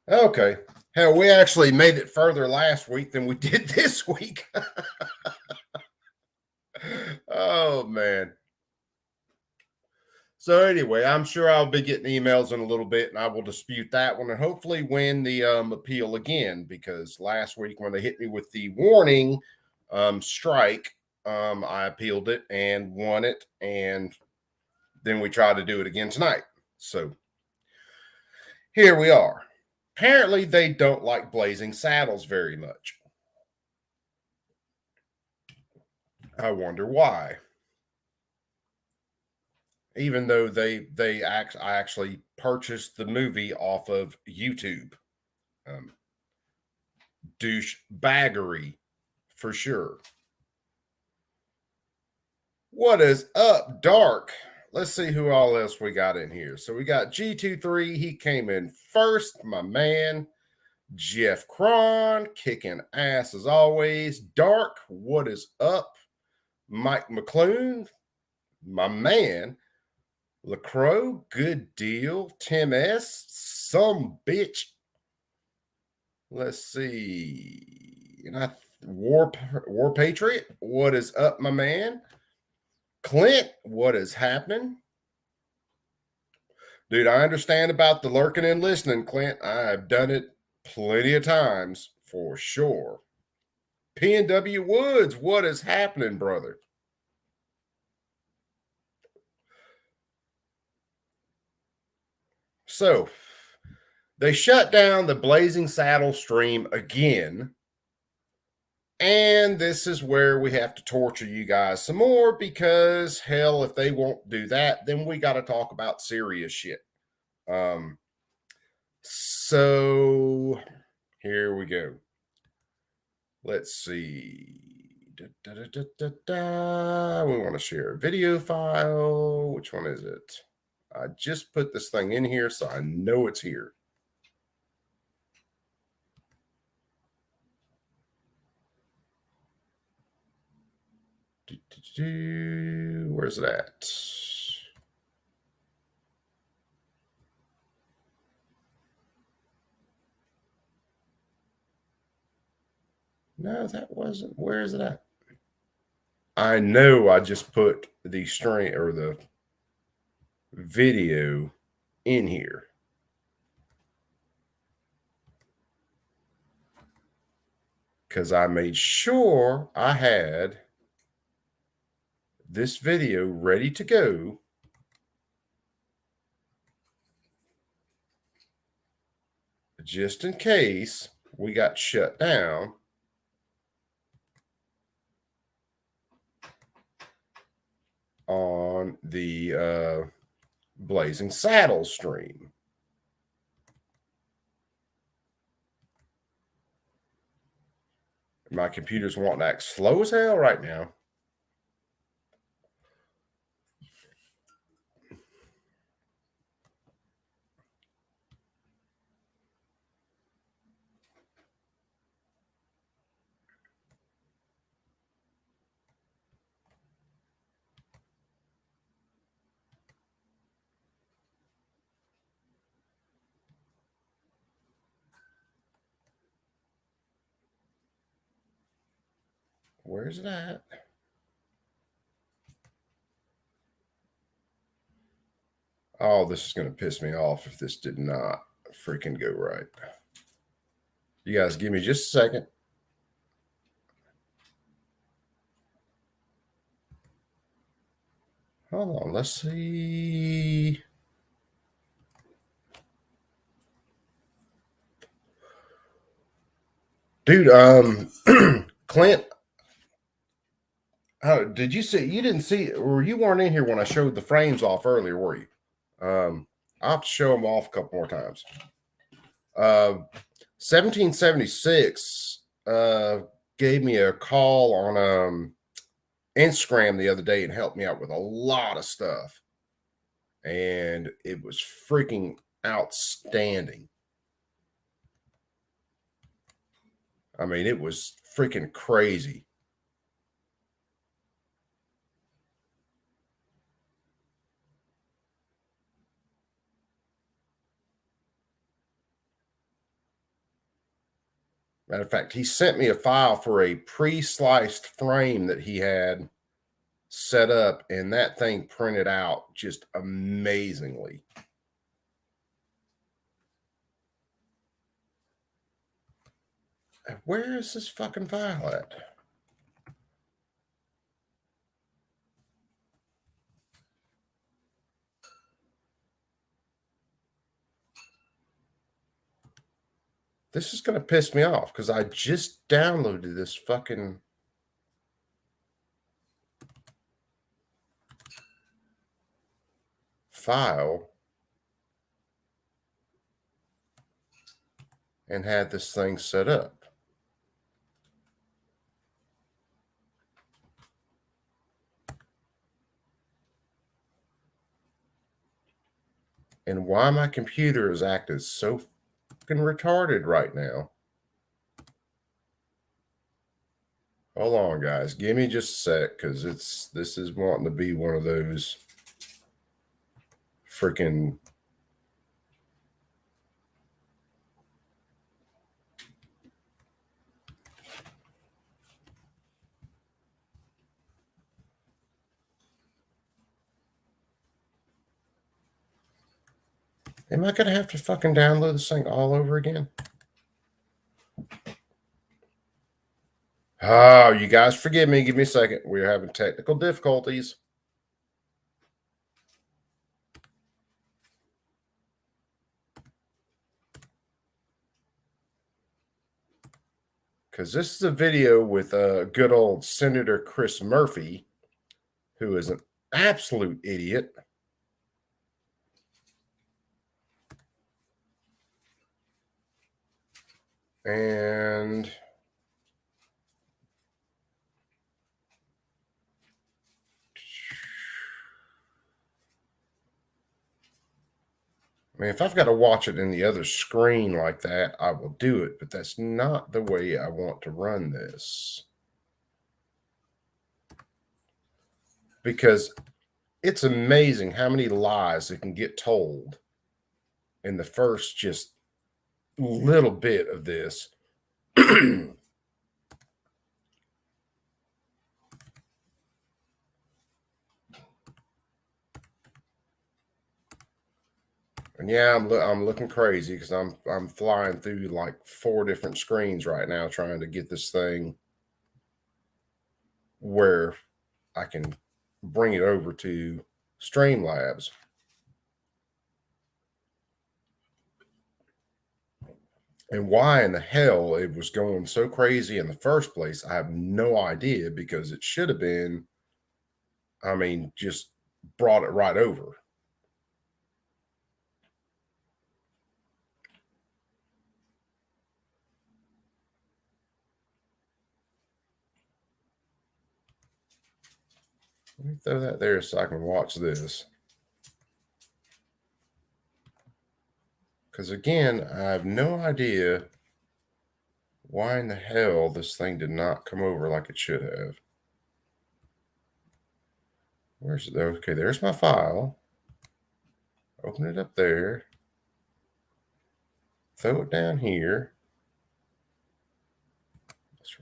Okay. Hell, we actually made it further last week than we did this week. Oh man. So anyway, I'm sure I'll be getting emails in a little bit, and I will dispute that one, and hopefully win the appeal again. Because last week when they hit me with the warning strike, I appealed it and won it, and then we tried to do it again tonight. So here we are. Apparently, they don't like Blazing Saddles very much. I wonder why. Even though I actually purchased the movie off of YouTube. Um, douche baggery for sure. What is up, Dark? Let's see who all else we got in here. So we got G23. He came in first, my man. Jeff Cron kicking ass as always. Dark, what is up? Mike McClune, my man. LaCroix, good deal. Tim S, some bitch. Let's see. And War Patriot, what is up, my man? Clint, what is happening? Dude, I understand about the lurking and listening, Clint. I've done it plenty of times for sure. PNW Woods, what is happening, brother? So, they shut down the Blazing Saddle stream again. And this is where we have to torture you guys some more because, hell, if they won't do that, then we got to talk about serious shit. So here we go. Let's see. We want to share a video file. Which one is it? I just put this thing in here, so I know it's here. Where's it at? No, that wasn't. Where is it at? I know I just put the string or the video in here. Because I made sure I had this video ready to go just in case we got shut down. On the Blazing Saddle stream. My computer's wanting to act slow as hell right now. Where's it at? Oh, this is going to piss me off if this did not freaking go right. You guys give me just a second. Hold on, let's see. Dude, Clint, did you see? You didn't see, or you weren't in here when I showed the frames off earlier, were you? I'll have to show them off a couple more times. 1776 gave me a call on Instagram the other day and helped me out with a lot of stuff. And it was freaking outstanding. I mean, it was freaking crazy. Matter of fact, he sent me a file for a pre-sliced frame that he had set up, and that thing printed out just amazingly. Where is this fucking file at? This is going to piss me off because I just downloaded this fucking file and had this thing set up. And why my computer is acting so fucking retarded right now. Hold on, guys. Give me just a sec, because this is wanting to be one of those freaking Am I going to have to fucking download this thing all over again? Oh, you guys forgive me. Give me a second. We're having technical difficulties. Because this is a video with good old Senator Chris Murphy, who is an absolute idiot. And I mean, if I've got to watch it in the other screen like that, I will do it, but that's not the way I want to run this. Because it's amazing how many lies that can get told in the first just little bit of this. And yeah, I'm looking crazy because I'm flying through like 4 different screens right now trying to get this thing where I can bring it over to Streamlabs. And why in the hell it was going so crazy in the first place, I have no idea, because it should have been, I mean, just brought it right over. Let me throw that there so I can watch this. Because again, I have no idea why in the hell this thing did not come over like it should have. Where's it? Okay, there's my file. Open it up there. Throw it down here. Let's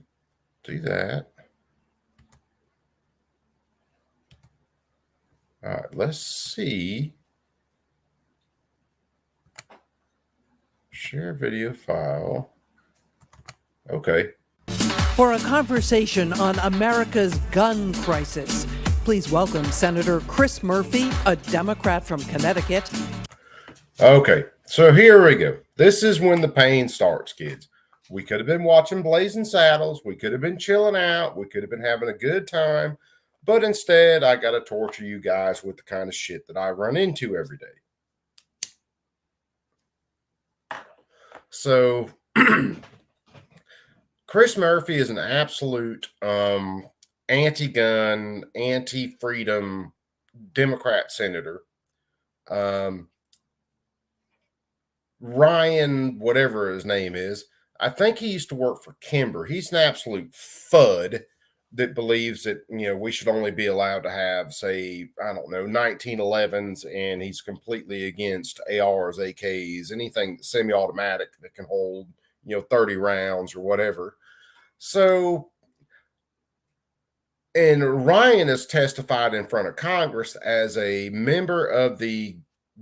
do that. All right, let's see. Share video file. Okay. For a conversation on America's gun crisis, please welcome Senator Chris Murphy, a Democrat from Connecticut. Okay, so here we go. This is when the pain starts, kids. We could have been watching Blazing Saddles. We could have been chilling out. We could have been having a good time. But instead, I got to torture you guys with the kind of shit that I run into every day. So, Chris Murphy is an absolute anti-gun, anti-freedom Democrat senator. Ryan, whatever his name is, I think he used to work for Kimber. He's an absolute FUD that believes that, you know, we should only be allowed to have, say, I don't know, 1911s, and he's completely against ARs, AKs, anything semi-automatic that can hold, 30 rounds or whatever. So, and Ryan has testified in front of Congress as a member of the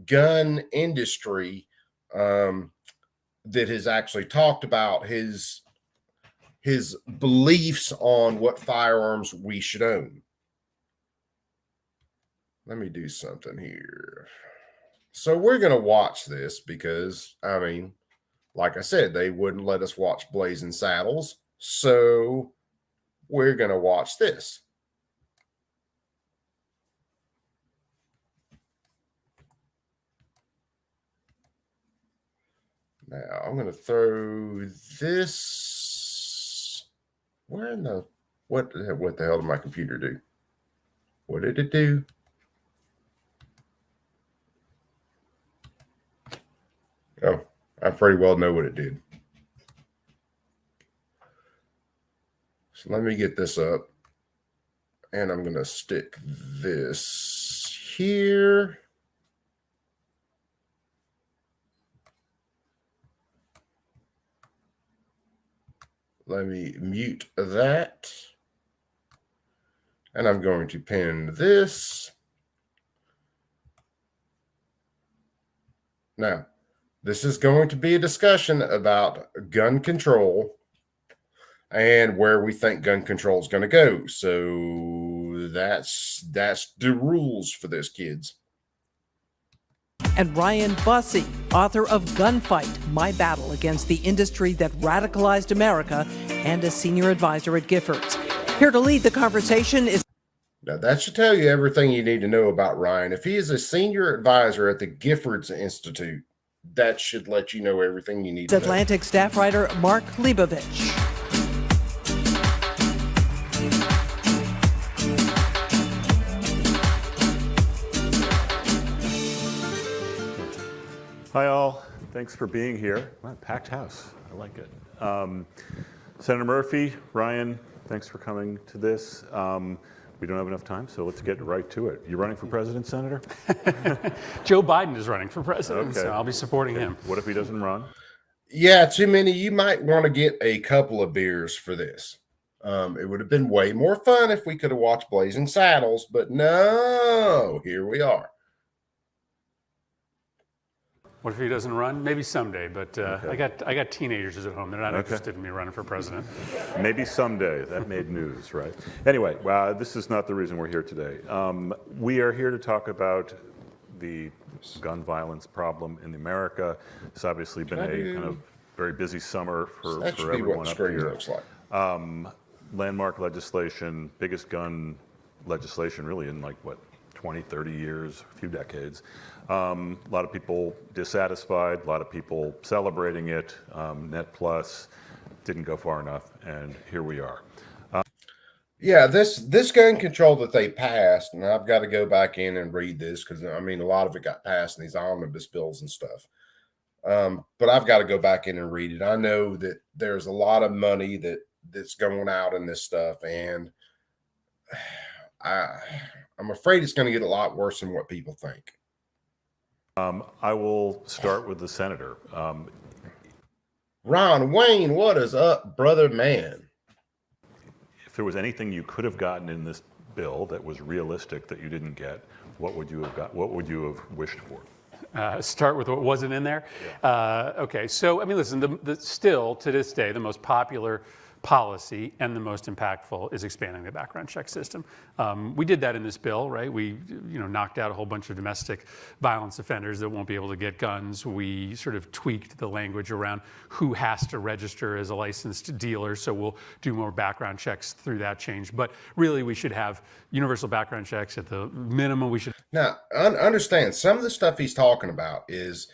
gun industry that has actually talked about his beliefs on what firearms we should own. Let me do something here. So we're going to watch this because, I mean, like I said, they wouldn't let us watch Blazing Saddles. So we're going to watch this. Now I'm going to throw this. Where in the what the hell did my computer do? What did it do? Oh, I pretty well know what it did. So let me get this up. And I'm going to stick this here. Let me mute that. And I'm going to pin this. Now, this is going to be a discussion about gun control and where we think gun control is going to go. So that's the rules for this, kids. And Ryan Busse, author of Gunfight, My Battle Against the Industry That Radicalized America, and a senior advisor at Giffords. Here to lead the conversation is... Now, that should tell you everything you need to know about Ryan. If he is a senior advisor at the Giffords Institute, that should let you know everything you need to know. Atlantic staff writer Mark Leibovich. Hi, all. Thanks for being here. Wow, packed house. I like it. Senator Murphy, Ryan, thanks for coming to this. We don't have enough time, so let's get right to it. You running for president, Senator? Joe Biden is running for president, Okay. so I'll be supporting him. What if he doesn't run? Yeah, too many. You might want to get a couple of beers for this. It would have been way more fun if we could have watched Blazing Saddles, but no, here we are. What if he doesn't run? Maybe someday, but Okay. I got teenagers at home. They're not Okay. interested in me running for president. Maybe someday. That made news, right? Anyway, this is not the reason we're here today. We are here to talk about the gun violence problem in America. It's obviously been a kind of very busy summer for That should be everyone what the up screen here. looks like. Landmark legislation, biggest gun legislation really in 20, 30 years, a few decades. A lot of people dissatisfied, a lot of people celebrating it. Net Plus didn't go far enough, and here we are. Yeah, this gun control that they passed, and I've got to go back in and read this because I mean a lot of it got passed in these omnibus bills and stuff. But I've got to go back in and read it. I know that there's a lot of money that's going out in this stuff, and I'm afraid it's going to get a lot worse than what people think. I will start with the senator. Ron Wayne, what is up, brother man? If there was anything you could have gotten in this bill that was realistic that you didn't get, what would you have got? What would you have wished for? Start with what wasn't in there. Yeah. Okay, so I mean, listen. Still to this day, the most popular policy and the most impactful is expanding the background check system. We did that in this bill, right? We, knocked out a whole bunch of domestic violence offenders that won't be able to get guns. We sort of tweaked the language around who has to register as a licensed dealer, so we'll do more background checks through that change. But really, we should have universal background checks at the minimum. We should. Now, understand, some of the stuff he's talking about is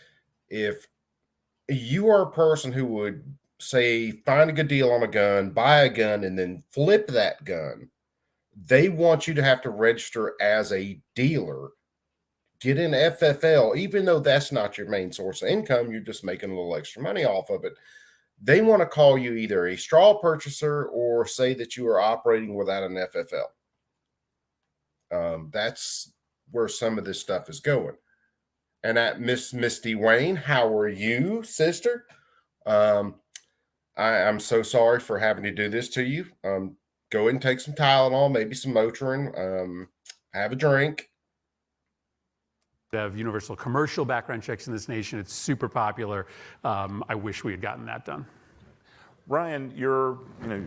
if you are a person who would say find a good deal on a gun, buy a gun, and then flip that gun, they want you to have to register as a dealer, get an FFL, even though that's not your main source of income, you're just making a little extra money off of it. They want to call you either a straw purchaser or say that you are operating without an FFL. That's where some of this stuff is going. And at Miss Misty Wayne, how are you, sister? I'm so sorry for having to do this to you. Go ahead and take some Tylenol, maybe some Motrin. Have a drink. Have universal commercial background checks in this nation. It's super popular. I wish we had gotten that done. Ryan, you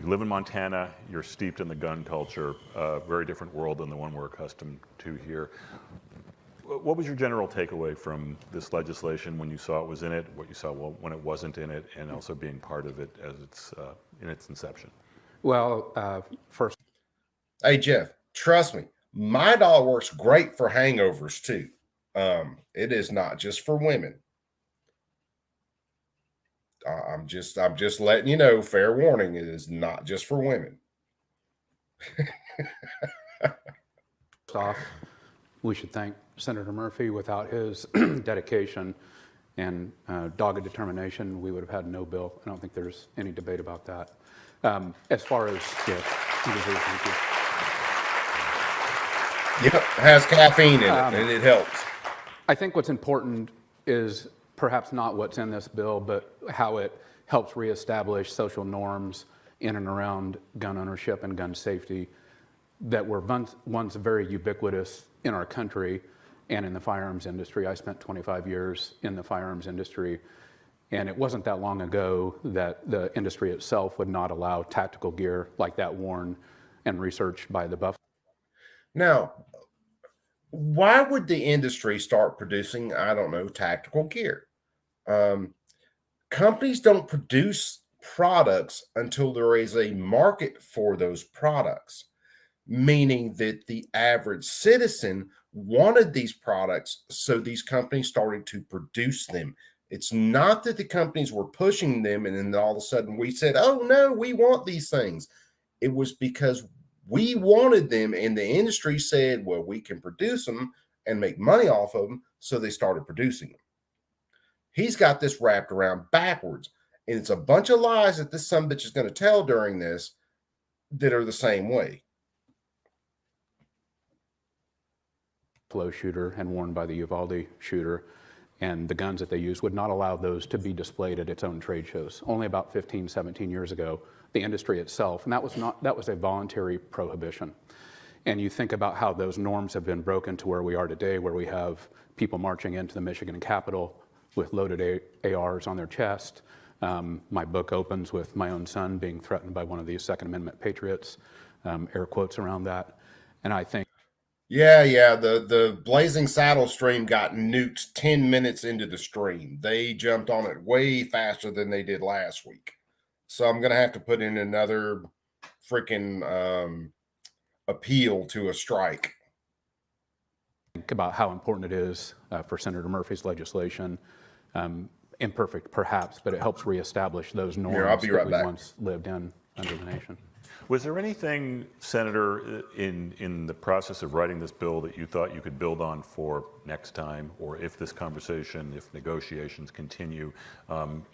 live in Montana. You're steeped in the gun culture. A very different world than the one we're accustomed to here. What was your general takeaway from this legislation when you saw it was in it, what you saw when it wasn't in it, and also being part of it as it's in its inception? Well, first, Hey, Jeff, trust me, my doll works great for hangovers too. It is not just for women. I'm just letting you know, fair warning, it is not just for women. off, we should thank Senator Murphy. Without his dedication and dogged determination, we would have had no bill. I don't think there's any debate about that. As far as, yes, thank you. Yep, it has caffeine in it, and it helps. I think what's important is perhaps not what's in this bill, but how it helps reestablish social norms in and around gun ownership and gun safety that were once very ubiquitous in our country and in the firearms industry. I spent 25 years in the firearms industry, and it wasn't that long ago that the industry itself would not allow tactical gear like that worn and researched by the Buffalo. Now, why would the industry start producing, I don't know, tactical gear? Companies don't produce products until there is a market for those products, meaning that the average citizen wanted these products, so these companies started to produce them. It's not that the companies were pushing them and then all of a sudden we said, oh no, we want these things. It was because we wanted them, and the industry said, well, we can produce them and make money off of them, so they started producing them. He's got this wrapped around backwards, and it's a bunch of lies that this sumbitch is going to tell during this that are the same way. Buffalo shooter and worn by the Uvalde shooter, and the guns that they use would not allow those to be displayed at its own trade shows. Only about 15, 17 years ago, the industry itself, and that was a voluntary prohibition. And you think about how those norms have been broken to where we are today, where we have people marching into the Michigan Capitol with loaded ARs on their chest. My book opens with my own son being threatened by one of these Second Amendment patriots, air quotes around that. And I think, yeah, the Blazing Saddle stream got nuked 10 minutes into the stream. They jumped on it way faster than they did last week. So I'm going to have to put in another freaking appeal to a strike. Think about how important it is for Senator Murphy's legislation. Imperfect, perhaps, but it helps reestablish those norms that we once lived in under the nation. Was there anything, Senator, in the process of writing this bill that you thought you could build on for next time, or if this conversation, if negotiations continue,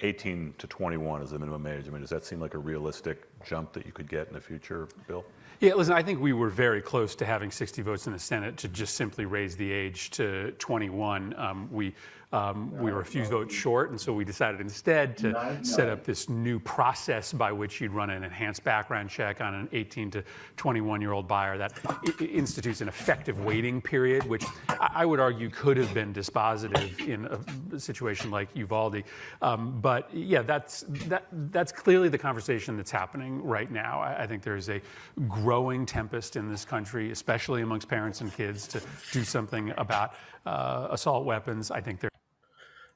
18 to 21 is the minimum age? I mean, does that seem like a realistic jump that you could get in the future, Bill? Yeah, listen, I think we were very close to having 60 votes in the Senate to just simply raise the age to 21. We were a few votes short, and so we decided instead to set up this new process by which you'd run an enhanced background check on an 18 to 21-year-old buyer that institutes an effective waiting period, which I would argue could have been dispositive in a situation like Uvalde. But yeah, that's clearly the conversation that's happening right now. I think there's a growing tempest in this country, especially amongst parents and kids, to do something about assault weapons. I think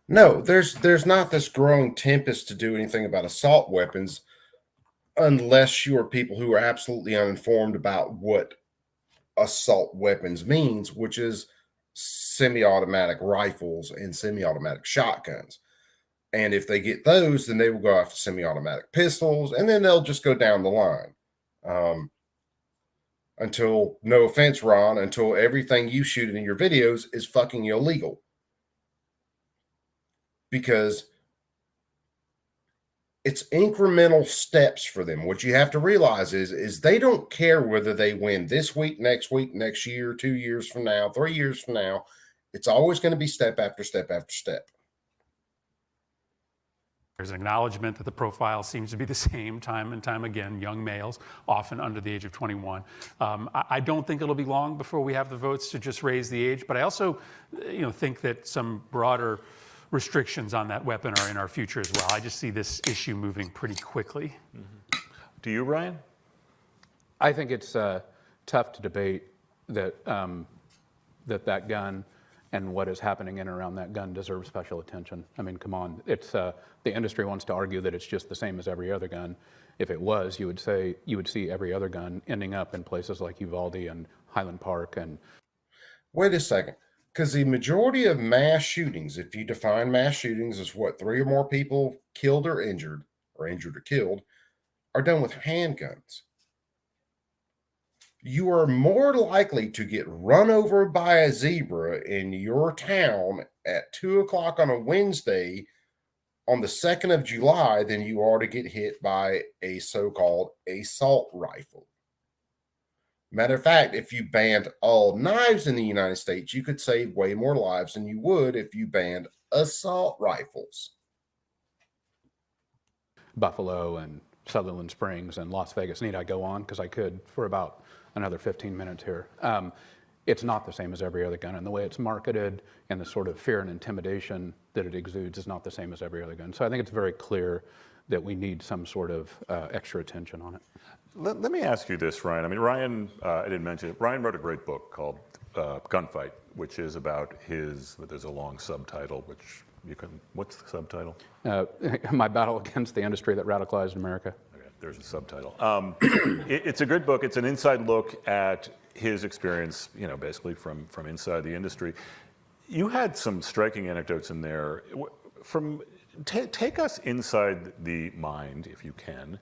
No, there's not this growing tempest to do anything about assault weapons unless you are people who are absolutely uninformed about what assault weapons means, which is semi-automatic rifles and semi-automatic shotguns. And if they get those, then they will go after semi-automatic pistols, and then they'll just go down the line. Until, no offense, Ron, until everything you shoot in your videos is fucking illegal. Because it's incremental steps for them. What you have to realize is they don't care whether they win this week, next year, 2 years from now, 3 years from now. It's always going to be step after step after step. There's an acknowledgement that the profile seems to be the same time and time again, young males, often under the age of 21. I don't think it'll be long before we have the votes to just raise the age, but I also think that some broader restrictions on that weapon are in our future as well. I just see this issue moving pretty quickly. Mm-hmm. Do you, Ryan? I think it's tough to debate that that gun and what is happening in and around that gun deserves special attention. I mean, come on. It's the industry wants to argue that it's just the same as every other gun. If it was, you would see every other gun ending up in places like Uvalde and Highland Park. And wait a second, because the majority of mass shootings, if you define mass shootings as what 3 or more people killed or injured or killed, are done with handguns. You are more likely to get run over by a zebra in your town at 2 o'clock on a Wednesday on the 2nd of July than you are to get hit by a so-called assault rifle. Matter of fact, if you banned all knives in the United States, you could save way more lives than you would if you banned assault rifles. Buffalo and Sutherland Springs and Las Vegas. Need I go on? Because I could for about another 15 minutes here. It's not the same as every other gun, and the way it's marketed and the sort of fear and intimidation that it exudes is not the same as every other gun. So I think it's very clear that we need some sort of extra attention on it. Let me ask you this, Ryan. I mean, Ryan, I didn't mention it. Ryan wrote a great book called Gunfight, which is about there's a long subtitle, which what's the subtitle? My battle against the industry that radicalized America. Okay, there's a subtitle. It's a good book. It's an inside look at his experience, basically from inside the industry. You had some striking anecdotes in there. Take us inside the mind, if you can,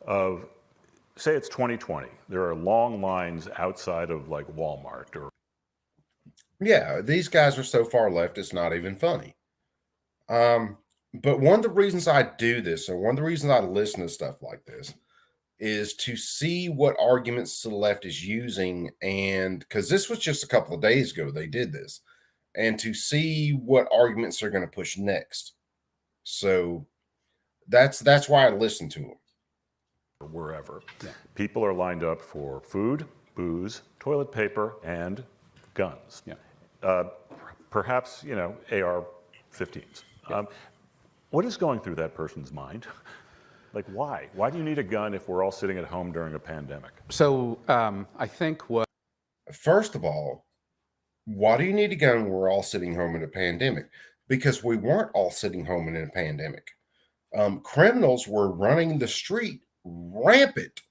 of, say it's 2020. There are long lines outside of like Walmart or. Yeah, these guys are so far left, it's not even funny. But one of the reasons I do this, and one of the reasons I listen to stuff like this, is to see what arguments the left is using. And because this was just a couple of days ago, they did this, and to see what arguments they're going to push next. So that's why I listen to them. Wherever. Yeah. People are lined up for food, booze, toilet paper, and guns. Yeah. Perhaps, AR-15s. Yeah. What is going through that person's mind? Like, why? Why do you need a gun if we're all sitting at home during a pandemic? So I think what. First of all, why do you need a gun when we're all sitting home in a pandemic? Because we weren't all sitting home in a pandemic. Criminals were running the street rampant,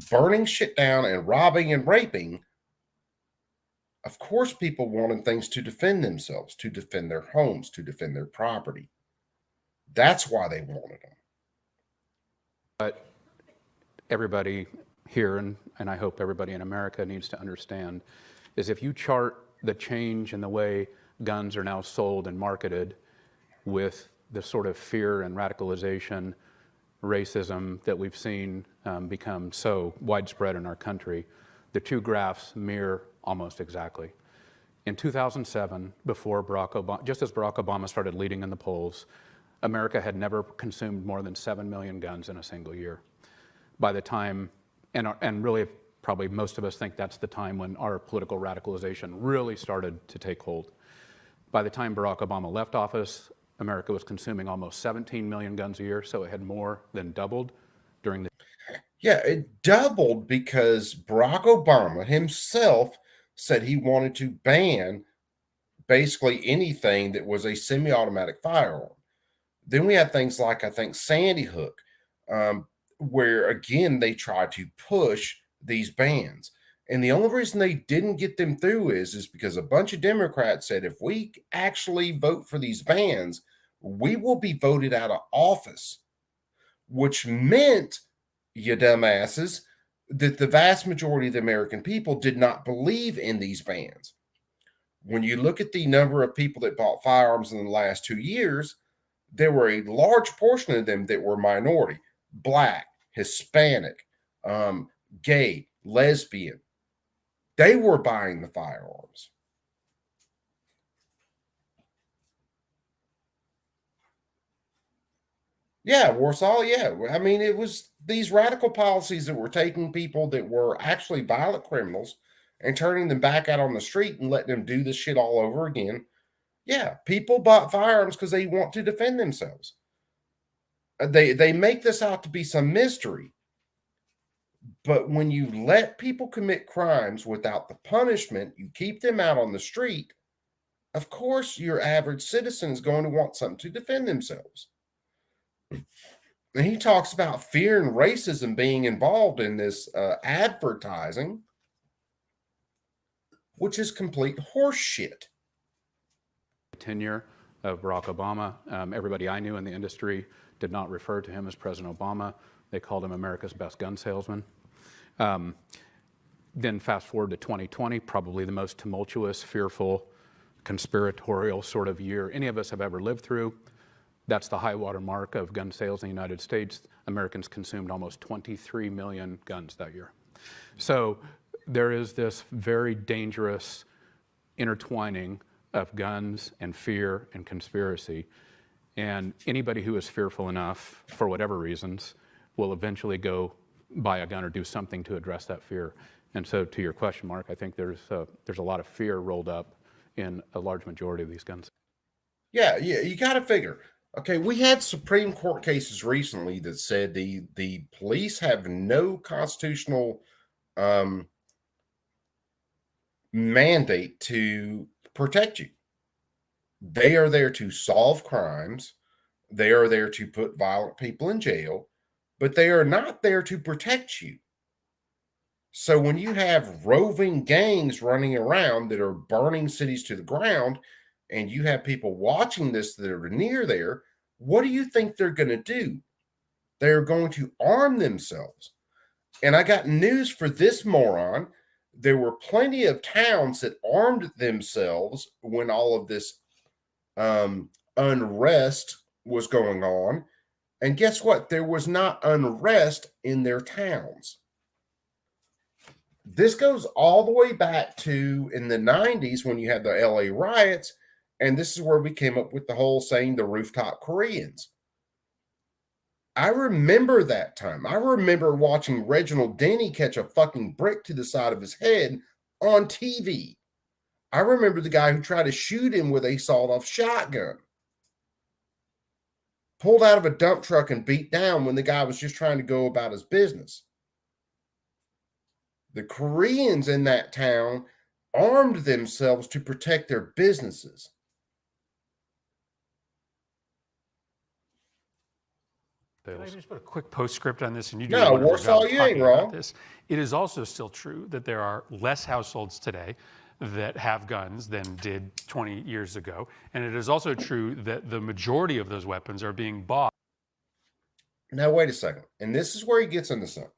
burning shit down and robbing and raping. Of course, people wanted things to defend themselves, to defend their homes, to defend their property. That's why they wanted them. But everybody here, and I hope everybody in America needs to understand, is if you chart the change in the way guns are now sold and marketed with the sort of fear and radicalization, racism that we've seen become so widespread in our country, the two graphs mirror almost exactly. In 2007, before Barack Obama, just as Barack Obama started leading in the polls, America had never consumed more than 7 million guns in a single year. By the time, and really probably most of us think that's the time when our political radicalization really started to take hold. By the time Barack Obama left office, America was consuming almost 17 million guns a year, so it had more than doubled during the. Yeah, it doubled because Barack Obama himself said he wanted to ban basically anything that was a semi-automatic firearm. Then we had things like, I think, Sandy Hook, where, again, they tried to push these bans. And the only reason they didn't get them through is because a bunch of Democrats said, if we actually vote for these bans, we will be voted out of office, which meant, you dumbasses, that the vast majority of the American people did not believe in these bans. When you look at the number of people that bought firearms in the last 2 years, there were a large portion of them that were minority, Black, Hispanic, gay, lesbian. They were buying the firearms. Yeah, Warsaw. Yeah. I mean, it was these radical policies that were taking people that were actually violent criminals and turning them back out on the street and letting them do this shit all over again. Yeah, people bought firearms because they want to defend themselves. They make this out to be some mystery, but when you let people commit crimes without the punishment, you keep them out on the street. Of course, your average citizen is going to want something to defend themselves. And he talks about fear and racism being involved in this advertising, which is complete horseshit. Tenure of Barack Obama, everybody I knew in the industry did not refer to him as President Obama. They called him America's best gun salesman. Then fast forward to 2020, probably the most tumultuous, fearful, conspiratorial sort of year any of us have ever lived through. That's the high water mark of gun sales in the United States. Americans consumed almost 23 million guns that year. So there is this very dangerous intertwining of guns and fear and conspiracy. And anybody who is fearful enough, for whatever reasons, will eventually go buy a gun or do something to address that fear. And so to your question, Mark, I think there's a lot of fear rolled up in a large majority of these guns. Yeah, you got to figure. Okay, we had Supreme Court cases recently that said the police have no constitutional mandate to protect you. They are there to solve crimes. They are there to put violent people in jail, but they are not there to protect you. So when you have roving gangs running around that are burning cities to the ground, and you have people watching this that are near there, what do you think they're going to do? They're going to arm themselves. And I got news for this moron. There were plenty of towns that armed themselves when all of this unrest was going on. And guess what? There was not unrest in their towns. This goes all the way back to in the 90s when you had the LA riots. And this is where we came up with the whole saying, the rooftop Koreans. I remember that time. I remember watching Reginald Denny catch a fucking brick to the side of his head on TV. I remember the guy who tried to shoot him with a sawed-off shotgun. Pulled out of a dump truck and beat down when the guy was just trying to go about his business. The Koreans in that town armed themselves to protect their businesses. Can I just put a quick postscript on this? And you do No, a wonderful Warsaw, job you talking ain't about wrong. this. It is also still true that there are less households today that have guns than did 20 years ago. And it is also true that the majority of those weapons are being bought. Now, wait a second. And this is where he gets into something.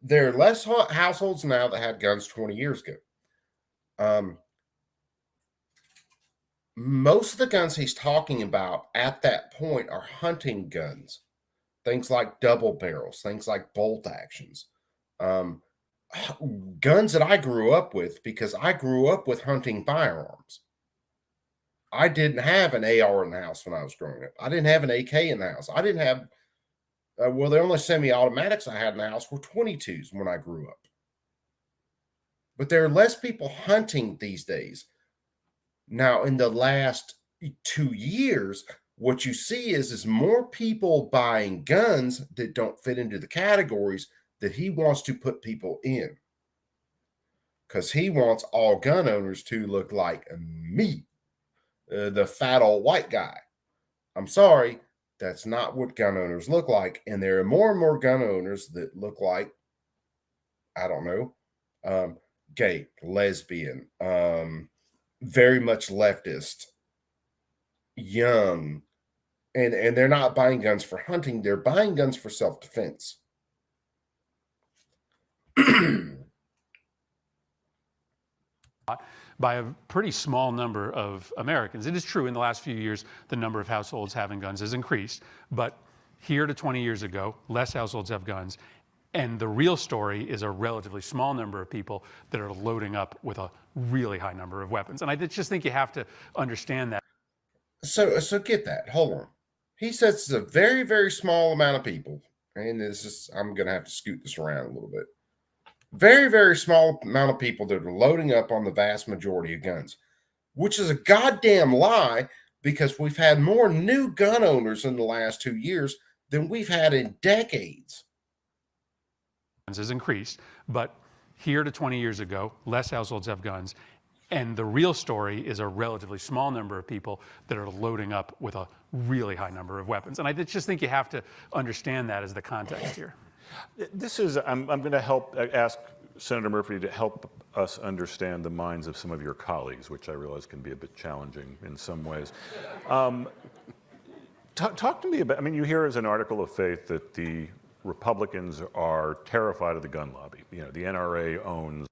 There are less households now that had guns 20 years ago. Most of the guns he's talking about at that point are hunting guns. Things like double barrels, things like bolt actions. Guns that I grew up with, because I grew up with hunting firearms. I didn't have an AR in the house when I was growing up. I didn't have an AK in the house. I didn't have, the only semi-automatics I had in the house were 22s when I grew up. But there are less people hunting these days. Now, in the last 2 years, what you see is more people buying guns that don't fit into the categories that he wants to put people in. Because he wants all gun owners to look like me, the fat old white guy. I'm sorry, that's not what gun owners look like. And there are more and more gun owners that look like, I don't know, gay, lesbian, very much leftist, young. And they're not buying guns for hunting. They're buying guns for self-defense. By a pretty small number of Americans. It is true in the last few years, the number of households having guns has increased. But here to 20 years ago, less households have guns. And the real story is a relatively small number of people that are loading up with a really high number of weapons. And I just think you have to understand that. So get that. Hold on. he says it's a very, very small amount of people. And this is, I'm going to have to scoot this around a little bit. Very, very small amount of people that are loading up on the vast majority of guns, which is a goddamn lie because we've had more new gun owners in the last 2 years than we've had in decades. Has increased, but here to 20 years ago, less households have guns. And the real story is a relatively small number of people that are loading up with a really high number of weapons. And I just think you have to understand that as the context here. This is, I'm going to ask Senator Murphy to help us understand the minds of some of your colleagues, which I realize can be a bit challenging in some ways. Talk to me about, I mean, you hear as an article of faith that the Republicans are terrified of the gun lobby. You know, the NRA owns.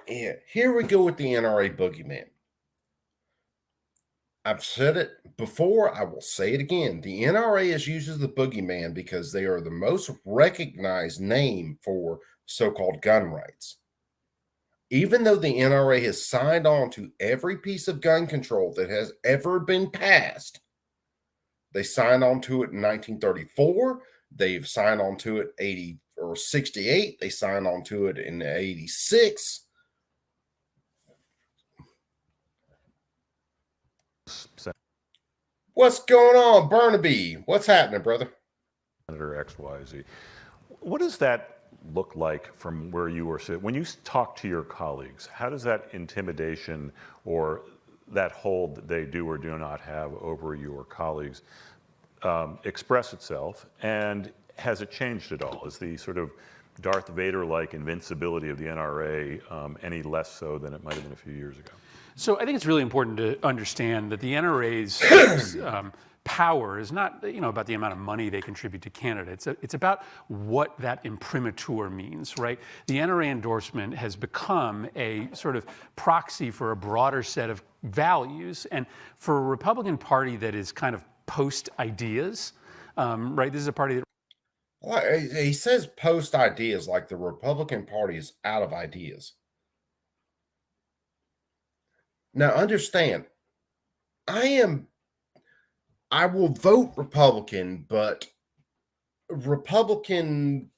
Yeah, here we go with the NRA boogeyman. I've said it before, I will say it again. The NRA is used as the boogeyman because they are the most recognized name for so-called gun rights. Even though the NRA has signed on to every piece of gun control that has ever been passed, they signed on to it in 1934. They've signed on to it 80 or 68. They signed on to it in 86. What's going on, Burnaby? What's happening, brother? Senator XYZ. What does that look like from where you were sitting? When you talk to your colleagues, how does that intimidation or that hold that they do or do not have over your colleagues express itself? And has it changed at all? Is the sort of Darth Vader-like invincibility of the NRA any less so than it might have been a few years ago? So I think it's really important to understand that the NRA's power is not, about the amount of money they contribute to candidates. It's about what that imprimatur means, right? The NRA endorsement has become a sort of proxy for a broader set of values. And for a Republican Party that is kind of post ideas, right? This is a party that. Well, he says post ideas like the Republican Party is out of ideas. Now, understand, I will vote Republican, but the Republican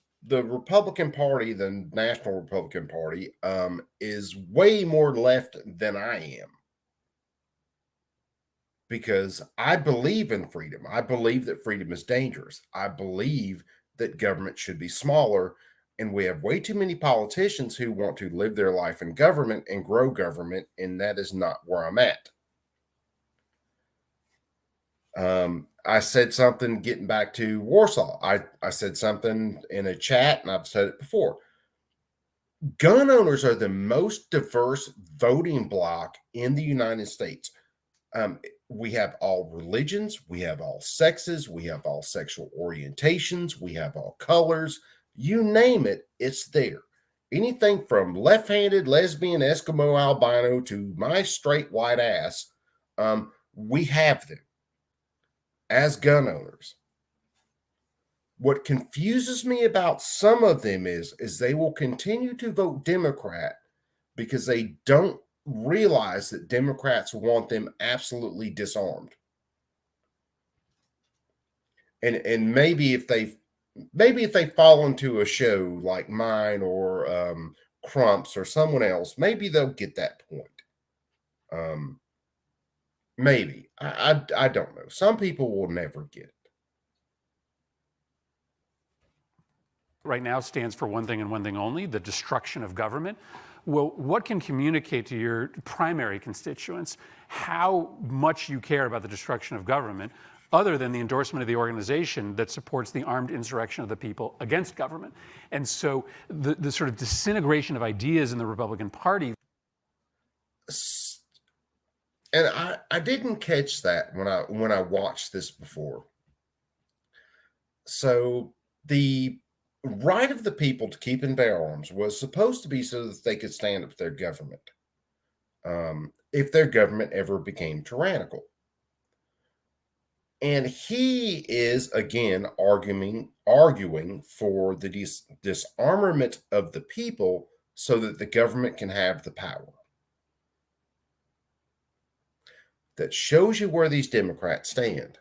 Party, the National Republican Party, is way more left than I am. Because I believe in freedom. I believe that freedom is dangerous. I believe that government should be smaller. And we have way too many politicians who want to live their life in government and grow government, and that is not where I'm at. I said something getting back to Warsaw. I said something in a chat, and I've said it before. Gun owners are the most diverse voting bloc in the United States. We have all religions, we have all sexes, we have all sexual orientations, we have all colors. You name it, it's there. Anything from left-handed, lesbian, Eskimo, albino to my straight white ass, we have them as gun owners. What confuses me about some of them is they will continue to vote Democrat because they don't realize that Democrats want them absolutely disarmed. And maybe if they fall into a show like mine or Crump's or someone else, maybe they'll get that point. Maybe. I don't know. Some people will never get it. Right now stands for one thing and one thing only, the destruction of government. Well, what can communicate to your primary constituents how much you care about the destruction of government, other than the endorsement of the organization that supports the armed insurrection of the people against government? And so the sort of disintegration of ideas in the Republican Party. And I didn't catch that when I watched this before. So the right of the people to keep and bear arms was supposed to be so that they could stand up to their government if their government ever became tyrannical. And he is, again, arguing for the disarmament of the people so that the government can have the power. That shows you where these Democrats stand.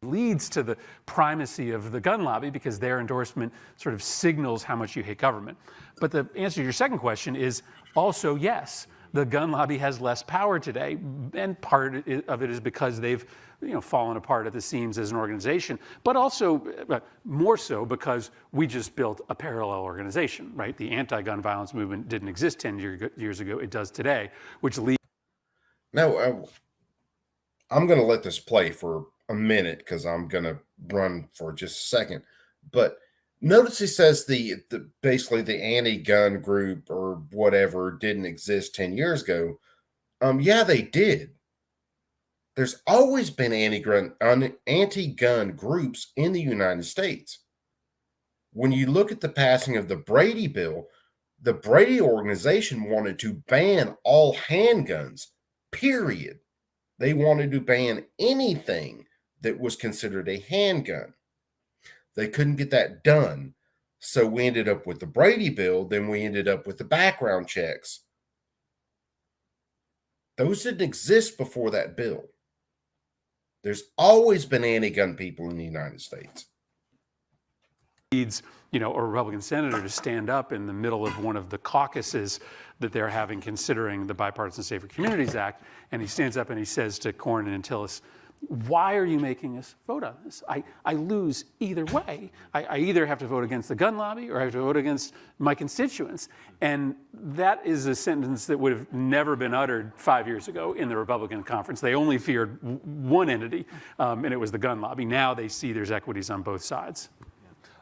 leads to the primacy of the gun lobby because their endorsement sort of signals how much you hate government. But the answer to your second question is also yes. The gun lobby has less power today, and part of it is because they've fallen apart at the seams as an organization, but also more so because we just built a parallel organization, right? The anti-gun violence movement didn't exist 10 years ago. It does today, which leads. Now, I'm going to let this play for a minute because I'm going to run for just a second. But notice he says basically the anti-gun group or whatever didn't exist 10 years ago. Yeah, they did. There's always been anti-gun groups in the United States. When you look at the passing of the Brady Bill, the Brady organization wanted to ban all handguns, period. They wanted to ban anything that was considered a handgun. They couldn't get that done. So we ended up with the Brady Bill. Then we ended up with the background checks. Those didn't exist before that bill. There's always been anti-gun people in the United States. Needs, a Republican senator to stand up in the middle of one of the caucuses that they're having considering the Bipartisan Safer Communities Act, and he stands up and he says to Cornyn and Tillis, why are you making us vote on this? I lose either way. I either have to vote against the gun lobby or I have to vote against my constituents. And that is a sentence that would have never been uttered 5 years ago in the Republican conference. They only feared one entity, and it was the gun lobby. Now they see there's equities on both sides.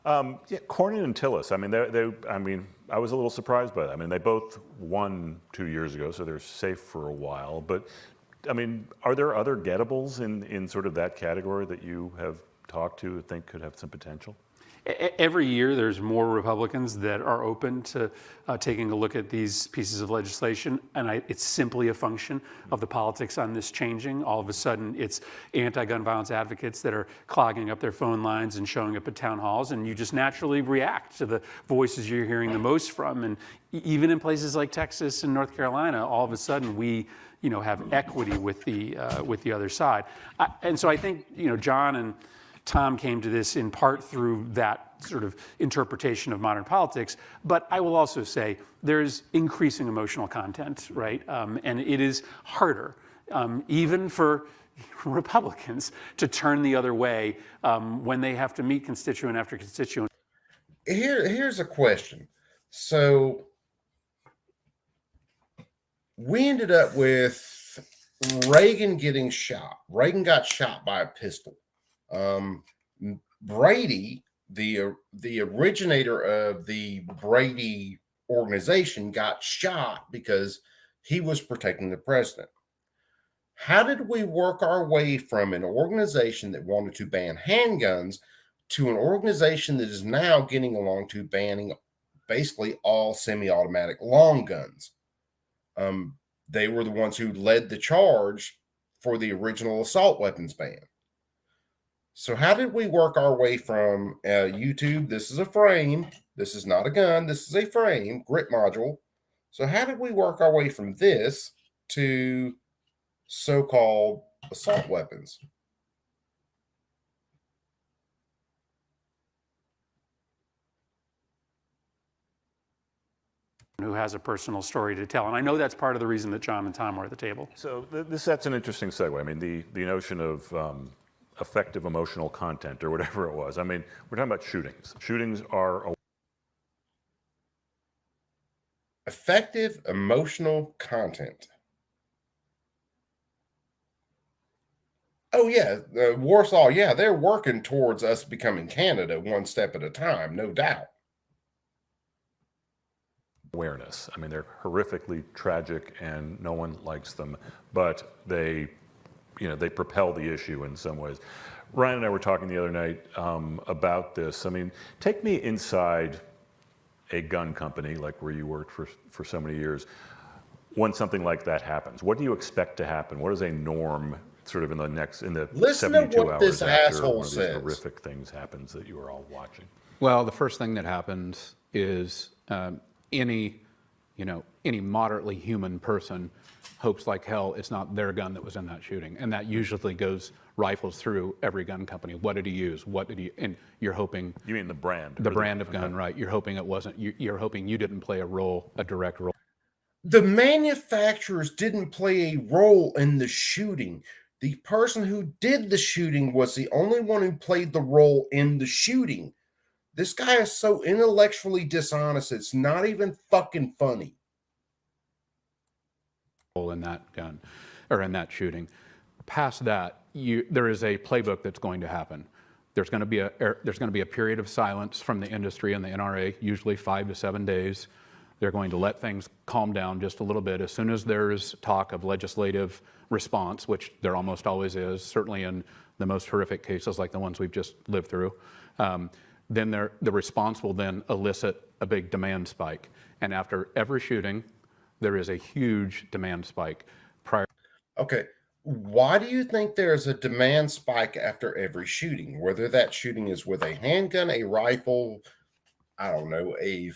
Cornyn and Tillis. I was a little surprised by that. They both won 2 years ago, so they're safe for a while. But are there other gettables in sort of that category that you have talked to and think could have some potential? Every year, there's more Republicans that are open to taking a look at these pieces of legislation, and it's simply a function of the politics on this changing. All of a sudden, it's anti-gun violence advocates that are clogging up their phone lines and showing up at town halls, and you just naturally react to the voices you're hearing the most from. And even in places like Texas and North Carolina, all of a sudden we have equity with the other side. And so I think John and Tom came to this in part through that sort of interpretation of modern politics, but I will also say there's increasing emotional content, right? And it is harder, even for Republicans, to turn the other way when they have to meet constituent after constituent. Here's a question. So we ended up with Reagan getting shot. Reagan got shot by a pistol. Brady, the originator of the Brady organization, got shot because he was protecting the president. How did we work our way from an organization that wanted to ban handguns to an organization that is now getting along to banning basically all semi-automatic long guns? They were the ones who led the charge for the original assault weapons ban. So how did we work our way from YouTube? This is a frame. This is not a gun. This is a frame, grip module. So how did we work our way from this to so-called assault weapons? Who has a personal story to tell. And I know that's part of the reason that John and Tom were at the table. So that's an interesting segue. The notion of effective emotional content or whatever it was. We're talking about shootings. Shootings are effective emotional content. Oh yeah, Warsaw, yeah, they're working towards us becoming Canada one step at a time, no doubt. Awareness. They're horrifically tragic and no one likes them, but they propel the issue in some ways. Ryan and I were talking the other night about this. Take me inside a gun company, like where you worked for so many years, when something like that happens. What do you expect to happen? What is a norm sort of in the Listen 72 to what hours this after asshole one of these says. horrific things happens that you are all watching? Well, the first thing that happens is any moderately human person hopes like hell it's not their gun that was in that shooting. And that usually goes rifles through every gun company. What did he use? What did he? And you're hoping You mean the brand? the brand of gun, right? You're hoping it wasn't. You're hoping you didn't play a direct role. The manufacturers didn't play a role in the shooting. The person who did the shooting was the only one who played the role in the shooting. This guy is so intellectually dishonest, it's not even fucking funny. In that gun, or in that shooting. Past that, there is a playbook that's going to happen. There's going to be a period of silence from the industry and the NRA, usually 5 to 7 days. They're going to let things calm down just a little bit. As soon as there's talk of legislative response, which there almost always is, certainly in the most horrific cases like the ones we've just lived through, then the response will then elicit a big demand spike. And after every shooting, there is a huge demand spike. Okay, why do you think there's a demand spike after every shooting? Whether that shooting is with a handgun, a rifle, I don't know, a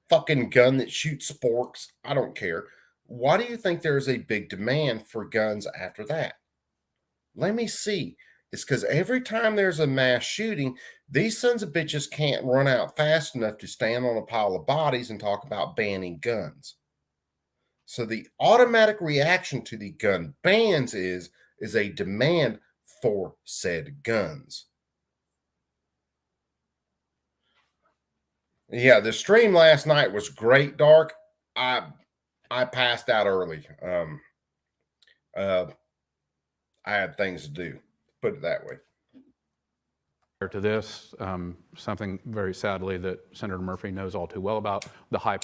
fucking gun that shoots sporks, I don't care. Why do you think there's a big demand for guns after that? Let me see. It's because every time there's a mass shooting, these sons of bitches can't run out fast enough to stand on a pile of bodies and talk about banning guns. So the automatic reaction to the gun bans is a demand for said guns. Yeah, the stream last night was great, Dark. I passed out early. I had things to do, put it that way. Prior to this, something very sadly that Senator Murphy knows all too well about, the high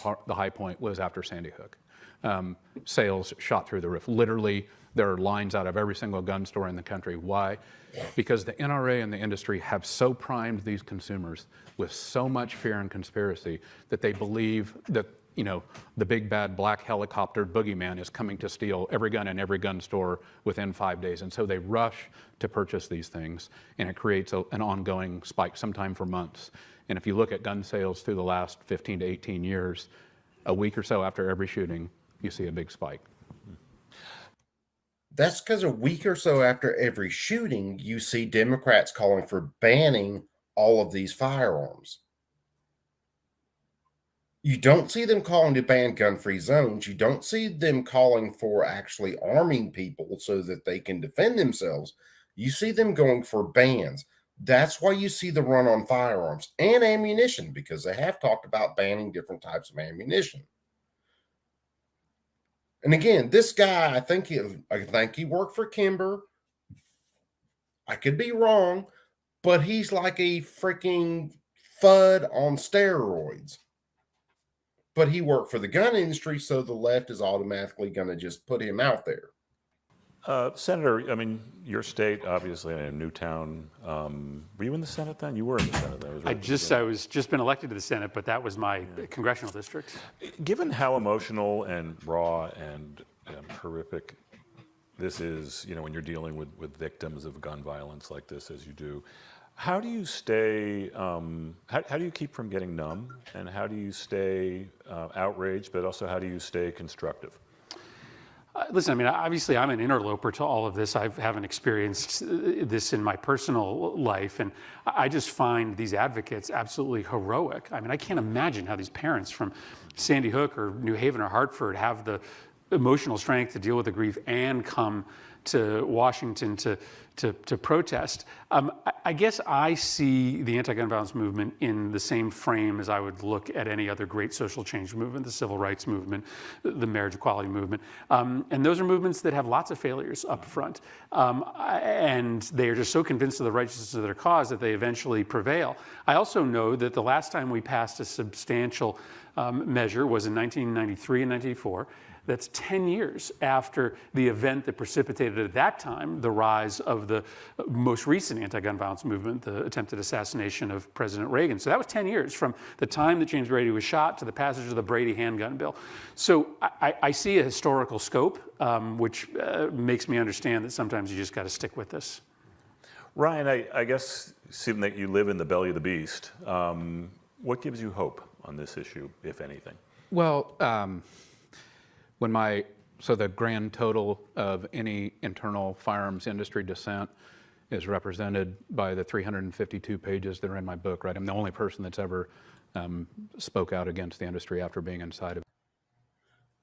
point was after Sandy Hook. Sales shot through the roof. Literally, there are lines out of every single gun store in the country. Why? Because the NRA and the industry have so primed these consumers with so much fear and conspiracy that they believe that, you know, the big bad black helicopter boogeyman is coming to steal every gun in every gun store within 5 days. And so they rush to purchase these things, and it creates an ongoing spike, sometime for months. And if you look at gun sales through the last 15 to 18 years, a week or so after every shooting, you see a big spike. That's because a week or so after every shooting, you see Democrats calling for banning all of these firearms. You don't see them calling to ban gun-free zones. You don't see them calling for actually arming people so that they can defend themselves. You see them going for bans. That's why you see the run on firearms and ammunition, because they have talked about banning different types of ammunition. And again, this guy, I think he worked for Kimber. I could be wrong, but he's like a freaking FUD on steroids. But he worked for the gun industry, so the left is automatically going to just put him out there. Senator, I mean, your state, obviously, in Newtown. Were you in the Senate then? You were in the Senate then. I was just been elected to the Senate, but that was my congressional district. Given how emotional and raw and horrific this is, you know, when you're dealing with victims of gun violence like this, as you do, how do you stay, how do you keep from getting numb? And how do you stay outraged, but also how do you stay constructive? Listen, I mean, obviously I'm an interloper to all of this. I haven't experienced this in my personal life, and I just find these advocates absolutely heroic. I mean, I can't imagine how these parents from Sandy Hook or New Haven or Hartford have the emotional strength to deal with the grief and come to Washington to protest. I guess I see the anti-gun violence movement in the same frame as I would look at any other great social change movement, the civil rights movement, the marriage equality movement. And those are movements that have lots of failures up front. And they are just so convinced of the righteousness of their cause that they eventually prevail. I also know that the last time we passed a substantial measure was in 1993 and 1994. That's 10 years after the event that precipitated at that time the rise of the most recent anti-gun violence movement, the attempted assassination of President Reagan. So that was 10 years from the time that James Brady was shot to the passage of the Brady handgun bill. So I see a historical scope, which makes me understand that sometimes you just got to stick with this. Ryan, I guess, seeing that you live in the belly of the beast, what gives you hope on this issue, if anything? Well, when my So the grand total of any internal firearms industry dissent is represented by the 352 pages that are in my book, right? I'm the only person that's ever spoke out against the industry after being inside of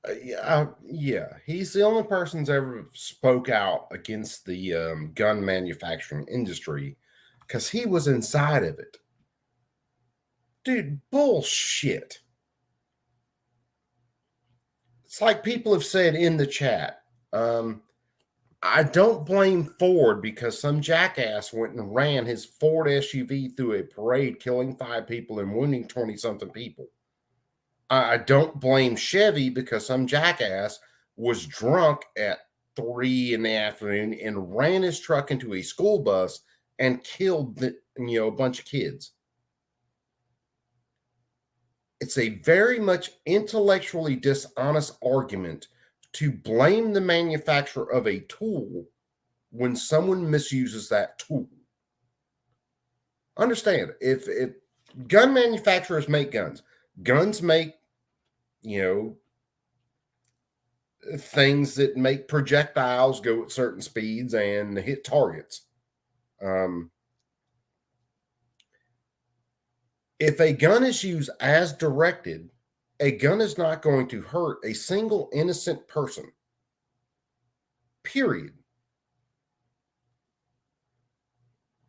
it. Yeah, he's the only person that's ever spoke out against the gun manufacturing industry because he was inside of it. Dude, bullshit. It's like people have said in the chat. I don't blame Ford because some jackass went and ran his Ford SUV through a parade, killing 5 people and wounding 20-something people. I don't blame Chevy because some jackass was drunk at 3 in the afternoon and ran his truck into a school bus and killed a bunch of kids. It's a very much intellectually dishonest argument to blame the manufacturer of a tool when someone misuses that tool. Understand, if gun manufacturers make guns make, things that make projectiles go at certain speeds and hit targets. If a gun is used as directed, a gun is not going to hurt a single innocent person. Period.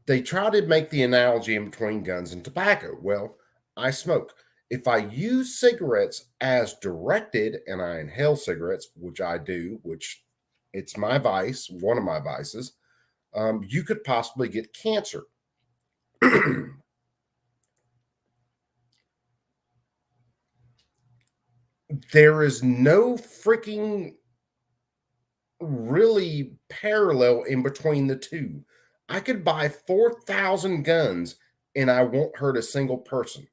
They try to make the analogy in between guns and tobacco. Well, I smoke. If I use cigarettes as directed and I inhale cigarettes, which I do, which it's my vice, one of my vices, you could possibly get cancer. There is no freaking really parallel in between the two. I could buy 4,000 guns and I won't hurt a single person.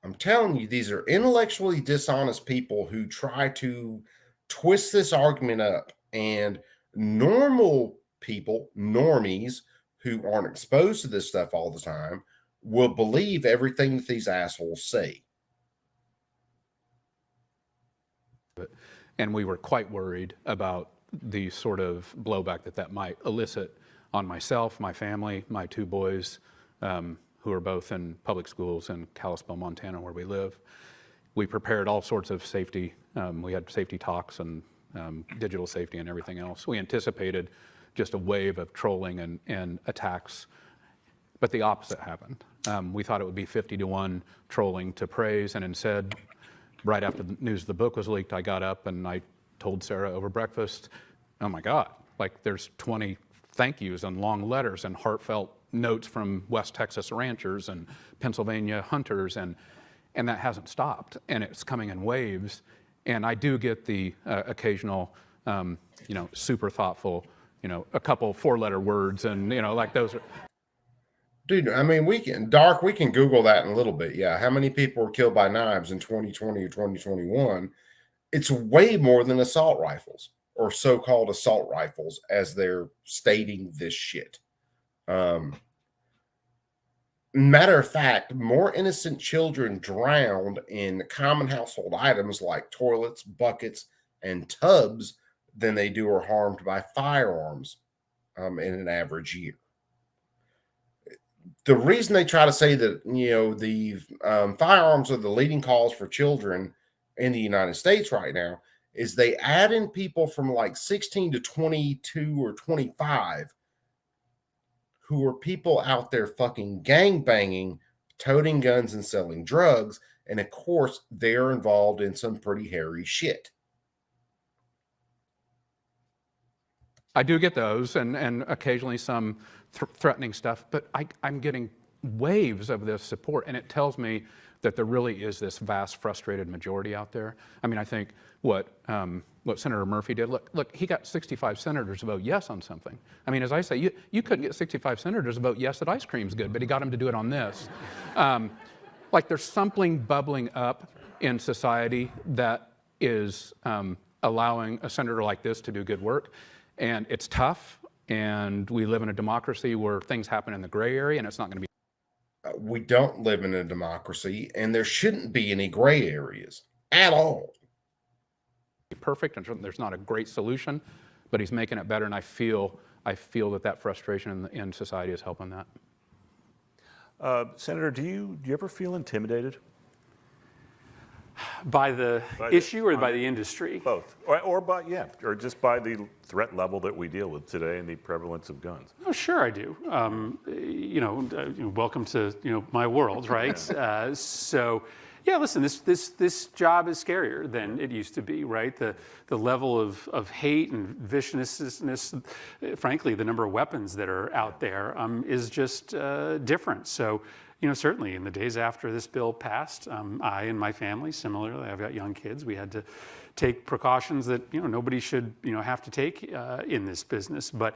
I'm telling you, these are intellectually dishonest people who try to twist this argument up, and normal people, normies, who aren't exposed to this stuff all the time will believe everything that these assholes say. And we were quite worried about the sort of blowback that might elicit on myself, my family, my 2 boys, who are both in public schools in Kalispell, Montana, where we live. We prepared all sorts of safety. We had safety talks and digital safety and everything else. We anticipated just a wave of trolling and attacks, but the opposite happened. We thought it would be 50-1 trolling to praise, and instead, right after the news of the book was leaked, I got up and I told Sarah over breakfast, oh my God, like there's 20 thank yous and long letters and heartfelt notes from West Texas ranchers and Pennsylvania hunters, and that hasn't stopped, and it's coming in waves. And I do get the occasional, super thoughtful, a couple 4-letter words, and like those are. Dude, I mean, we can Google that in a little bit. Yeah, how many people were killed by knives in 2020 or 2021? It's way more than assault rifles, or so-called assault rifles, as they're stating this shit. Matter of fact, more innocent children drowned in common household items like toilets, buckets, and tubs than they do are harmed by firearms in an average year. The reason they try to say that, the firearms are the leading cause for children in the United States right now is they add in people from like 16 to 22 or 25 who are people out there fucking gangbanging, toting guns and selling drugs. And of course, they're involved in some pretty hairy shit. I do get those and occasionally some threatening stuff, but I'm getting waves of this support, and it tells me that there really is this vast frustrated majority out there. I mean, I think what Senator Murphy did, look, he got 65 senators to vote yes on something. I mean, as I say, you couldn't get 65 senators to vote yes that ice cream's good, but he got them to do it on this. Like there's something bubbling up in society that is allowing a senator like this to do good work. And it's tough, and we live in a democracy where things happen in the gray area, and it's not going to be. We don't live in a democracy, and there shouldn't be any gray areas at all. Perfect, and there's not a great solution, but he's making it better, and I feel that frustration in society is helping that. Senator, do you ever feel intimidated? By the issue or by the industry? Both, or just by the threat level that we deal with today and the prevalence of guns. Oh, sure I do. Welcome to my world, right? So, yeah, listen, this job is scarier than it used to be, right? The level of hate and viciousness, frankly, the number of weapons that are out there is just different. So, certainly in the days after this bill passed, I and my family, similarly, I've got young kids, we had to take precautions that nobody should have to take in this business. But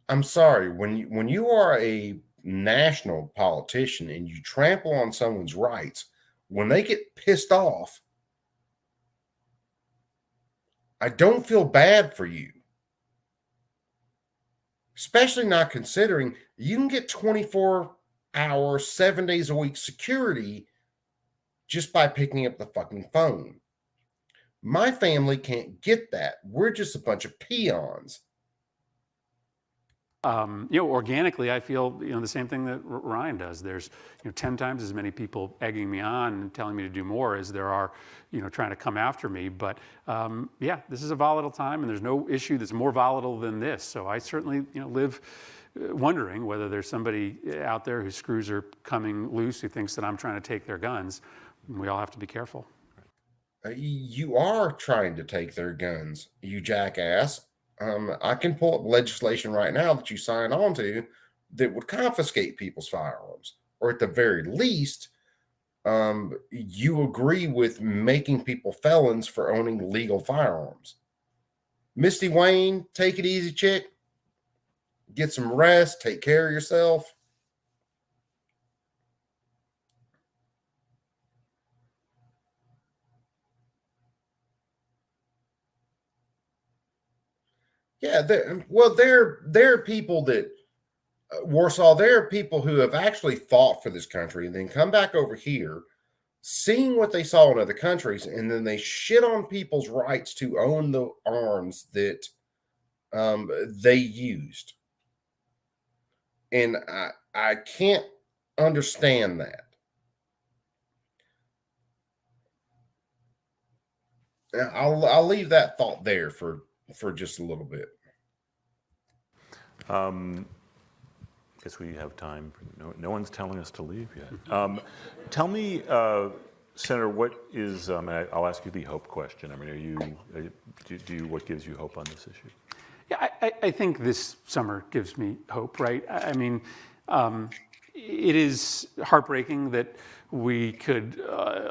I'm sorry, when you are a national politician and you trample on someone's rights, when they get pissed off, I don't feel bad for you. Especially not considering you can get 24-hour, 7 days a week security just by picking up the fucking phone. My family can't get that. We're just a bunch of peons. Organically, I feel the same thing that Ryan does. There's 10 times as many people egging me on and telling me to do more as there are trying to come after me. But this is a volatile time, and there's no issue that's more volatile than this. So I certainly live wondering whether there's somebody out there whose screws are coming loose who thinks that I'm trying to take their guns. We all have to be careful. You are trying to take their guns, you jackass. I can pull up legislation right now that you sign on to that would confiscate people's firearms, or at the very least, you agree with making people felons for owning legal firearms. Misty Wayne, take it easy, chick. Get some rest. Take care of yourself. Yeah, there are people that Warsaw. There are people who have actually fought for this country and then come back over here, seeing what they saw in other countries, and then they shit on people's rights to own the arms that they used. And I can't understand that. I'll leave that thought there for just a little bit. Guess we have time. No one's telling us to leave yet. Tell me, Senator, what is? I'll ask you the hope question. I mean, what gives you hope on this issue? Yeah, I think this summer gives me hope, right? I mean, it is heartbreaking that we could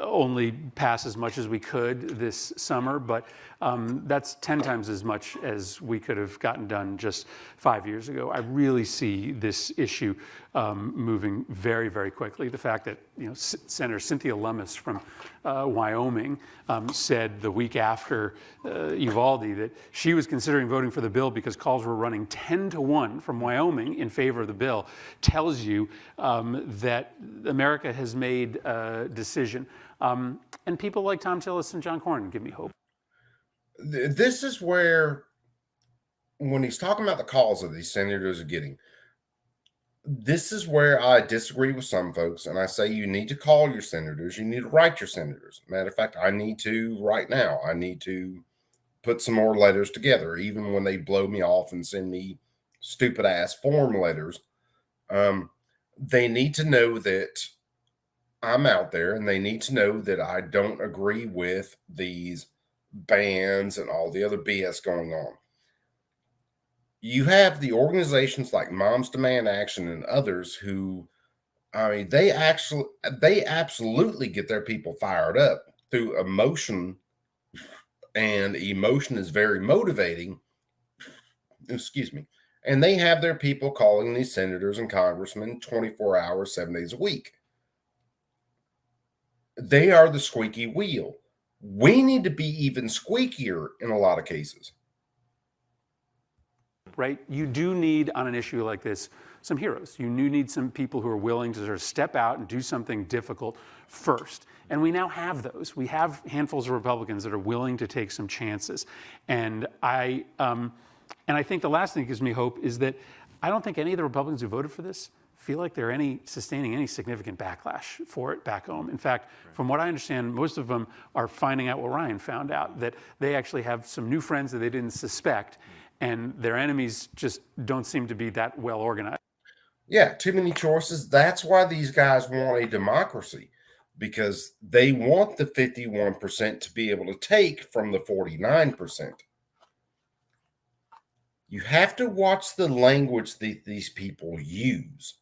only pass as much as we could this summer, but that's 10 times as much as we could have gotten done just 5 years ago. I really see this issue moving very, very quickly. The fact that Senator Cynthia Lummis from Wyoming said the week after Uvalde that she was considering voting for the bill because calls were running 10-1 from Wyoming in favor of the bill tells you that America has made a decision. And people like Thom Tillis and John Cornyn give me hope. This is where, when he's talking about the calls that these senators are getting, this is where I disagree with some folks, and I say you need to call your senators. You need to write your senators. Matter of fact, I need to right now. I need to put some more letters together, even when they blow me off and send me stupid ass form letters. They need to know that I'm out there, and they need to know that I don't agree with these bans and all the other BS going on. You have the organizations like Moms Demand Action and others who, I mean, they absolutely get their people fired up through emotion, and emotion is very motivating. Excuse me. And they have their people calling these senators and congressmen 24 hours, 7 days a week. They are the squeaky wheel. We need to be even squeakier in a lot of cases. Right? You do need, on an issue like this, some heroes. You need some people who are willing to sort of step out and do something difficult first. And we now have those. We have handfuls of Republicans that are willing to take some chances. And I think the last thing that gives me hope is that I don't think any of the Republicans who voted for this feel like they're sustaining any significant backlash for it back home. In fact, from what I understand, most of them are finding out what Ryan found out, that they actually have some new friends that they didn't suspect, and their enemies just don't seem to be that well organized. Yeah, too many choices. That's why these guys want a democracy, because they want the 51% to be able to take from the 49%. You have to watch the language that these people use.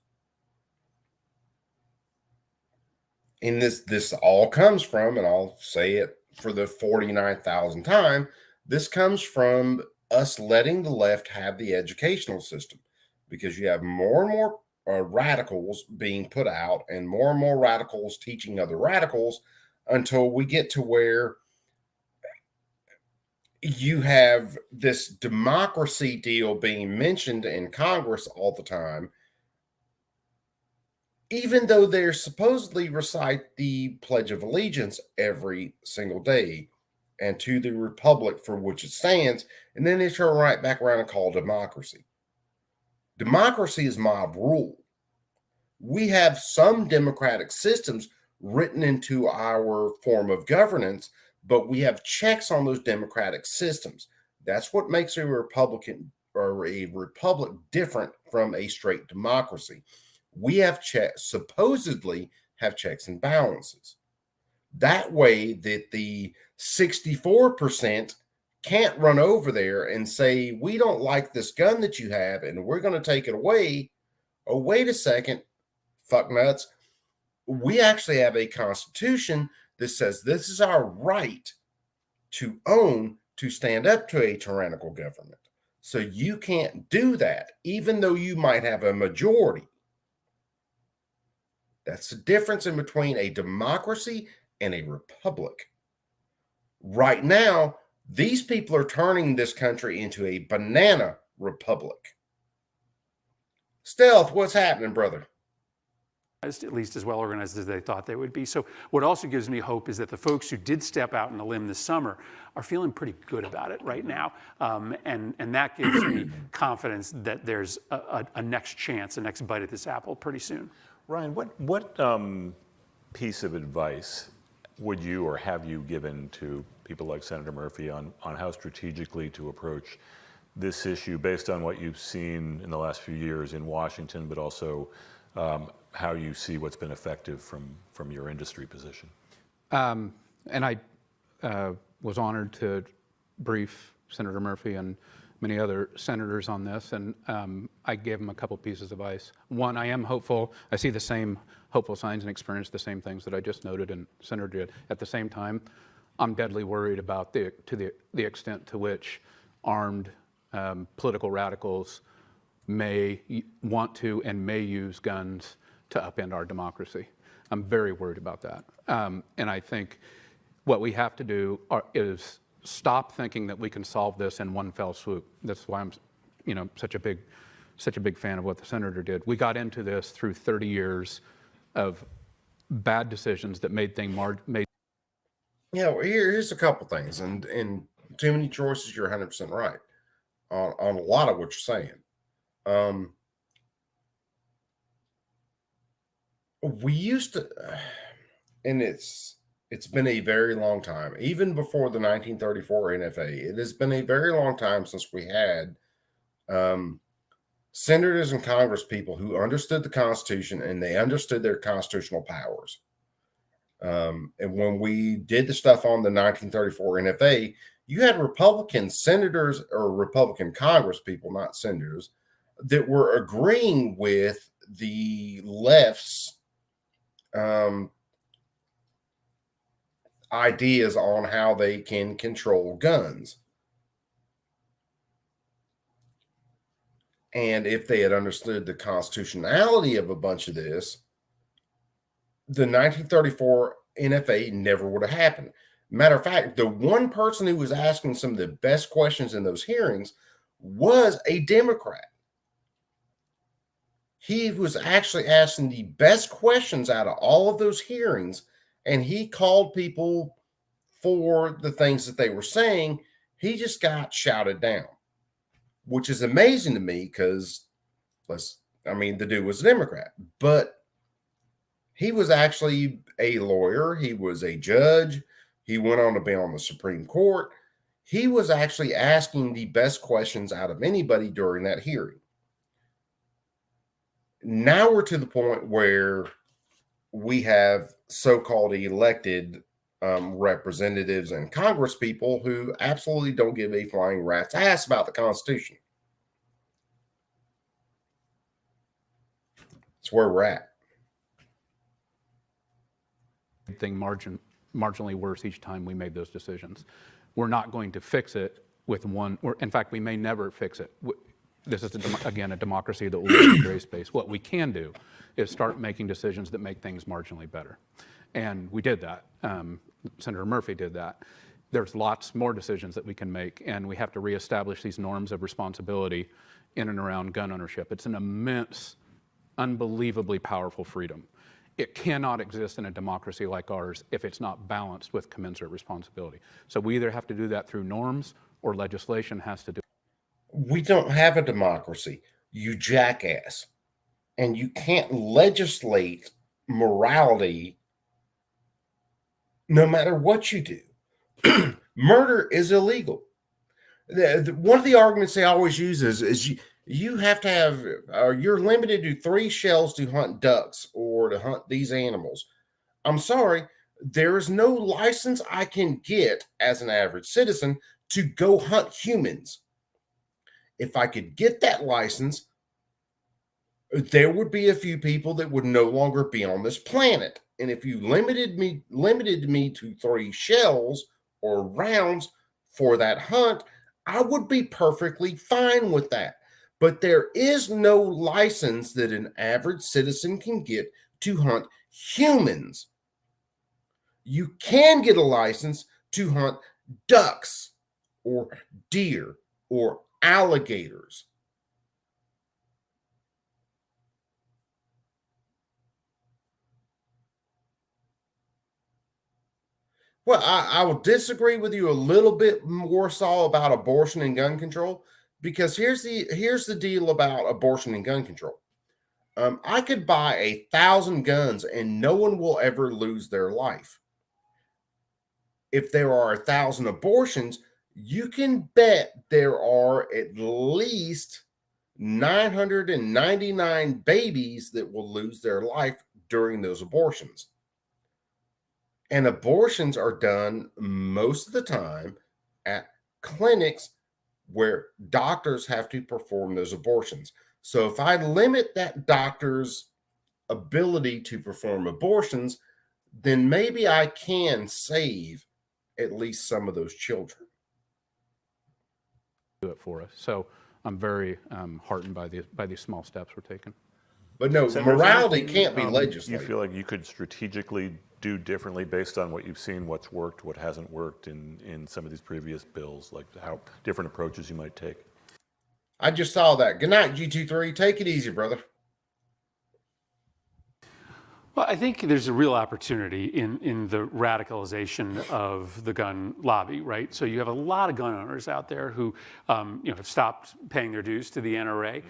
And this all comes from, and I'll say it for the 49,000th time, this comes from us letting the left have the educational system, because you have more and more radicals being put out and more radicals teaching other radicals, until we get to where you have this democracy deal being mentioned in Congress all the time, even though they're supposedly recite the Pledge of Allegiance every single day and to the republic for which it stands, and then they turn right back around and call democracy. Democracy is mob rule. We have some democratic systems written into our form of governance, but we have checks on those democratic systems. That's what makes a Republican or a republic different from a straight democracy. We have supposedly have checks and balances. That way that the 64% can't run over there and say, we don't like this gun that you have and we're going to take it away. Oh, wait a second, fuck nuts. We actually have a constitution that says this is our right to own, to stand up to a tyrannical government. So you can't do that, even though you might have a majority. That's the difference in between a democracy and a republic. Right now, these people are turning this country into a banana republic. Stealth, what's happening, brother? At least as well organized as they thought they would be. So what also gives me hope is that the folks who did step out on a limb this summer are feeling pretty good about it right now. And that gives me confidence that there's a next chance, a next bite at this apple pretty soon. Ryan, what piece of advice would you or have you given to people like Senator Murphy on how strategically to approach this issue based on what you've seen in the last few years in Washington, but also how you see what's been effective from your industry position? And I was honored to brief Senator Murphy and many other senators on this, and I gave them a couple pieces of advice. One, I am hopeful. I see the same hopeful signs and experience the same things that I just noted and Senator did. At the same time, I'm deadly worried about the extent to which armed political radicals may want to and may use guns to upend our democracy. I'm very worried about that. And I think what we have to do is stop thinking that we can solve this in one fell swoop. That's why I'm, such a big fan of what the senator did. We got into this through 30 years of bad decisions that made things Yeah, well, here's a couple things, and too many choices. You're 100% right on a lot of what you're saying. We used to, and it's been a very long time, even before the 1934 NFA. It has been a very long time since we had senators and Congress people who understood the Constitution and they understood their constitutional powers. And when we did the stuff on the 1934 NFA, you had Republican senators or Republican Congress people, not senators, that were agreeing with the left's ideas on how they can control guns. And if they had understood the constitutionality of a bunch of this, the 1934 NFA never would have happened. Matter of fact, the one person who was asking some of the best questions in those hearings was a Democrat. He was actually asking the best questions out of all of those hearings, and he called people for the things that they were saying. He just got shouted down, which is amazing to me because the dude was a Democrat, but he was actually a lawyer. He was a judge. He went on to be on the Supreme Court. He was actually asking the best questions out of anybody during that hearing. Now we're to the point where we have so-called elected representatives and Congress people who absolutely don't give a flying rat's ass about the Constitution. It's where we're at. Thing marginally worse each time we made those decisions. We're not going to fix it with one, or in fact, we may never fix it. This is, again, a democracy that will live in gray space. What we can do is start making decisions that make things marginally better. And we did that. Senator Murphy did that. There's lots more decisions that we can make, and we have to reestablish these norms of responsibility in and around gun ownership. It's an immense, unbelievably powerful freedom. It cannot exist in a democracy like ours if it's not balanced with commensurate responsibility. So we either have to do that through norms or legislation has to do. We don't have a democracy, you jackass. And you can't legislate morality no matter what you do. Murder is illegal. One of the arguments they always use is you have to have, you're limited to 3 shells to hunt ducks or to hunt these animals. I'm sorry, there is no license I can get as an average citizen to go hunt humans. If I could get that license, there would be a few people that would no longer be on this planet. And if you limited me to 3 shells or rounds for that hunt, I would be perfectly fine with that. But there is no license that an average citizen can get to hunt humans. You can get a license to hunt ducks or deer or alligators. Well, I will disagree with you a little bit more so about abortion and gun control, because here's the deal about abortion and gun control. I could buy 1,000 guns and no one will ever lose their life. If there are 1,000 abortions, you can bet there are at least 999 babies that will lose their life during those abortions. And abortions are done most of the time at clinics where doctors have to perform those abortions. So if I limit that doctor's ability to perform abortions, then maybe I can save at least some of those children. Do it for us. So I'm very heartened by these small steps we're taking. But no, Senator, morality is there can't be anything, legislated. You feel like you could strategically do differently based on what you've seen, what's worked, what hasn't worked in some of these previous bills, like how different approaches you might take? I just saw that. Good night, G23. Take it easy, brother. Well, I think there's a real opportunity in the radicalization of the gun lobby, right? So you have a lot of gun owners out there who, have stopped paying their dues to the NRA,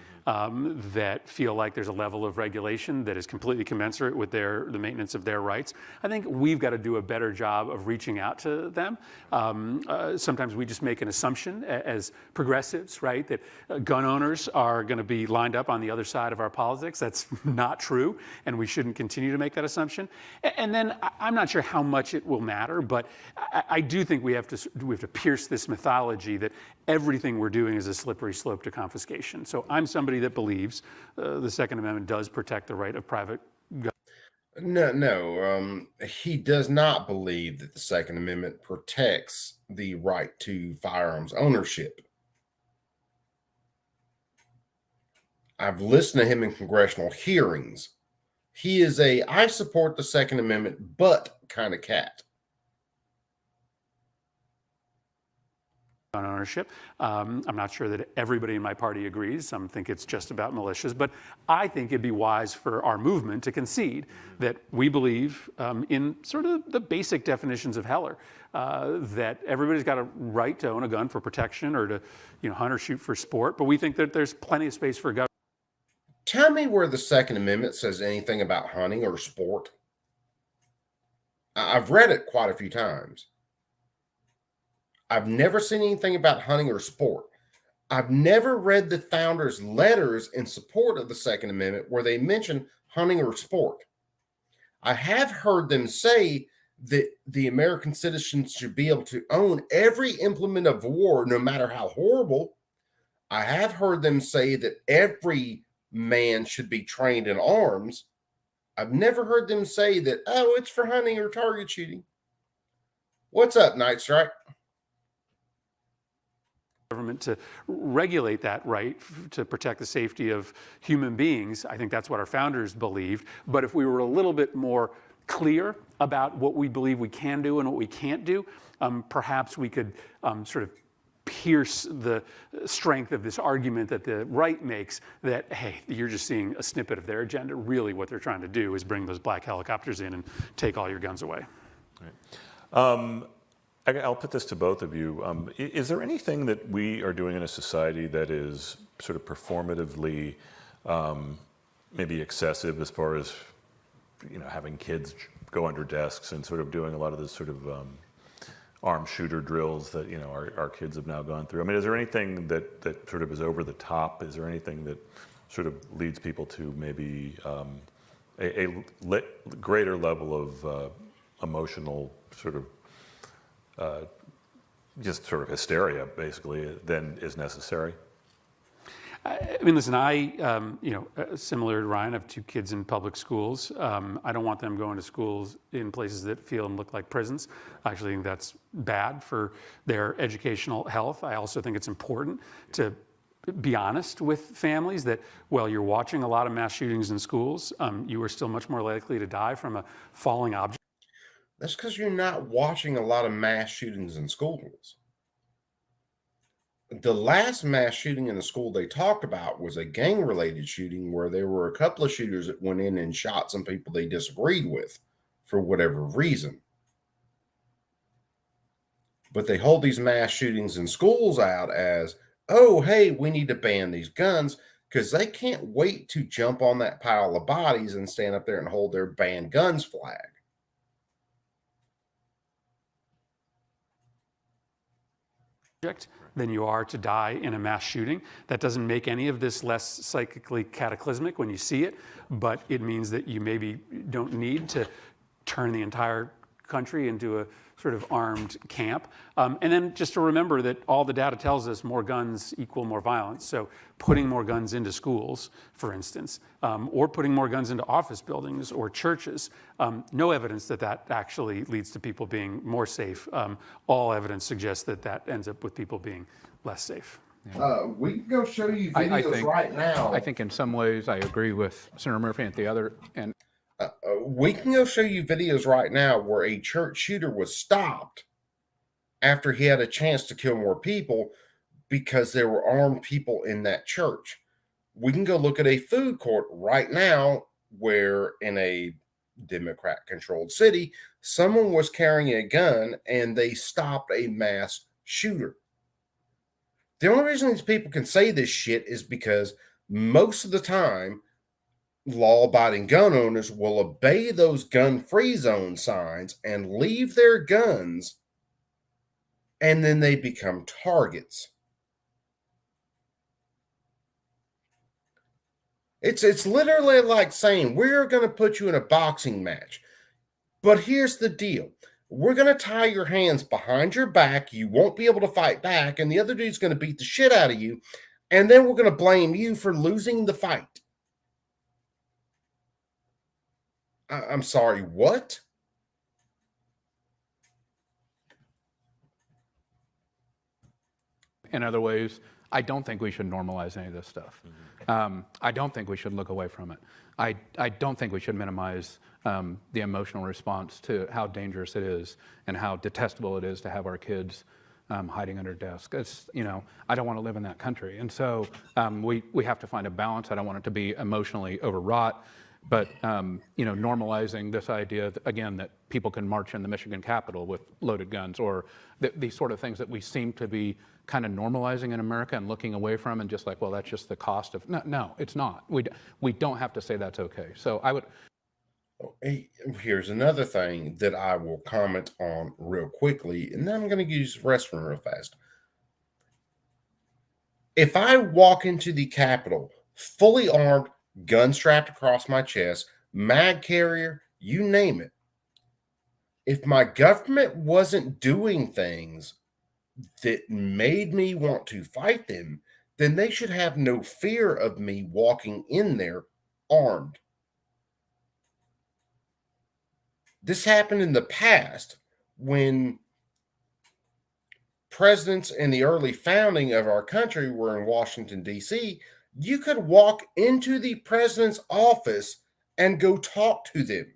that feel like there's a level of regulation that is completely commensurate with the maintenance of their rights. I think we've got to do a better job of reaching out to them. Sometimes we just make an assumption as progressives, right, that gun owners are going to be lined up on the other side of our politics. That's not true, and we shouldn't continue to make that assumption. And then I'm not sure how much it will matter, but I do think we have to pierce this mythology that everything we're doing is a slippery slope to confiscation. So I'm somebody that believes the Second Amendment does protect the right of private gun. No. He does not believe that the Second Amendment protects the right to firearms ownership. I've listened to him in congressional hearings. He is I support the Second Amendment, but kind of cat. gun ownership. I'm not sure that everybody in my party agrees. Some think it's just about militias, but I think it'd be wise for our movement to concede that we believe in sort of the basic definitions of Heller, that everybody's got a right to own a gun for protection or to, hunt or shoot for sport. But we think that there's plenty of space for government. Tell me where the Second Amendment says anything about hunting or sport. I've read it quite a few times. I've never seen anything about hunting or sport. I've never read the founders' letters in support of the Second Amendment where they mention hunting or sport. I have heard them say that the American citizens should be able to own every implement of war, no matter how horrible. I have heard them say that every man should be trained in arms. I've never heard them say that, oh, it's for hunting or target shooting. What's up, Night Strike? Government to regulate that right to protect the safety of human beings. I think that's what our founders believed. But if we were a little bit more clear about what we believe we can do and what we can't do, perhaps we could sort of pierce the strength of this argument that the right makes that, hey, you're just seeing a snippet of their agenda. Really what they're trying to do is bring those black helicopters in and take all your guns away. Right. I'll put this to both of you. Is there anything that we are doing in a society that is sort of performatively maybe excessive as far as, having kids go under desks and sort of doing a lot of this sort of armed shooter drills that our kids have now gone through? I mean, is there anything that sort of is over the top? Is there anything that sort of leads people to maybe a greater level of emotional sort of just sort of hysteria, basically, than is necessary? I mean, listen, similar to Ryan, I have two kids in public schools. I don't want them going to schools in places that feel and look like prisons. I actually think that's bad for their educational health. I also think it's important to be honest with families that while you're watching a lot of mass shootings in schools, you are still much more likely to die from a falling object. That's because you're not watching a lot of mass shootings in schools. The last mass shooting in the school they talked about was a gang-related shooting where there were a couple of shooters that went in and shot some people they disagreed with for whatever reason. But they hold these mass shootings in schools out as, oh, hey, we need to ban these guns, because they can't wait to jump on that pile of bodies and stand up there and hold their ban guns flag. Than you are to die in a mass shooting. That doesn't make any of this less psychically cataclysmic when you see it, but it means that you maybe don't need to turn the entire country into a sort of armed camp. And then just to remember that all the data tells us more guns equal more violence. So putting more guns into schools, for instance, or putting more guns into office buildings or churches, no evidence that that actually leads to people being more safe. All evidence suggests that that ends up with people being less safe. We can go show you videos right now. I think in some ways I agree with Senator Murphy and the other. And we can go show you videos right now where a church shooter was stopped after he had a chance to kill more people because there were armed people in that church. We can go look at a food court right now where in a Democrat-controlled city, someone was carrying a gun and they stopped a mass shooter. The only reason these people can say this shit is because most of the time, law-abiding gun owners will obey those gun-free zone signs and leave their guns, and then they become targets. It's literally like saying, we're going to put you in a boxing match, but here's the deal. We're going to tie your hands behind your back. You won't be able to fight back, and the other dude's going to beat the shit out of you, and then we're going to blame you for losing the fight. I'm sorry, what? in other ways, I don't think we should normalize any of this stuff. I don't think we should look away from it. I don't think we should minimize the emotional response to how dangerous it is and how detestable it is to have our kids hiding under desks. It's, I don't want to live in that country. And so we have to find a balance. I don't want it to be emotionally overwrought. But normalizing this idea, again, that people can march in the Michigan Capitol with loaded guns, or these sort of things that we seem to be kind of normalizing in America and looking away from, and just like, well, that's just the cost of. No, it's not. We don't have to say that's okay. So I would. Here's another thing that I will comment on real quickly, and then I'm going to use the restroom real fast. If I walk into the Capitol fully armed, gun strapped across my chest, mag carrier, you name it. If my government wasn't doing things that made me want to fight them, then they should have no fear of me walking in there armed. This happened in the past when presidents in the early founding of our country were in Washington, D.C. You could walk into the president's office and go talk to them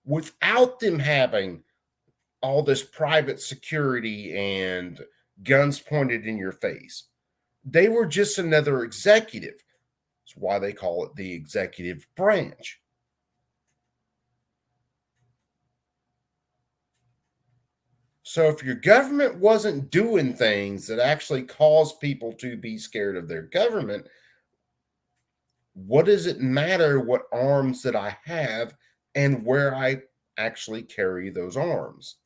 without them having all this private security and guns pointed in your face. They were just another executive. That's why they call it the executive branch. So if your government wasn't doing things that actually cause people to be scared of their government, what does it matter what arms that I have and where I actually carry those arms?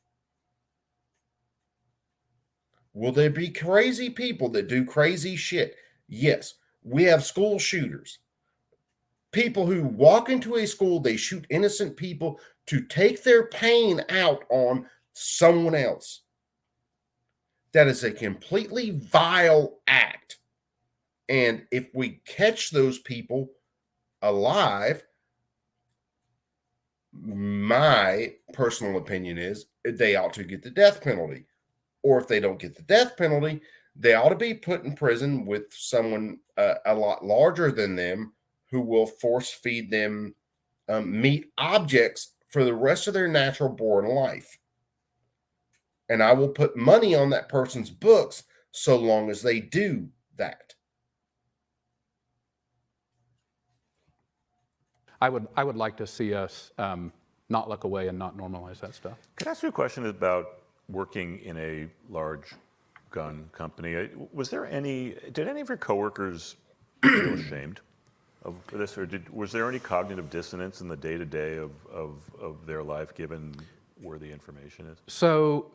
Will there be crazy people that do crazy shit? Yes. We have school shooters. People who walk into a school, they shoot innocent people to take their pain out on someone else. That is a completely vile act. And if we catch those people alive, my personal opinion is they ought to get the death penalty. Or if they don't get the death penalty, they ought to be put in prison with someone a lot larger than them who will force feed them meat objects for the rest of their natural born life. And I will put money on that person's books so long as they do that. I would like to see us not look away and not normalize that stuff. Could I ask you a question about working in a large gun company? Did any of your coworkers feel ashamed of this, or was there any cognitive dissonance in the day-to-day of their life given where the information is? So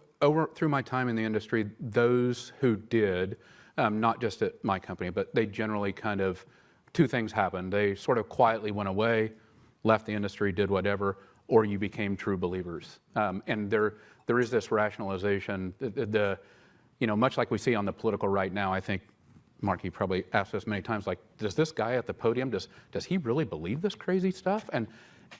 through my time in the industry, those who did, not just at my company, but they generally kind of, two things happened. They sort of quietly went away, left the industry, did whatever, or you became true believers. And there is this rationalization, much like we see on the political right now. I think, Mark, you probably asked this many times, like, does this guy at the podium, does he really believe this crazy stuff? And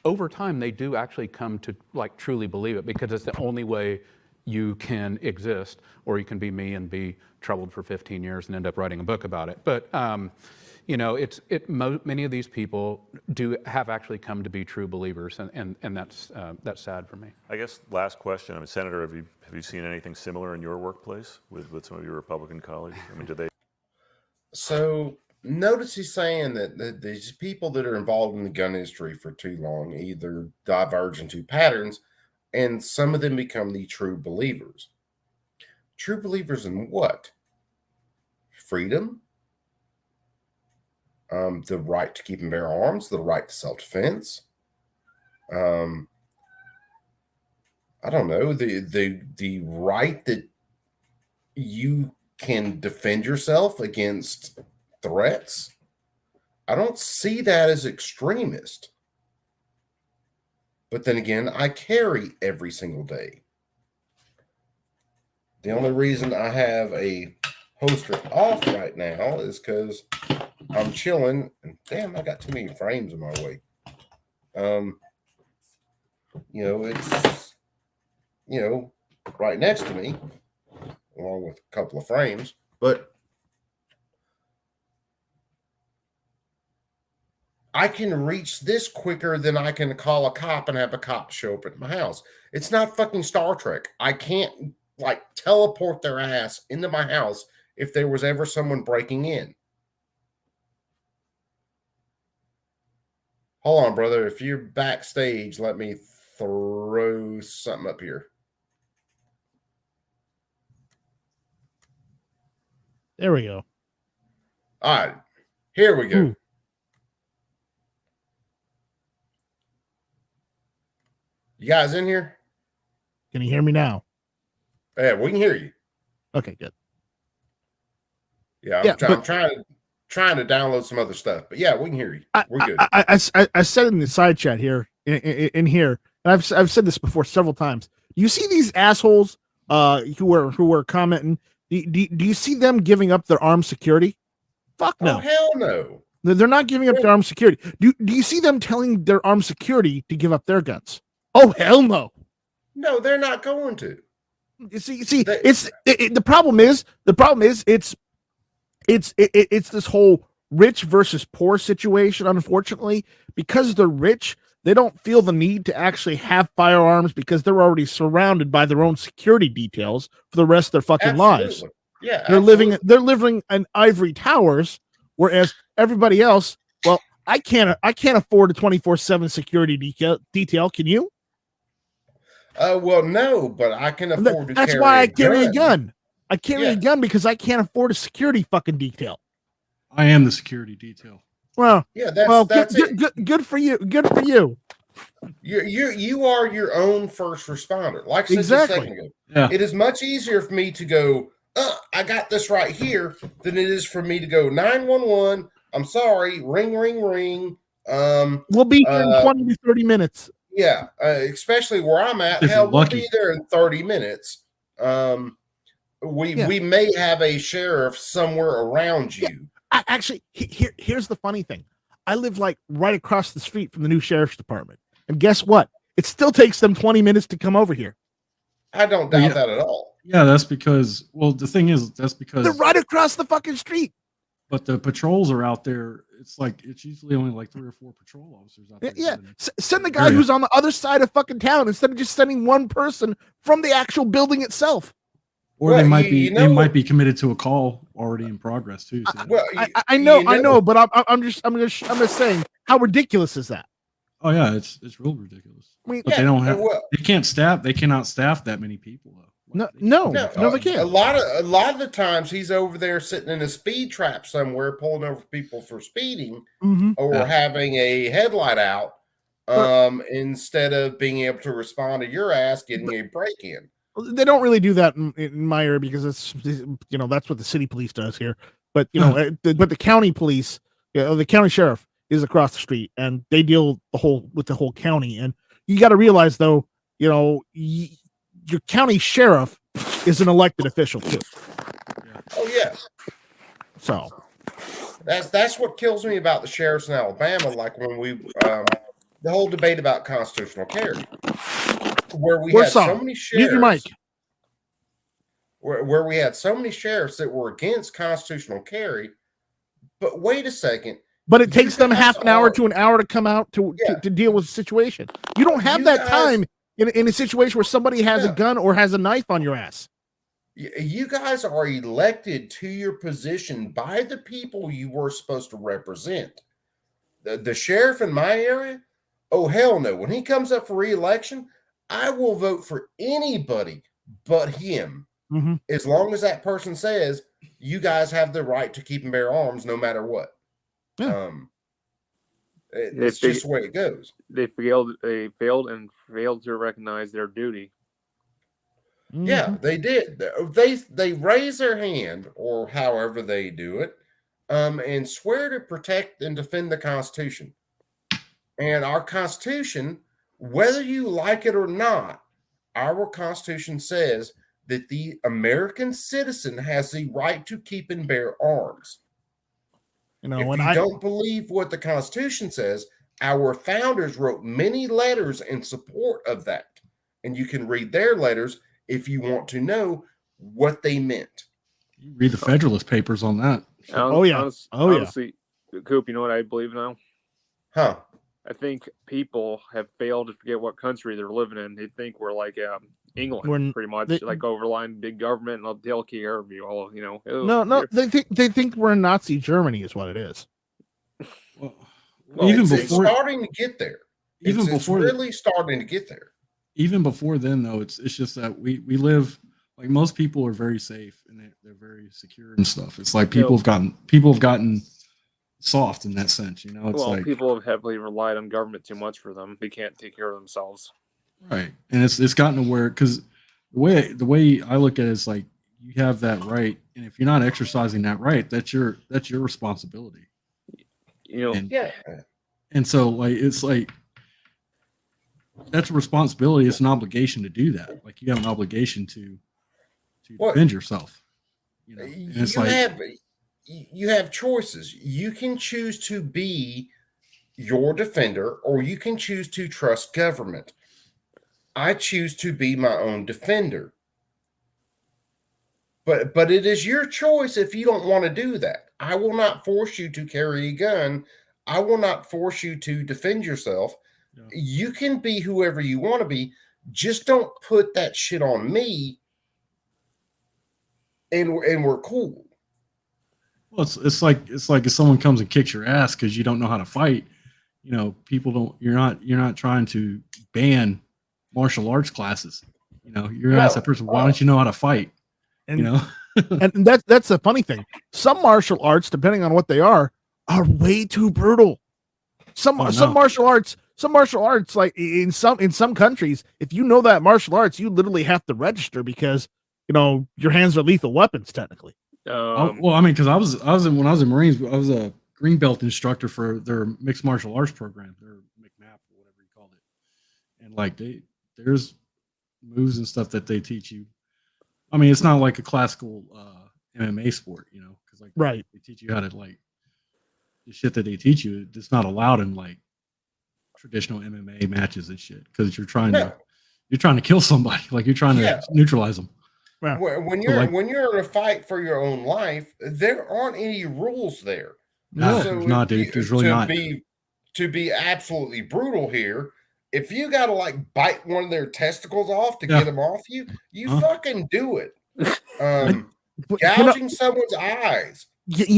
over time, they do actually come to like truly believe it, because it's the only way you can exist, or you can be me and be troubled for 15 years and end up writing a book about it. But many of these people do have actually come to be true believers, and that's sad for me. I guess last question. I mean, Senator, have you seen anything similar in your workplace with some of your Republican colleagues? I mean, do they? So notice he's saying that these people that are involved in the gun industry for too long either diverge into patterns, and some of them become the true believers. True believers in what? Freedom, the right to keep and bear arms, the right to self-defense. I don't know, the right that you can defend yourself against threats. I don't see that as extremist. But then again, I carry every single day. The only reason I have a holster off right now is because I'm chilling, and damn, I got too many frames in my way. It's right next to me, along with a couple of frames, but I can reach this quicker than I can call a cop and have a cop show up at my house. It's not fucking Star Trek. I can't like teleport their ass into my house if there was ever someone breaking in. Hold on, brother. If you're backstage, let me throw something up here. There we go. All right, here we go. Ooh. You guys in here? Can you hear me now? Yeah, we can hear you. Okay, good. Yeah, Yeah, I'm trying to download some other stuff, but yeah, we can hear you. We're good. I said in the side chat here, in here, and I've said this before several times. You see these assholes who are commenting. Do you see them giving up their armed security? Fuck no. Oh, hell no. They're not giving up their armed security. Do you see them telling their armed security to give up their guns? Oh, hell no. No, they're not going to. You see, the problem is it's this whole rich versus poor situation. Unfortunately, because they're rich, they don't feel the need to actually have firearms because they're already surrounded by their own security details for the rest of their fucking lives. Yeah, they're living in ivory towers, whereas everybody else, well, I can't afford a 24/7 security detail. Can you? Well, no, but I can afford to. That's carry why I a carry a gun. gun. I carry a gun because I can't afford a security fucking detail. I am the security detail. Well, yeah, that's good for you. Good for you. You are your own first responder. Like I said Exactly. just a second ago, Yeah. it is much easier for me to go, I got this right here, than it is for me to go 911. I'm sorry, ring, ring, ring. We'll be here in 20 to 30 minutes. Yeah, especially where I'm at. If Hell, you're we'll lucky. be there in 30 minutes. We may have a sheriff somewhere around you. Actually, here's the funny thing. I live like right across the street from the new sheriff's department. And guess what? It still takes them 20 minutes to come over here. I don't doubt that at all. Yeah, that's because, well, the thing is, that's because They're right across the fucking street. But the patrols are out there. It's usually only like 3 or 4 patrol officers out there. Yeah. Send the guy who's on the other side of fucking town instead of just sending one person from the actual building itself. Or Well, they might you be know- they might be committed to a call already in progress too. So Well, I know, but I'm just saying, how ridiculous is that? oh yeah, it's real ridiculous. I mean, But they don't have well- they cannot staff that many people though. No, No, they can't. A lot of the times he's over there sitting in a speed trap somewhere, pulling over people for speeding Mhm. or Yeah. having a headlight out, instead of being able to respond to your ass getting a break in. They don't really do that in my area because it's that's what the city police does here. But but the county police, the county sheriff is across the street, and they deal with the whole county. And you got to realize though, your county sheriff is an elected official too. Oh yeah, So that's what kills me about the sheriffs in Alabama. Like when we the whole debate about constitutional carry, where we had so many mute your mic. sheriffs, where we had so many sheriffs that were against constitutional carry. But wait a second. But it takes them guys half an hour are- to an hour to come out to deal with the situation. You don't have You that guys- time in a situation where somebody has a Yeah. gun or has a knife on your ass. You guys are elected to your position by the people you were supposed to represent. The sheriff in my area, oh hell no. When he comes up for re-election, I will vote for anybody but him. Mm-hmm. As long as that person says you guys have the right to keep and bear arms no matter what. Yeah. It's just the way it goes. They failed to recognize their duty. Yeah, they did. They raise their hand, or however they do it, and swear to protect and defend the Constitution. And our Constitution, whether you like it or not, our Constitution says that the American citizen has the right to keep and bear arms. If you don't believe what the Constitution says, our founders wrote many letters in support of that. And you can read their letters if you want to know what they meant. You read the Federalist Papers on that. Honestly, Coop, you know what I believe now? Huh? I think people have failed to forget what country they're living in. They think we're like England, When pretty much, they- like overlying big government, and they'll take care of you all. You know, no, they think we're in Nazi Germany is what it is. Well, Well, even it's before, starting to get there. even It's before, really starting to get there. even before then, though, it's just that we live like most people are very safe and they're very secure and stuff. It's like people have gotten soft in that sense. You know, it's well, like people have heavily relied on government too much for them. They can't take care of themselves. right, and it's gotten to where because the way I look at it is like you have that right, and if you're not exercising that right, that's your responsibility. You know, And Yeah. and so like it's like that's a responsibility. It's an obligation to do that. Like you have an obligation to What? defend yourself. You know, and it's You have choices. You can choose to be your defender, or you can choose to trust government. I choose to be my own defender. But it is your choice if you don't want to do that. I will not force you to carry a gun. I will not force you to defend yourself. Yeah. You can be whoever you want to be. Just don't put that shit on me. And we're cool. well, it's like if someone comes and kicks your ass because you don't know how to fight. You know, people don't. You're not trying to ban martial arts classes. You know, you're gonna ask that person, why don't you know how to fight? And You know, and that's the funny thing. Some martial arts, depending on what they are way too brutal. Some Oh, some no. martial arts, like in some countries, if you know that martial arts, you literally have to register because your hands are lethal weapons technically. well, I mean, because when I was in Marines, I was a green belt instructor for their mixed martial arts program, their McNAP or whatever you called it, and like there's moves and stuff that they teach you. I mean, it's not like a classical MMA sport, because like Right. they teach you how to like the shit that they teach you. It's not allowed in like traditional MMA matches and shit because you're trying to kill somebody, like you're trying to neutralize them. When you're in a fight for your own life, there aren't any rules there. No, there's not, dude. There's really not. To be absolutely brutal here, if you got to like bite one of their testicles off to get them off you, fucking do it. Gouging someone's eyes. Coop,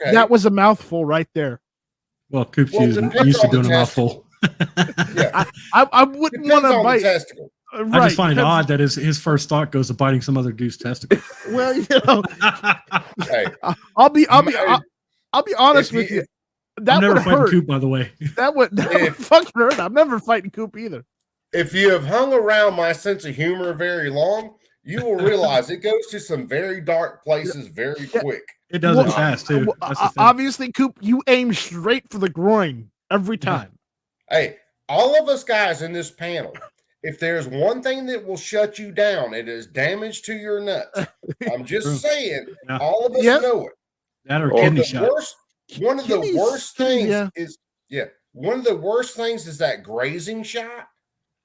okay. that was a mouthful right there. Well, Coop's Well, used depends to on doing the a mouthful. Yeah, I wouldn't depends want to on bite. the testicle. I just find it odd that his first thought goes to biting some other dude's testicle. Well, Hey, I'll be honest with you. That I'm never would fighting hurt. Coop, by the way. That would fucking hurt. I'm never fighting Coop either. if you have hung around my sense of humor very long, you will realize it goes to some very dark places very quick. It does it fast too. That's the thing. Obviously, Coop, you aim straight for the groin every time. Hey, all of us guys in this panel, if there's one thing that will shut you down, it is damage to your nuts. I'm just saying, Yeah. all of us Yep. know it. That or One of kidney the shot. one of the Kidneys, worst things yeah. one of the worst things is that grazing shot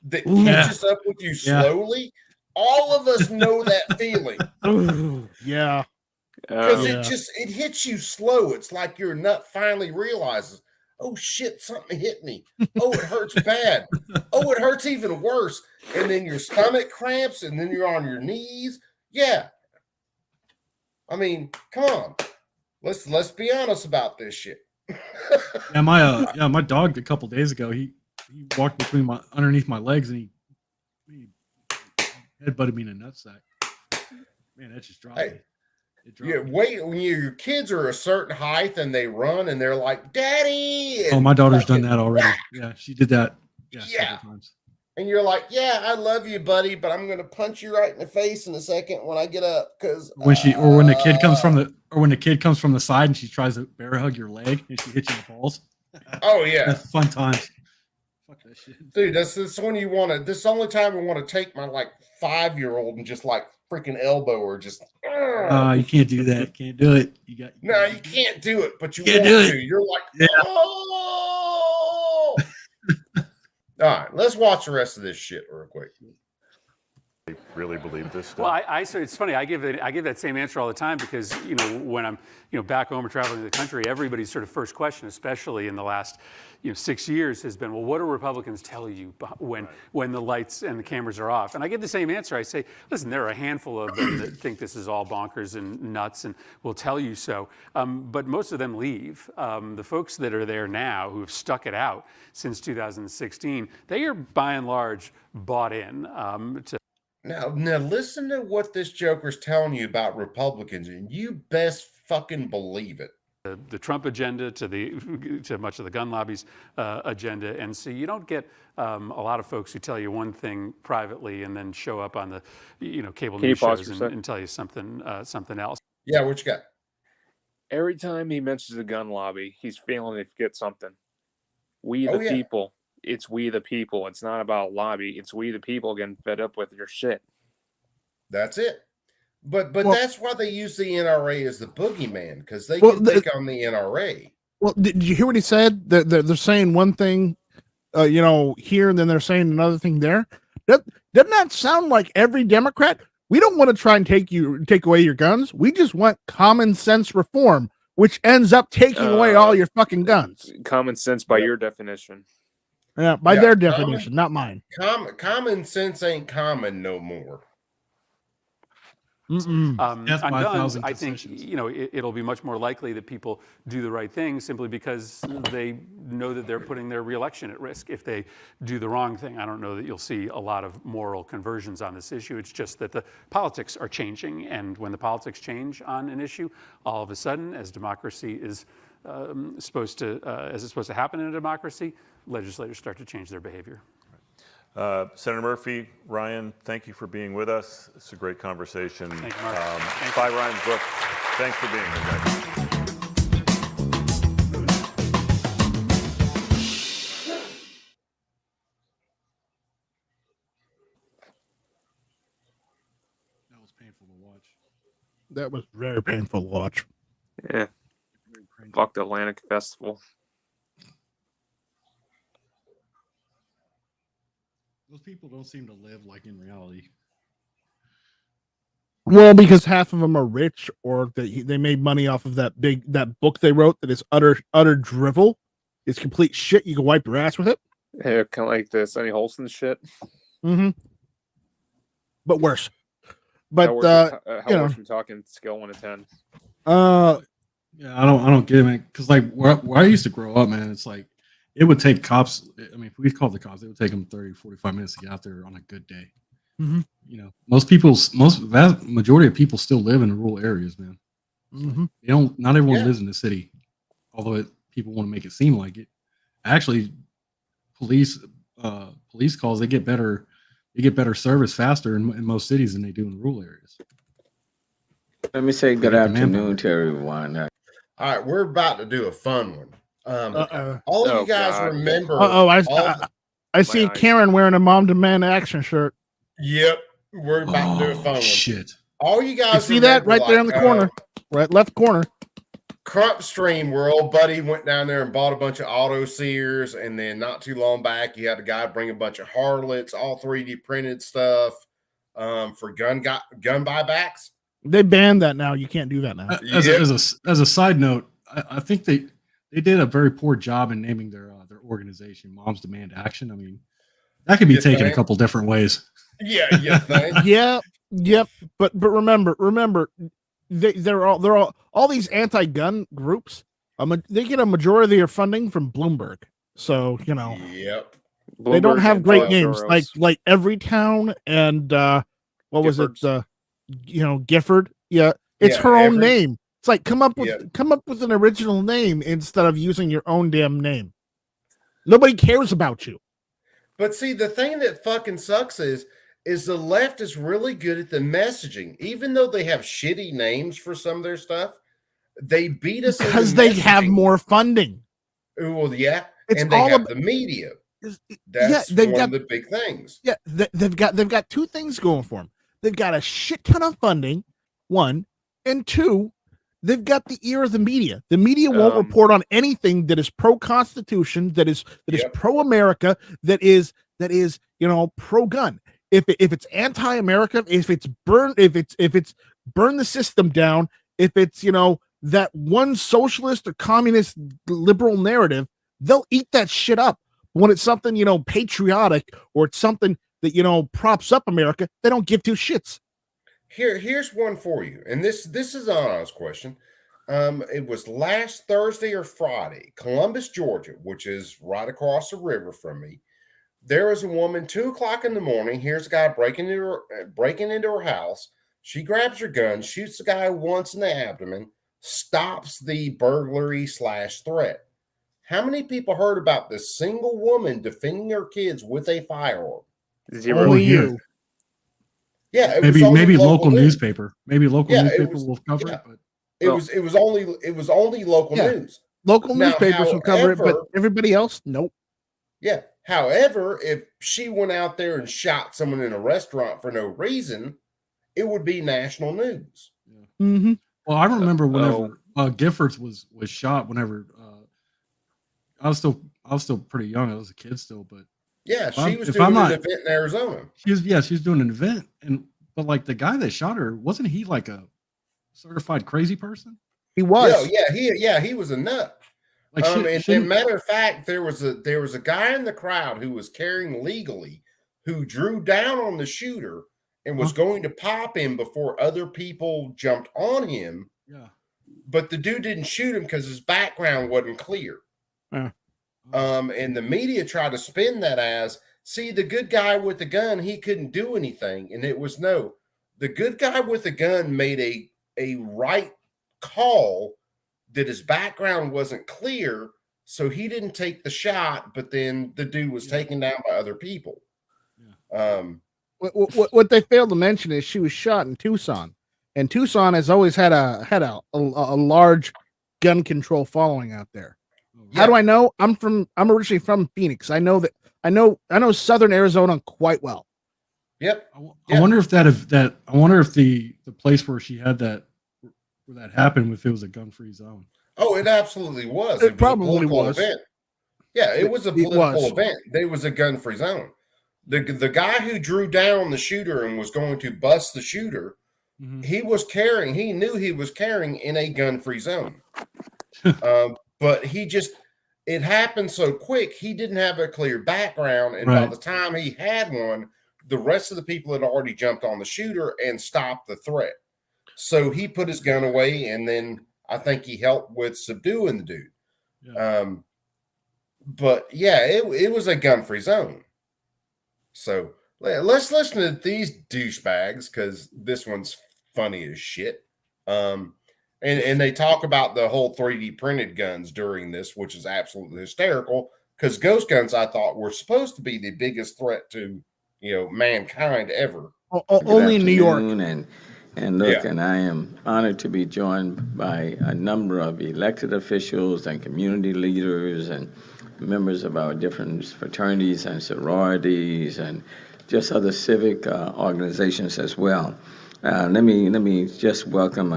that Ooh. catches up with you Yeah. slowly. All of us know that feeling Ooh, yeah. because Yeah. it hits you slow. It's like your nut finally realizes, oh shit, something hit me. Oh, it hurts bad. Oh, it hurts even worse. And then your stomach cramps, and then you're on your knees. Yeah. I mean, come on. Let's be honest about this shit. Yeah, my dog a couple days ago, he walked underneath my legs and he headbutted me in the nutsack. Man, that just dropped me. It dropped Yeah, me. wait, when your kids are a certain height and they run and they're like, Daddy. Oh, and my daughter's done fucking that already. whack. Yeah, she did that. Yeah, Yeah. several times. And you're like, yeah, I love you, buddy, but I'm gonna punch you right in the face in a second when I get up because When the kid comes from the side and she tries to bear hug your leg and she hits you in the balls. oh yeah, That's fun times. Fuck that shit. dude, this when you want to. This is the only time I want to take my like 5-year-old and just like freaking elbow or just. You can't do that. Can't do it. No, you can't do it, but you Can't want do it. to. You're like, Yeah. oh. All right, let's watch the rest of this shit real quick. They really believe this stuff. Well, so it's funny. I give that same answer all the time because when I'm back home or traveling the country, everybody's sort of first question, especially in the last 6 years, has been, well, what do Republicans tell you when the lights and the cameras are off? And I give the same answer. I say, listen, there are a handful of them that think this is all bonkers and nuts and will tell you so. But most of them leave. The folks that are there now who have stuck it out since 2016, they are by and large bought in to. Now listen to what this Joker's telling you about Republicans, and you best fucking believe it. The Trump agenda to much of the gun lobby's agenda, and so you don't get a lot of folks who tell you one thing privately and then show up on the cable news shows and tell you something else. Yeah, what you got? Every time he mentions the gun lobby, he's failing to forget something. We the people. It's we the people. It's not about lobby. It's we the people getting fed up with your shit. That's it. But that's why they use the NRA as the boogeyman, because they can take on the NRA. Well, did you hear what he said? They're saying one thing, here, and then they're saying another thing there. Doesn't that sound like every Democrat? We don't want to try and take away your guns. We just want common sense reform, which ends up taking away all your fucking guns. Common sense by your definition. Yeah, by their definition, not mine. Common sense ain't common no more. On guns, I think it'll be much more likely that people do the right thing simply because they know that they're putting their reelection at risk if they do the wrong thing. I don't know that you'll see a lot of moral conversions on this issue. It's just that the politics are changing, and when the politics change on an issue, all of a sudden, as democracy is supposed to happen in a democracy, legislators start to change their behavior. Senator Murphy, Ryan, thank you for being with us. It's a great conversation. Thank you, Mark. Bye, Ryan Brooks. Thanks for being here, guys. That was painful to watch. That was very painful to watch. Yeah. Fuck the Atlantic Festival. Those people don't seem to live like in reality. Well, because half of them are rich, or they made money off of that book they wrote that is utter drivel. It's complete shit. You can wipe your ass with it. Yeah, kind of like the Sonny Holston shit. Mm-hmm. But worse. But how worse are we talking? Scale 1 to 10. Yeah, I don't get it, man. Because like where I used to grow up, man, it's like it would take cops. I mean, if we called the cops, it would take them 30, 45 minutes to get out there on a good day. Mm-hmm. Vast majority of people still live in rural areas, man. Mm-hmm. Not everyone lives in the city, although people want to make it seem like it. Actually, police calls, they get better service faster in most cities than they do in rural areas. Let me say good afternoon to everyone. All right, we're about to do a fun one. All of you guys remember? I see Karen wearing a Mom Demand Action shirt. Yep, we're about to do a fun one. Shit! All you guys see that right there in the corner, right left corner. Crump Stream, where old buddy went down there and bought a bunch of auto sears, and then not too long back, you had a guy bring a bunch of harlots, all 3D printed stuff for gun buybacks. They banned that now. You can't do that now. As a side note, I think they did a very poor job in naming their organization, Moms Demand Action. I mean, that could be taken a couple different ways. Yeah, you think? Yep. But remember, they're all these anti-gun groups. They get a majority of their funding from Bloomberg. So Yep. They don't have great names like Everytown and what was it? Gifford. Yeah, it's her own name. It's like come up with an original name instead of using your own damn name. Nobody cares about you. But see, the thing that fucking sucks is the left is really good at the messaging. Even though they have shitty names for some of their stuff, they beat us because they have more funding. Well, yeah, and they have the media. That's one of the big things. Yeah, they've got two things going for them. They've got a shit ton of funding, one, and two, they've got the ear of the media. The media won't report on anything that is pro-Constitution, that is pro-America, that is pro-gun. if it's anti-America, if it's burn the system down, if it's that one socialist or communist liberal narrative, they'll eat that shit up. When it's something patriotic, or it's something that props up America, they don't give two shits. Here's one for you, and this is an honest question. It was last Thursday or Friday, Columbus, Georgia, which is right across the river from me. There was a woman, 2:00 in the morning. Here's a guy breaking into her house. She grabs her gun, shoots the guy once in the abdomen, stops the burglary / threat. How many people heard about this single woman defending her kids with a firearm? Zero. Only you. Yeah, maybe local newspaper. Maybe local newspaper will cover it. But it was only local news. Local newspapers will cover it, but everybody else, nope. Yeah. However, if she went out there and shot someone in a restaurant for no reason, it would be national news. Mm-hmm. Well, I remember whenever Giffords was shot. Whenever I was still pretty young. I was a kid still, but yeah, she was doing an event in Arizona. She was doing an event, but like the guy that shot her, wasn't he like a certified crazy person? He was. He was a nut. And matter of fact, there was a guy in the crowd who was carrying legally, who drew down on the shooter and was going to pop him before other people jumped on him. Yeah. But the dude didn't shoot him because his background wasn't clear. Yeah. And the media tried to spin that as, see, the good guy with the gun, he couldn't do anything. And it was no. The good guy with the gun made a right call that his background wasn't clear, so he didn't take the shot, but then the dude was taken down by other people. Yeah. What they failed to mention is she was shot in Tucson, and Tucson has always had a large gun control following out there. Yeah. How do I know? I'm originally from Phoenix. I know Southern Arizona quite well. Yep. I wonder if the place where she had that, where that happened, if it was a gun-free zone. Oh, it absolutely was. It probably was. Event. Yeah, it was a political event. There was a gun-free zone. The guy who drew down the shooter and was going to bust the shooter, he knew he was carrying in a gun-free zone. But it happened so quick, he didn't have a clear background. And by the time he had one, the rest of the people had already jumped on the shooter and stopped the threat. So he put his gun away, and then I think he helped with subduing the dude. Yeah. But yeah, it was a gun-free zone. So let's listen to these douchebags, because this one's funny as shit. And they talk about the whole 3D printed guns during this, which is absolutely hysterical, because ghost guns, I thought, were supposed to be the biggest threat to mankind ever. Only in New York. And look, and I am honored to be joined by a number of elected officials and community leaders and members of our different fraternities and sororities and just other civic organizations as well. Let me just welcome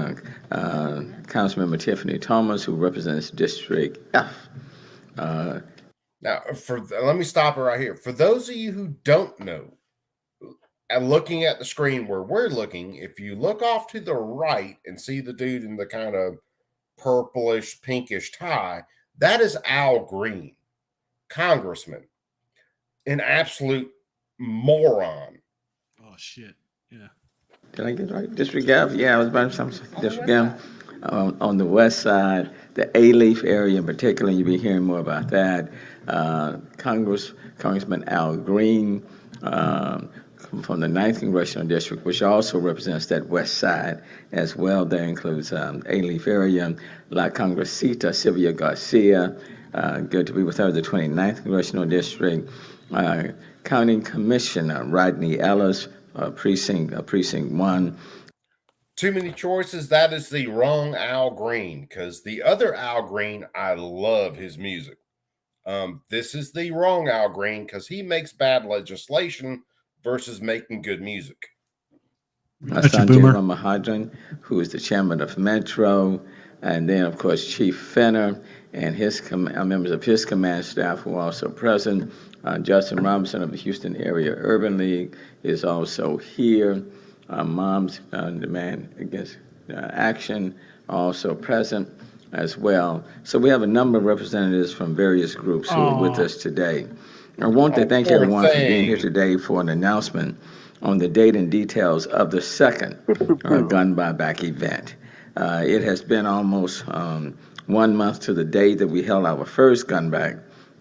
Councilmember Tiffany Thomas, who represents District F. Now, let me stop it right here. For those of you who don't know, and looking at the screen where we're looking, if you look off to the right and see the dude in the kind of purplish, pinkish tie, that is Al Green, congressman, an absolute moron. Oh, shit. Yeah. Did I get it right? District F? Yeah, I was about to say District F. On the west side, the A-Leaf area in particular, you'll be hearing more about that. Congressman Al Green, from the 9th Congressional District, which also represents that west side as well. That includes A-Leaf area, La Congresita Sylvia Garcia, good to be with her, the 29th Congressional District, County Commissioner Rodney Ellis, Precinct 1. Too many choices. That is the wrong Al Green, because the other Al Green, I love his music. This is the wrong Al Green, because he makes bad legislation versus making good music. Sanjay Ramahadran, who is the chairman of Metro, and then, of course, Chief Fenner and his members of his command staff who are also present. Justin Robinson of the Houston Area Urban League is also here. Moms Demand Against Action also present as well. So we have a number of representatives from various groups who are with us today. I want to thank poor everyone for being here thing. today for an announcement on the date and details of the second gun buyback event. It has been almost 1 month to the day that we held our first gun back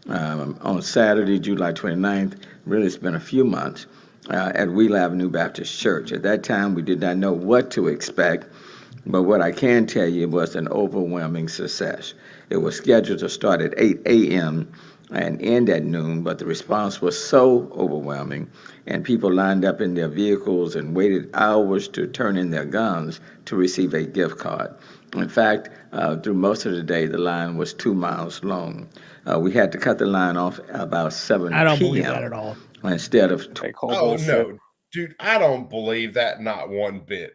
on Saturday, July 29th. Really, it's been a few months at Wheeler Avenue Baptist Church. At that time, we did not know what to expect, but what I can tell you was an overwhelming success. It was scheduled to start at 8 a.m. and end at noon, but the response was so overwhelming, and people lined up in their vehicles and waited hours to turn in their guns to receive a gift card. In fact, through most of the day, the line was 2 miles long. We had to cut the line off about 7 I don't p.m. believe that at all. instead of They call Oh bullshit. no, dude, I don't believe that not one bit.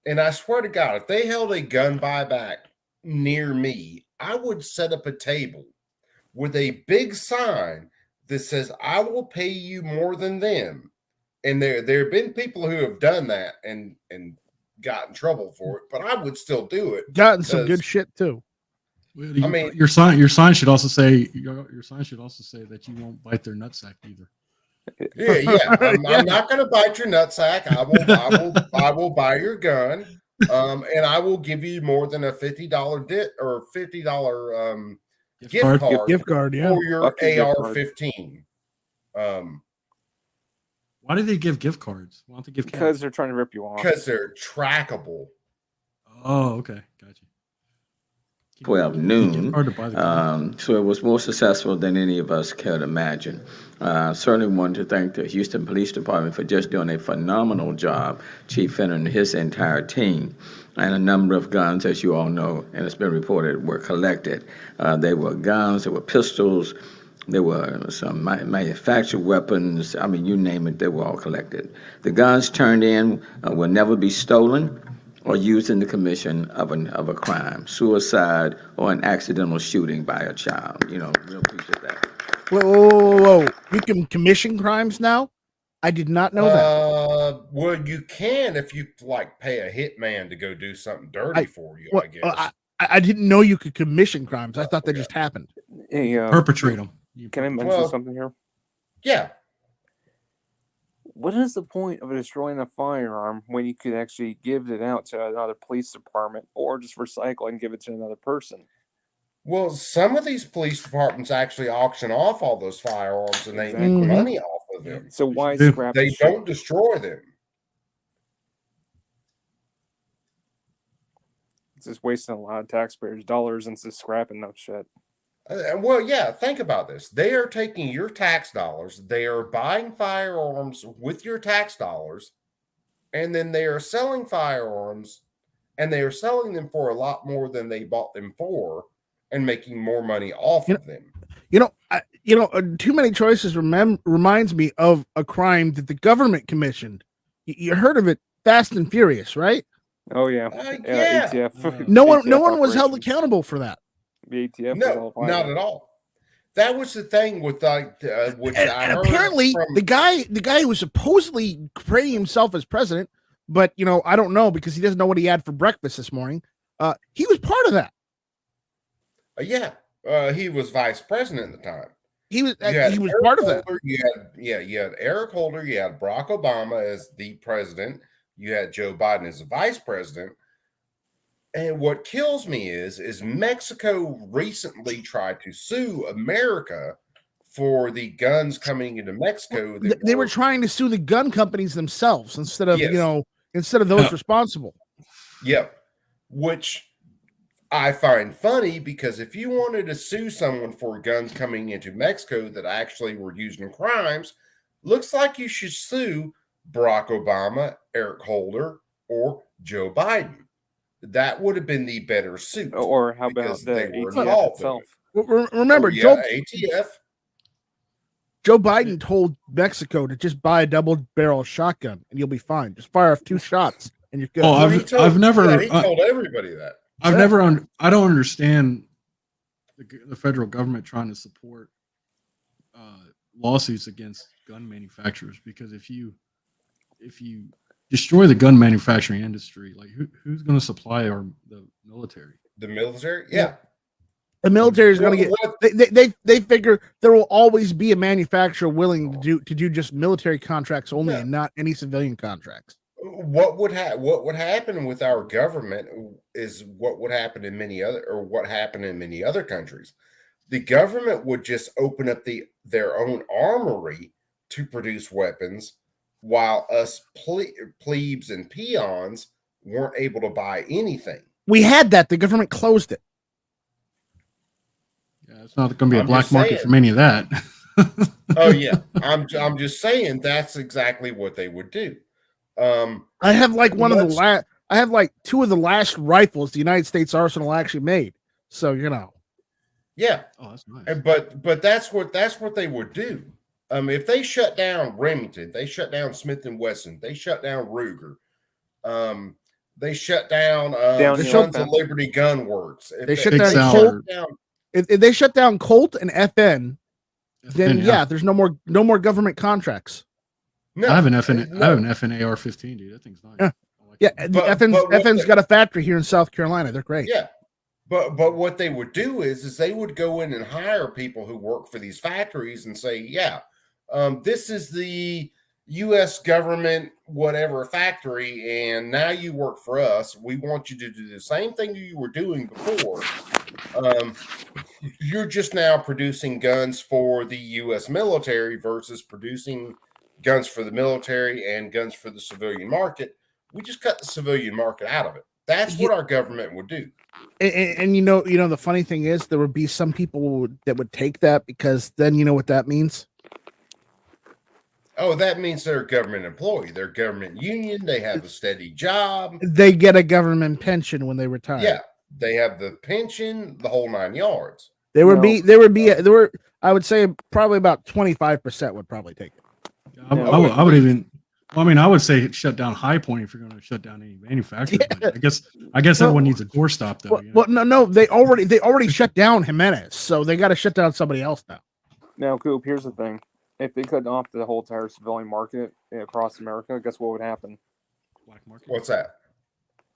And I swear to God, if they held a gun buyback near me, I would set up a table with a big sign that says, "I will pay you more than them." And there have been people who have done that and got in trouble for it, but I would still do it. Gotten some good 'cause- shit too. Well, I mean- your sign should also say that you won't bite their nutsack either. Yeah. I'm Yeah. not going to bite your nutsack. I will buy your gun, and I will give you more than a $50 or $50 gift card Gift card, yeah. for your Fuck your gift card. AR-15. Why do they give gift cards? Why don't they give cash? Because they're trying to rip you off. Because they're trackable. Oh, okay, gotcha. 12 Gift noon. card to buy the gun. So it was more successful than any of us could imagine. Certainly wanted to thank the Houston Police Department for just doing a phenomenal job, Chief Fenner and his entire team. And a number of guns, as you all know, and it's been reported, were collected. They were guns, there were pistols, there were some manufactured weapons. I mean, you name it, they were all collected. The guns turned in will never be stolen or used in the commission of a crime, suicide, or an accidental shooting by a child. You know, real appreciate that. Whoa. You can commission crimes now? I did not know that. Well, you can if you like pay a hitman to go do something dirty for you, Well, I guess. I didn't know you could commission crimes. I thought they just happened. Hey, Perpetrate them. can I mention Well- something here? Yeah. What is the point of destroying a firearm when you could actually give it out to another police department or just recycle and give it to another person? Well, some of these police departments actually auction off all those firearms and they Exactly. make money off of them. So why do. scrap They the shit? don't destroy them. It's just wasting a lot of taxpayers' dollars and just scrapping that shit. Well, yeah, think about this. They are taking your tax dollars, they are buying firearms with your tax dollars, and then they are selling firearms and they are selling them for a lot more than they bought them for and making more money off of them. Too Many Choices reminds me of a crime that the government commissioned. You heard of it, Fast and Furious, right? Oh yeah, Yeah. ATF. No one ATF was held operation. accountable for that. The ATF. was No, all fine. not at all. That was the thing with which And I heard apparently, from, the guy who was supposedly creating himself as president, but I don't know because he doesn't know what he had for breakfast this morning. He was part of that. he was vice president at the time. He was You had he was Eric part of that. Holder, you had Eric Holder, you had Barack Obama as the president, you had Joe Biden as the vice president. And what kills me is Mexico recently tried to sue America for the guns coming into Mexico. They were trying to sue the gun companies themselves instead of Yes. instead of those responsible. Yep. Which I find funny because if you wanted to sue someone for guns coming into Mexico that actually were used in crimes, looks like you should sue Barack Obama, Eric Holder, or Joe Biden. That would have been the better suit. Or how about because the they were ATF involved in itself? it. Remember, ATF. Joe Biden told Mexico to just buy a double-barrel shotgun and you'll be fine. Just fire off 2 shots and you're good. Oh, Well, he told- I've never- yeah, he told everybody that. I don't understand the federal government trying to support lawsuits against gun manufacturers, because if you destroy the gun manufacturing industry, like who's going to supply the military? The military, yeah. The military is going to What- get. They figure there will always be a manufacturer willing to do just military contracts only, Yeah. and not any civilian contracts. What would happen with our government is what would happen in what happened in many other countries. The government would just open up their own armory to produce weapons, while us plebes and peons weren't able to buy anything. We had that. The government closed it. Yeah, it's not going to be a I'm black just market saying. from any of that. Oh yeah, I'm just saying that's exactly what they would do. I have like one of the Let's- last. I have like two of the last rifles the United States Arsenal actually made. So Yeah, Oh, that's nice. but that's what they would do. If they shut down Remington, they shut down Smith and Wesson, they shut down Ruger, they shut down Downhill Sons of fence. Liberty Gun Works. If They shut Big down Sour. Colt. down, If they shut down Colt and FN, then And, yeah, there's no more government contracts. no, I have an FN. no. I have an FN AR-15, dude. That thing's nice. Yeah. I like Yeah, it. the But FN's what FN's the- got a factory here in South Carolina. They're great. Yeah. But what they would do is they would go in and hire people who work for these factories and say, yeah, this is the U.S. government whatever factory, and now you work for us. We want you to do the same thing you were doing before. You're just now producing guns for the U.S. military versus producing guns for the military and guns for the civilian market. We just cut the civilian market out of it. That's what our government would do. And the funny thing is, there would be some people that would take that, because then you know what that means. Oh, that means they're a government employee. They're a government union. They have a steady job. They get a government pension when they retire. Yeah, they have the pension, the whole 9 yards. There would be I would say probably about 25% would probably take it. I would even. Well, I mean, I would say shut down High Point if you're going to shut down any manufacturer. But I guess everyone needs a doorstop though. Well, no, they already shut down Jimenez, so they got to shut down somebody else now. Now, Coop, here's the thing. If they cut off the whole entire civilian market across America, guess what would happen? Black market. What's that?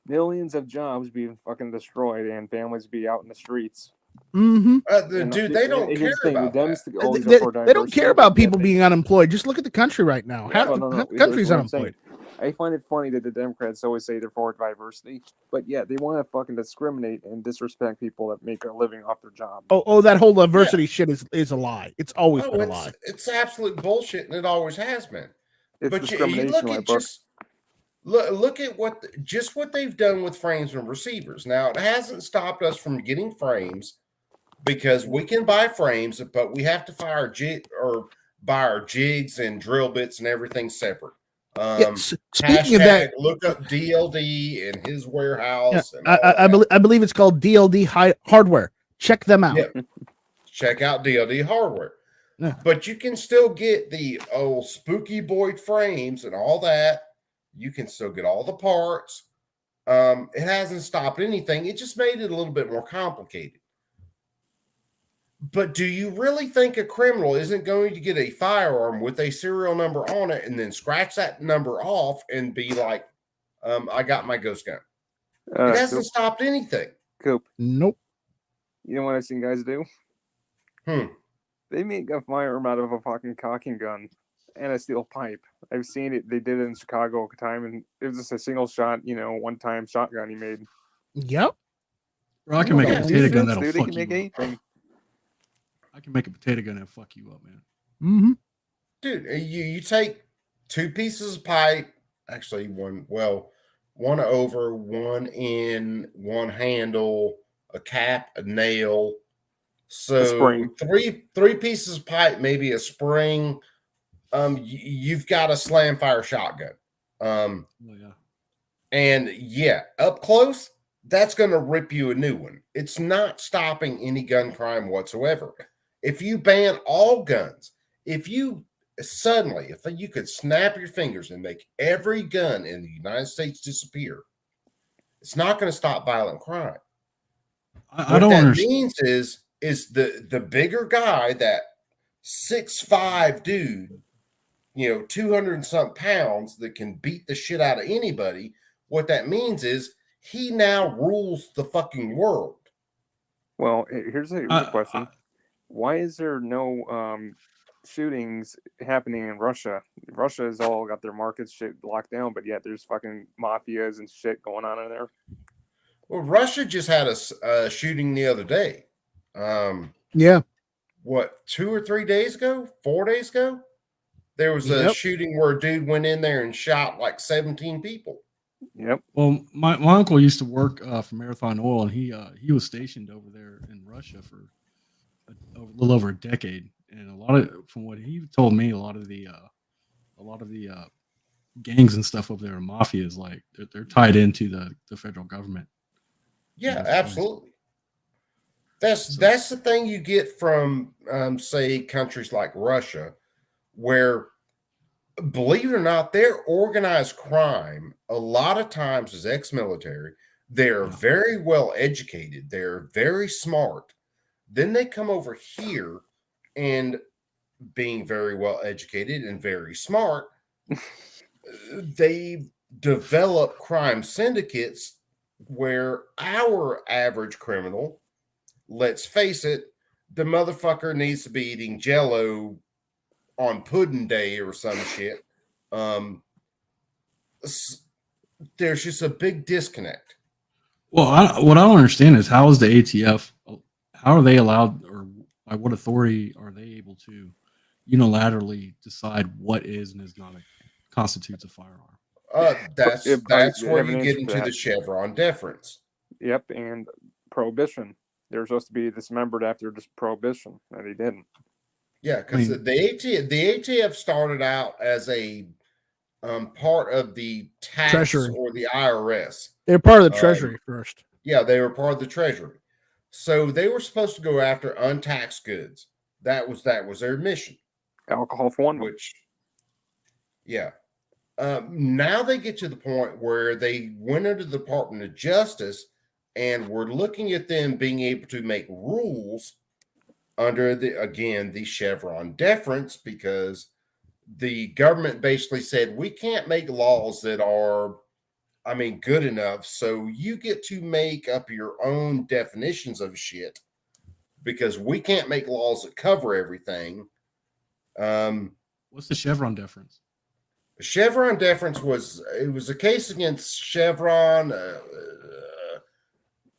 Millions of jobs being fucking destroyed and families be out in the streets. Mm-hmm. Dude, they don't care about that. They don't care about people being unemployed. Just look at the country right now. Half No, the here's country's what I'm saying. unemployed. I find it funny that the Democrats always say they're for diversity, but yeah, they want to fucking discriminate and disrespect people that make a living off their job. Oh, that whole diversity shit is a lie. It's always been a lie. It's absolute bullshit, and it always has been. It's But you discrimination, look my at book. look at what they've done with frames and receivers. Now, it hasn't stopped us from getting frames, because we can buy frames, but we have to buy our jigs and drill bits and everything separate. Speaking of that, look up DLD in his warehouse. yeah, I believe it's called DLD Hardware. Check them out. Yeah. Check out DLD Hardware. Yeah. But you can still get the old Spooky Boyd frames and all that. You can still get all the parts. It hasn't stopped anything. It just made it a little bit more complicated. But do you really think a criminal isn't going to get a firearm with a serial number on it and then scratch that number off and be like, I got my ghost gun? It hasn't stopped anything. Coop. Nope. You know what I've seen guys do? They make a firearm out of a fucking cocking gun and a steel pipe. I've seen it. They did it in Chicago a time, and it was just a single shot, one-time shotgun he made. Yep. Bro, I can make a potato gun that'll Dude, they fuck can you make up. anything. I can make a potato gun that'll fuck you up, man. Mm-hmm. Dude, you take 2 pieces of pipe, actually one over, one in, one handle, a cap, a nail. So spring. three pieces of pipe, maybe a spring. You've got a slam fire shotgun. Oh, yeah. And yeah, up close, that's going to rip you a new one. It's not stopping any gun crime whatsoever. If you ban all guns, if you could snap your fingers and make every gun in the United States disappear, it's not going to stop violent crime. I don't understand. Means is the bigger guy that 6'5" dude, 200 and some pounds that can beat the shit out of anybody. What that means is he now rules the fucking world. Well, here's a question. Why is there no shootings happening in Russia? Russia has all got their markets shit locked down, but yet there's fucking mafias and shit going on in there. Well, Russia just had a shooting the other day. Yeah. What, 2 or 3 days ago? 4 days ago? There was a shooting where a dude went in there and shot like 17 people. Yep. Well, my uncle used to work for Marathon Oil, and he was stationed over there in Russia for a little over a decade. And a lot of, from what he told me, a lot of the gangs and stuff over there, and mafias, like they're tied into the federal government. Yeah, absolutely. That's the thing you get from say countries like Russia, where, believe it or not, their organized crime a lot of times is ex-military. They're very well educated. They're very smart. Then they come over here, and being very well educated and very smart, they develop crime syndicates where our average criminal, let's face it, the motherfucker needs to be eating Jell-O on pudding day or some shit. There's just a big disconnect. Well, what I don't understand is, how is the ATF, how are they allowed, or by what authority are they able to unilaterally decide what is and is not constitutes a firearm? That's where you get into the Chevron deference. Yep, and prohibition. They were supposed to be dismembered after just prohibition, and they didn't. Yeah, because the ATF started out as a part of the tax Treasury, or the IRS. They're part of the Treasury first. Yeah, they were part of the Treasury. So they were supposed to go after untaxed goods. That was their mission. Alcohol for one. Which, yeah. Now they get to the point where they went into the Department of Justice, and we're looking at them being able to make rules under the Chevron deference, because the government basically said, we can't make laws that are, good enough. So you get to make up your own definitions of shit, because we can't make laws that cover everything. What's the Chevron deference? Chevron deference was a case against Chevron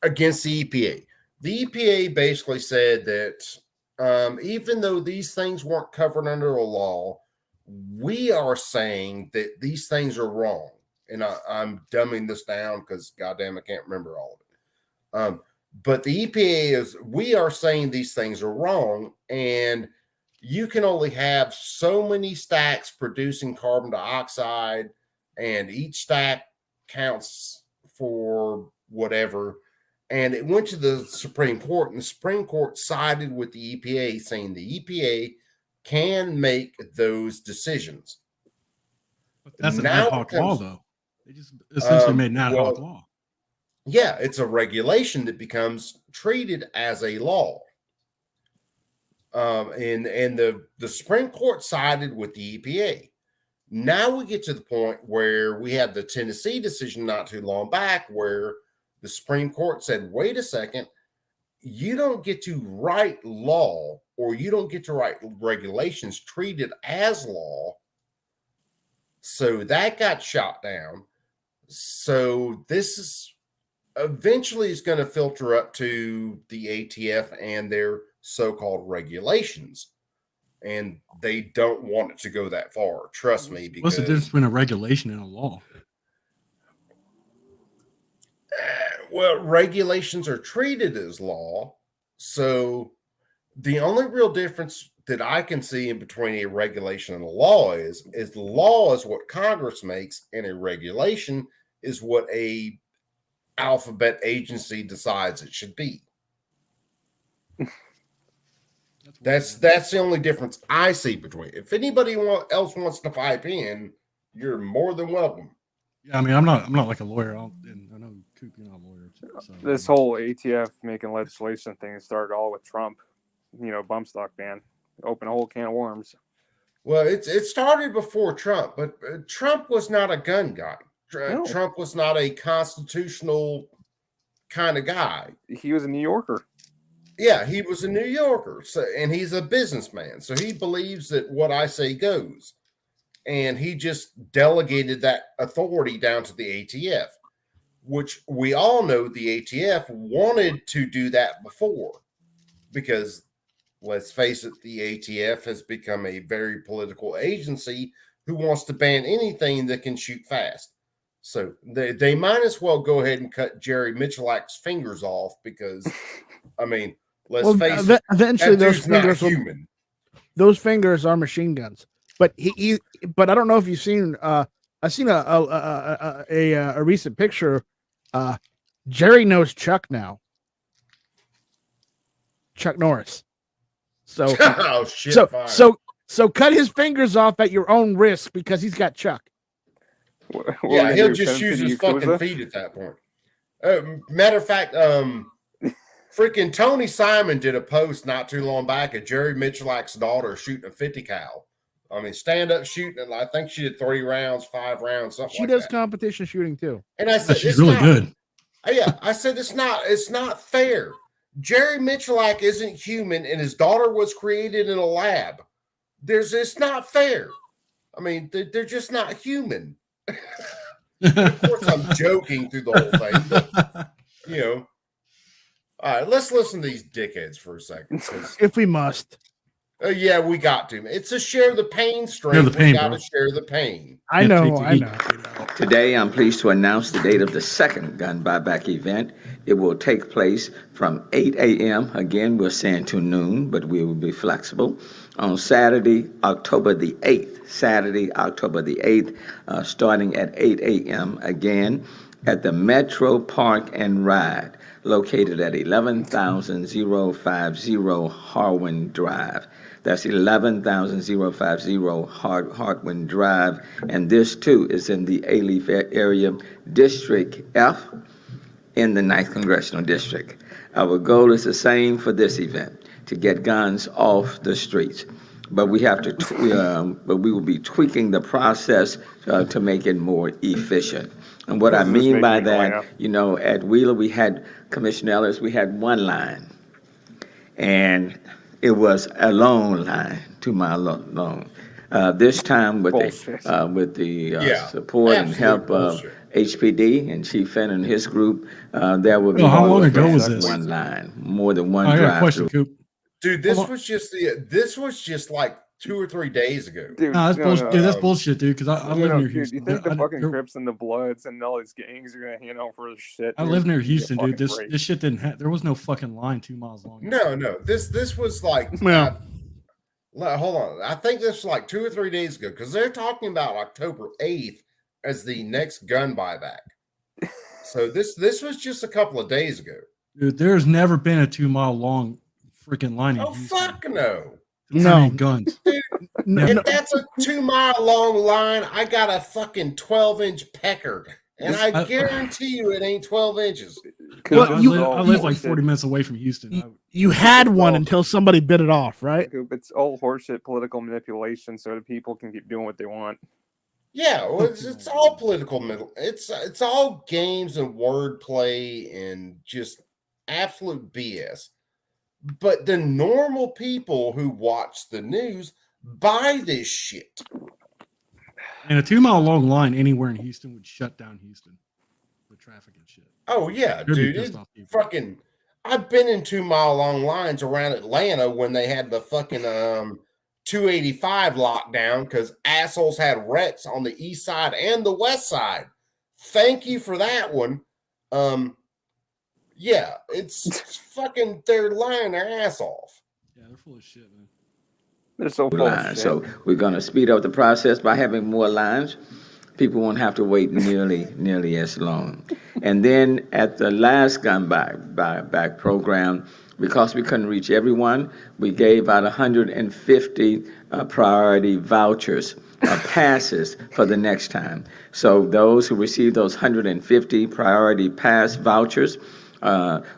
against the EPA. The EPA basically said that even though these things weren't covered under a law, we are saying that these things are wrong. And I'm dumbing this down because, goddamn, I can't remember all of it. But the EPA we are saying these things are wrong, and you can only have so many stacks producing carbon dioxide, and each stack counts for whatever. And it went to the Supreme Court, and the Supreme Court sided with the EPA, saying the EPA can make those decisions. But that's an ad hoc law, though. They just essentially made an ad hoc law. Yeah, it's a regulation that becomes treated as a law. And the Supreme Court sided with the EPA. Now we get to the point where we have the Tennessee decision not too long back, where the Supreme Court said, wait a second, you don't get to write law, or you don't get to write regulations treated as law. So that got shot down. So this is eventually is going to filter up to the ATF and their so-called regulations. And they don't want it to go that far. Trust me. Because, what's the difference between a regulation and a law? Well, regulations are treated as law. So the only real difference that I can see in between a regulation and a law is the law is what Congress makes, and a regulation is what a alphabet agency decides it should be. That's the only difference I see between. If anybody else wants to pipe in, you're more than welcome. Yeah, I'm not like a lawyer. And I know Coop, you're not a lawyer. So. This whole ATF making legislation thing started all with Trump, bump stock ban. open a whole can of worms. Well, it started before Trump, but Trump was not a gun guy. No. Trump was not a constitutional kind of guy. He was a New Yorker. Yeah, he was a New Yorker, and he's a businessman. So he believes that what I say goes. And he just delegated that authority down to the ATF, which we all know the ATF wanted to do that before. Because, let's face it, the ATF has become a very political agency who wants to ban anything that can shoot fast. So they might as well go ahead and cut Jerry Michalak's fingers off because, I mean, let's face it, eventually that those dude's not fingers human. those fingers are machine guns. But but I don't know if you've seen. I've seen a recent picture. Jerry knows Chuck now. Chuck Norris. So Oh shit! so cut his fingers off at your own risk because he's got Chuck. Yeah, he'll just use his fucking feet at that point. Matter of fact, freaking Tony Simon did a post not too long back of Jerry Michalak's daughter shooting a 50 cal. I mean, stand up shooting, and I think she did 3 rounds, 5 rounds, something She like does that. competition shooting too. And I said, She's really good. Yeah, I said it's not fair. Jerry Michalak isn't human, and his daughter was created in a lab. It's not fair. I mean, they're just not human. Of course, I'm joking through the whole thing, but, you know. All right, let's listen to these dickheads for a second. If we must. Yeah, we got to. It's a share the pain stream. Share the pain, we got bro. to share the pain. I know. Today, I'm pleased to announce the date of the second gun buyback event. It will take place from 8 a.m. Again, we're saying to noon, but we will be flexible. On Saturday, October the 8th. Saturday, October the 8th, starting at 8 a.m. Again at the Metro Park and Ride, located at 11,050 Harwin Drive. That's 11,050 Harwin Drive. And this, too, is in the Alief area, District F, in the 9th Congressional District. Our goal is the same for this event, to get guns off the streets. But we have to, but we will be tweaking the process to make it more efficient. And what I mean by that, you know, at Wheeler, we had, Commissioner Ellis, we had one line. And it was a long line, 2 mile long. This time with the support and help of HPD and Chief Fenn and his group, there will be how long ago was this? one line, more than one I got a drive question, through. Coop. Dude, this was just like 2 or 3 days ago. Dude, Nah, that's bullshit. Dude, that's bullshit, dude. Because I live near dude, Houston. you think the fucking there- Crips and the Bloods and all these gangs are gonna hand out for this shit? I dude? live near Give me a Houston, dude. fucking This break. this shit didn't have. There was no fucking line 2 miles long. No. This was like Well, hold on. I think this was like 2 or 3 days ago because they're talking about October 8th as the next gun buyback. So this was just a couple of days ago. Dude, there's never been a 2 mile long freaking line in Oh Houston. fuck no. No. Guns. If that's a 2 mile long line, I got a fucking 12-inch pecker. And I guarantee you it ain't 12 inches. Well, I live like 40 minutes away from Houston. You had one until somebody bit it off, right? It's all horseshit political manipulation so the people can keep doing what they want. Yeah, well, it's all political middle. It's all games and wordplay and just absolute BS. But the normal people who watch the news buy this shit. And a 2 mile long line anywhere in Houston would shut down Houston with traffic and shit. Oh yeah, They'd be dude. pissed It off people. fucking I've been in 2 mile long lines around Atlanta when they had the fucking 285 lockdown because assholes had wrecks on the east side and the west side. Thank you for that one. Yeah, it's fucking they're lying their ass off. Yeah, they're full of shit, man. They're so full of Lines. shit. So we're going to speed up the process by having more lines. People won't have to wait nearly as long. And then at the last gun buyback program, because we couldn't reach everyone, we gave out 150 priority vouchers, passes for the next time. So those who receive those 150 priority pass vouchers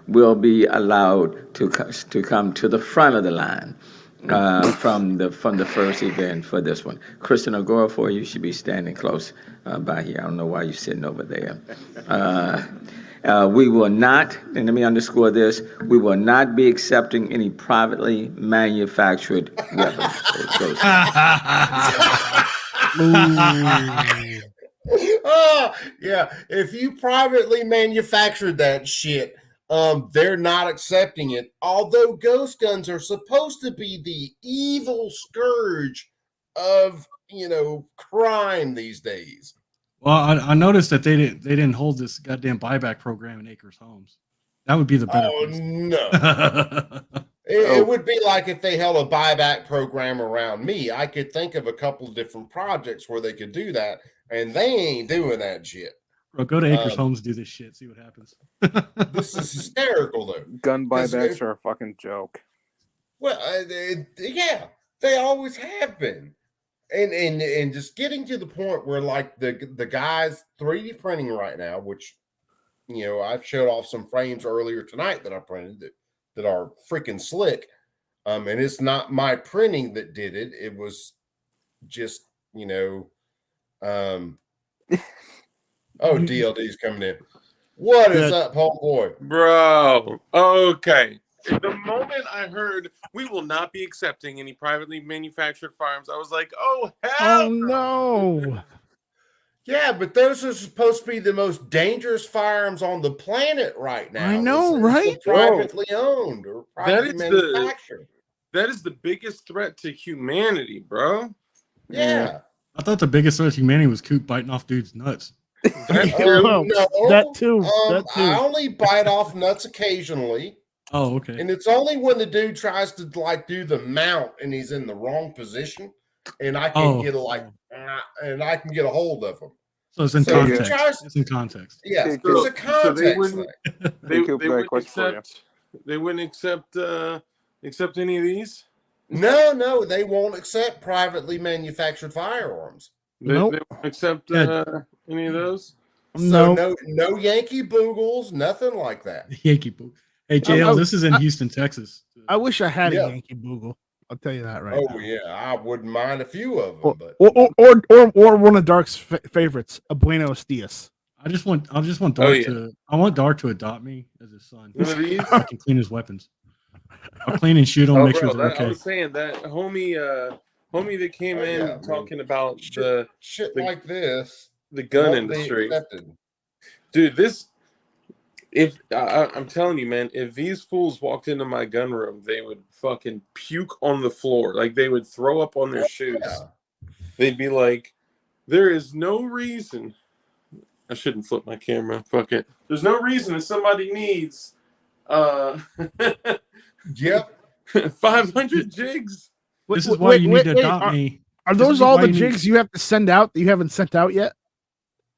will be allowed to come to the front of the line. from the first event for this one. Kristen Ogorafor, you should be standing close by here. I don't know why you're sitting over there. We will not, and let me underscore this, we will not be accepting any privately manufactured weapons. Oh, yeah. If you privately manufactured that shit, they're not accepting it. Although ghost guns are supposed to be the evil scourge of, crime these days. Well, I noticed that they didn't hold this goddamn buyback program in Acres Homes. That would be the better. Oh, place. no. It would be like if they held a buyback program around me. I could think of a couple of different projects where they could do that, and they ain't doing that shit. Bro, go to Acres Homes, do this shit, see what happens. This is hysterical, though. Gun buybacks are a fucking joke. Well, yeah, they always have been. And just getting to the point where, like, the guys 3D printing right now, which, I've showed off some frames earlier tonight that I printed that are freaking slick. And it's not my printing that did it. It was just, oh, DLD's coming in. What is up, homeboy? Bro, okay. The moment I heard we will not be accepting any privately manufactured firearms, I was like, oh, hell no. Yeah, but those are supposed to be the most dangerous firearms on the planet right now. I know, right? Privately owned or privately manufactured. That is the biggest threat to humanity, bro. Yeah. I thought the biggest threat to humanity was Coop biting off dudes' nuts. No, that too. I only bite off nuts occasionally. Oh, okay. And it's only when the dude tries to do the mount and he's in the wrong position, and I can get I can get a hold of him. So it's in context. It's in context. Yeah, it's a context thing. They wouldn't accept any of these. No, they won't accept privately manufactured firearms. They won't accept any of those. So no Yankee Boogles, nothing like that. Yankee Boogle. Hey, JL, this is in Houston, Texas. I wish I had a Yankee Boogle. I'll tell you that right now. Oh yeah, I wouldn't mind a few of them, but or one of Dark's favorites, a Buenos Dias. I want Dark I want Dark to adopt me as his son. One of these? I can clean his weapons. I'll clean and shoot them, make sure they're okay. I was saying that homie that came in talking about shit like this, the gun industry. Dude, I'm telling you, man, if these fools walked into my gun room, they would fucking puke on the floor. Like, they would throw up on their shoes. They'd be like, there is no reason. I shouldn't flip my camera. Fuck it. There's no reason if somebody needs 500 jigs. This is why you need to adopt me. Are those all the jigs you have to send out that you haven't sent out yet?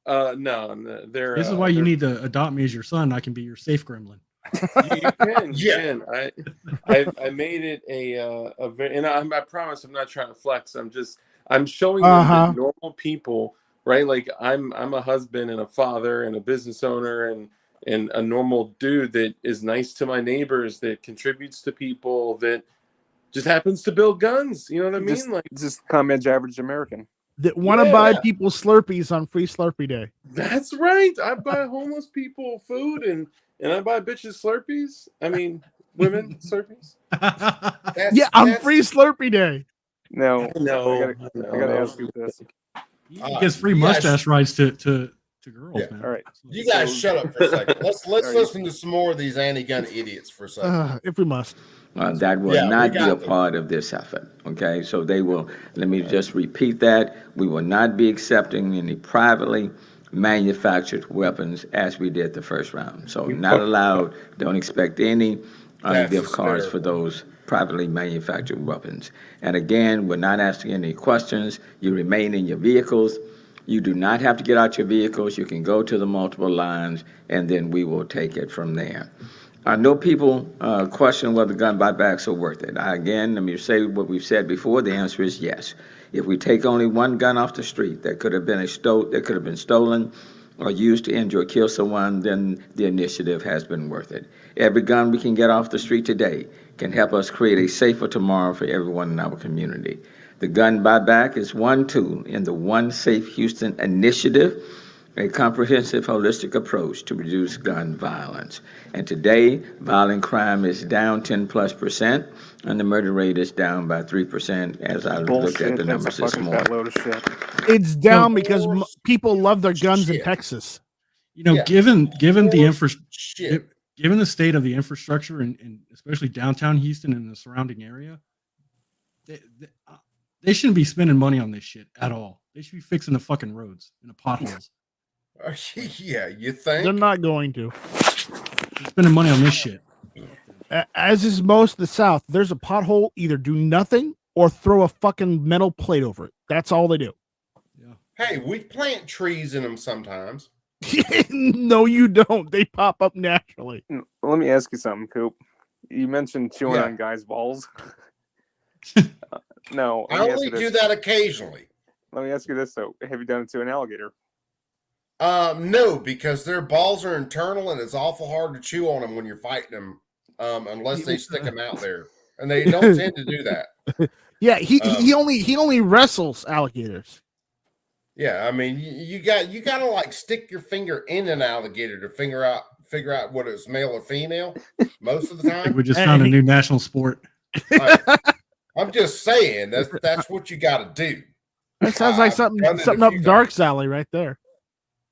No, they're. This is why you need to adopt me as your son. I can be your safe gremlin. You can. I made it a very, and I promise I'm not trying to flex. I'm showing them that normal people, right? Like I'm a husband and a father and a business owner and a normal dude that is nice to my neighbors, that contributes to people, that just happens to build guns. You know what I mean? Like just common average American. That want to buy people Slurpees on Free Slurpee Day. That's right. I buy homeless people food and I buy bitches Slurpees. I mean, women Slurpees. On Free Slurpee Day. No, I gotta ask you this. He gets free mustache rides to girls, man. All right. You guys shut up for a second. Let's listen to some more of these anti-gun idiots for a second. If we must. That will not be a part of this effort. Okay, so they will. Let me just repeat that: we will not be accepting any privately manufactured weapons as we did the first round. So not allowed. Don't expect any gift cards for those privately manufactured weapons. And again, we're not asking any questions. You remain in your vehicles. You do not have to get out your vehicles. You can go to the multiple lines, and then we will take it from there. I know people question whether gun buybacks are worth it. Again, let me say what we've said before. The answer is yes. If we take only one gun off the street that could have been stolen or used to injure or kill someone, then the initiative has been worth it. Every gun we can get off the street today can help us create a safer tomorrow for everyone in our community. The gun buyback is one tool in the One Safe Houston initiative, a comprehensive, holistic approach to reduce gun violence. And today, violent crime is down 10+%, and the murder rate is down by 3%, as I looked at the numbers this morning. Load of shit. It's down because people love their guns in Texas. You know, given the Shit. given the state of the infrastructure and especially downtown Houston and the surrounding area, they shouldn't be spending money on this shit at all. They should be fixing the fucking roads and the potholes. Yeah, you think? They're not going to. They're spending money on this shit. As is most of the South, there's a pothole, either do nothing or throw a fucking metal plate over it. That's all they do. Yeah. Hey, we plant trees in them sometimes. No, you don't. They pop up naturally. Let me ask you something, Coop. You mentioned chewing on guys' balls. No, I only do that occasionally. Let me ask you this though: have you done it to an alligator? No, because their balls are internal and it's awful hard to chew on them when you're fighting them, unless they stick them out there, and they don't tend to do that. Yeah, he only wrestles alligators. Yeah, I mean, you gotta like stick your finger in an alligator to figure out what it's male or female. Most of the time, We just found a new national sport. I'm just saying that's what you got to do. That sounds like something up Dark's alley right there.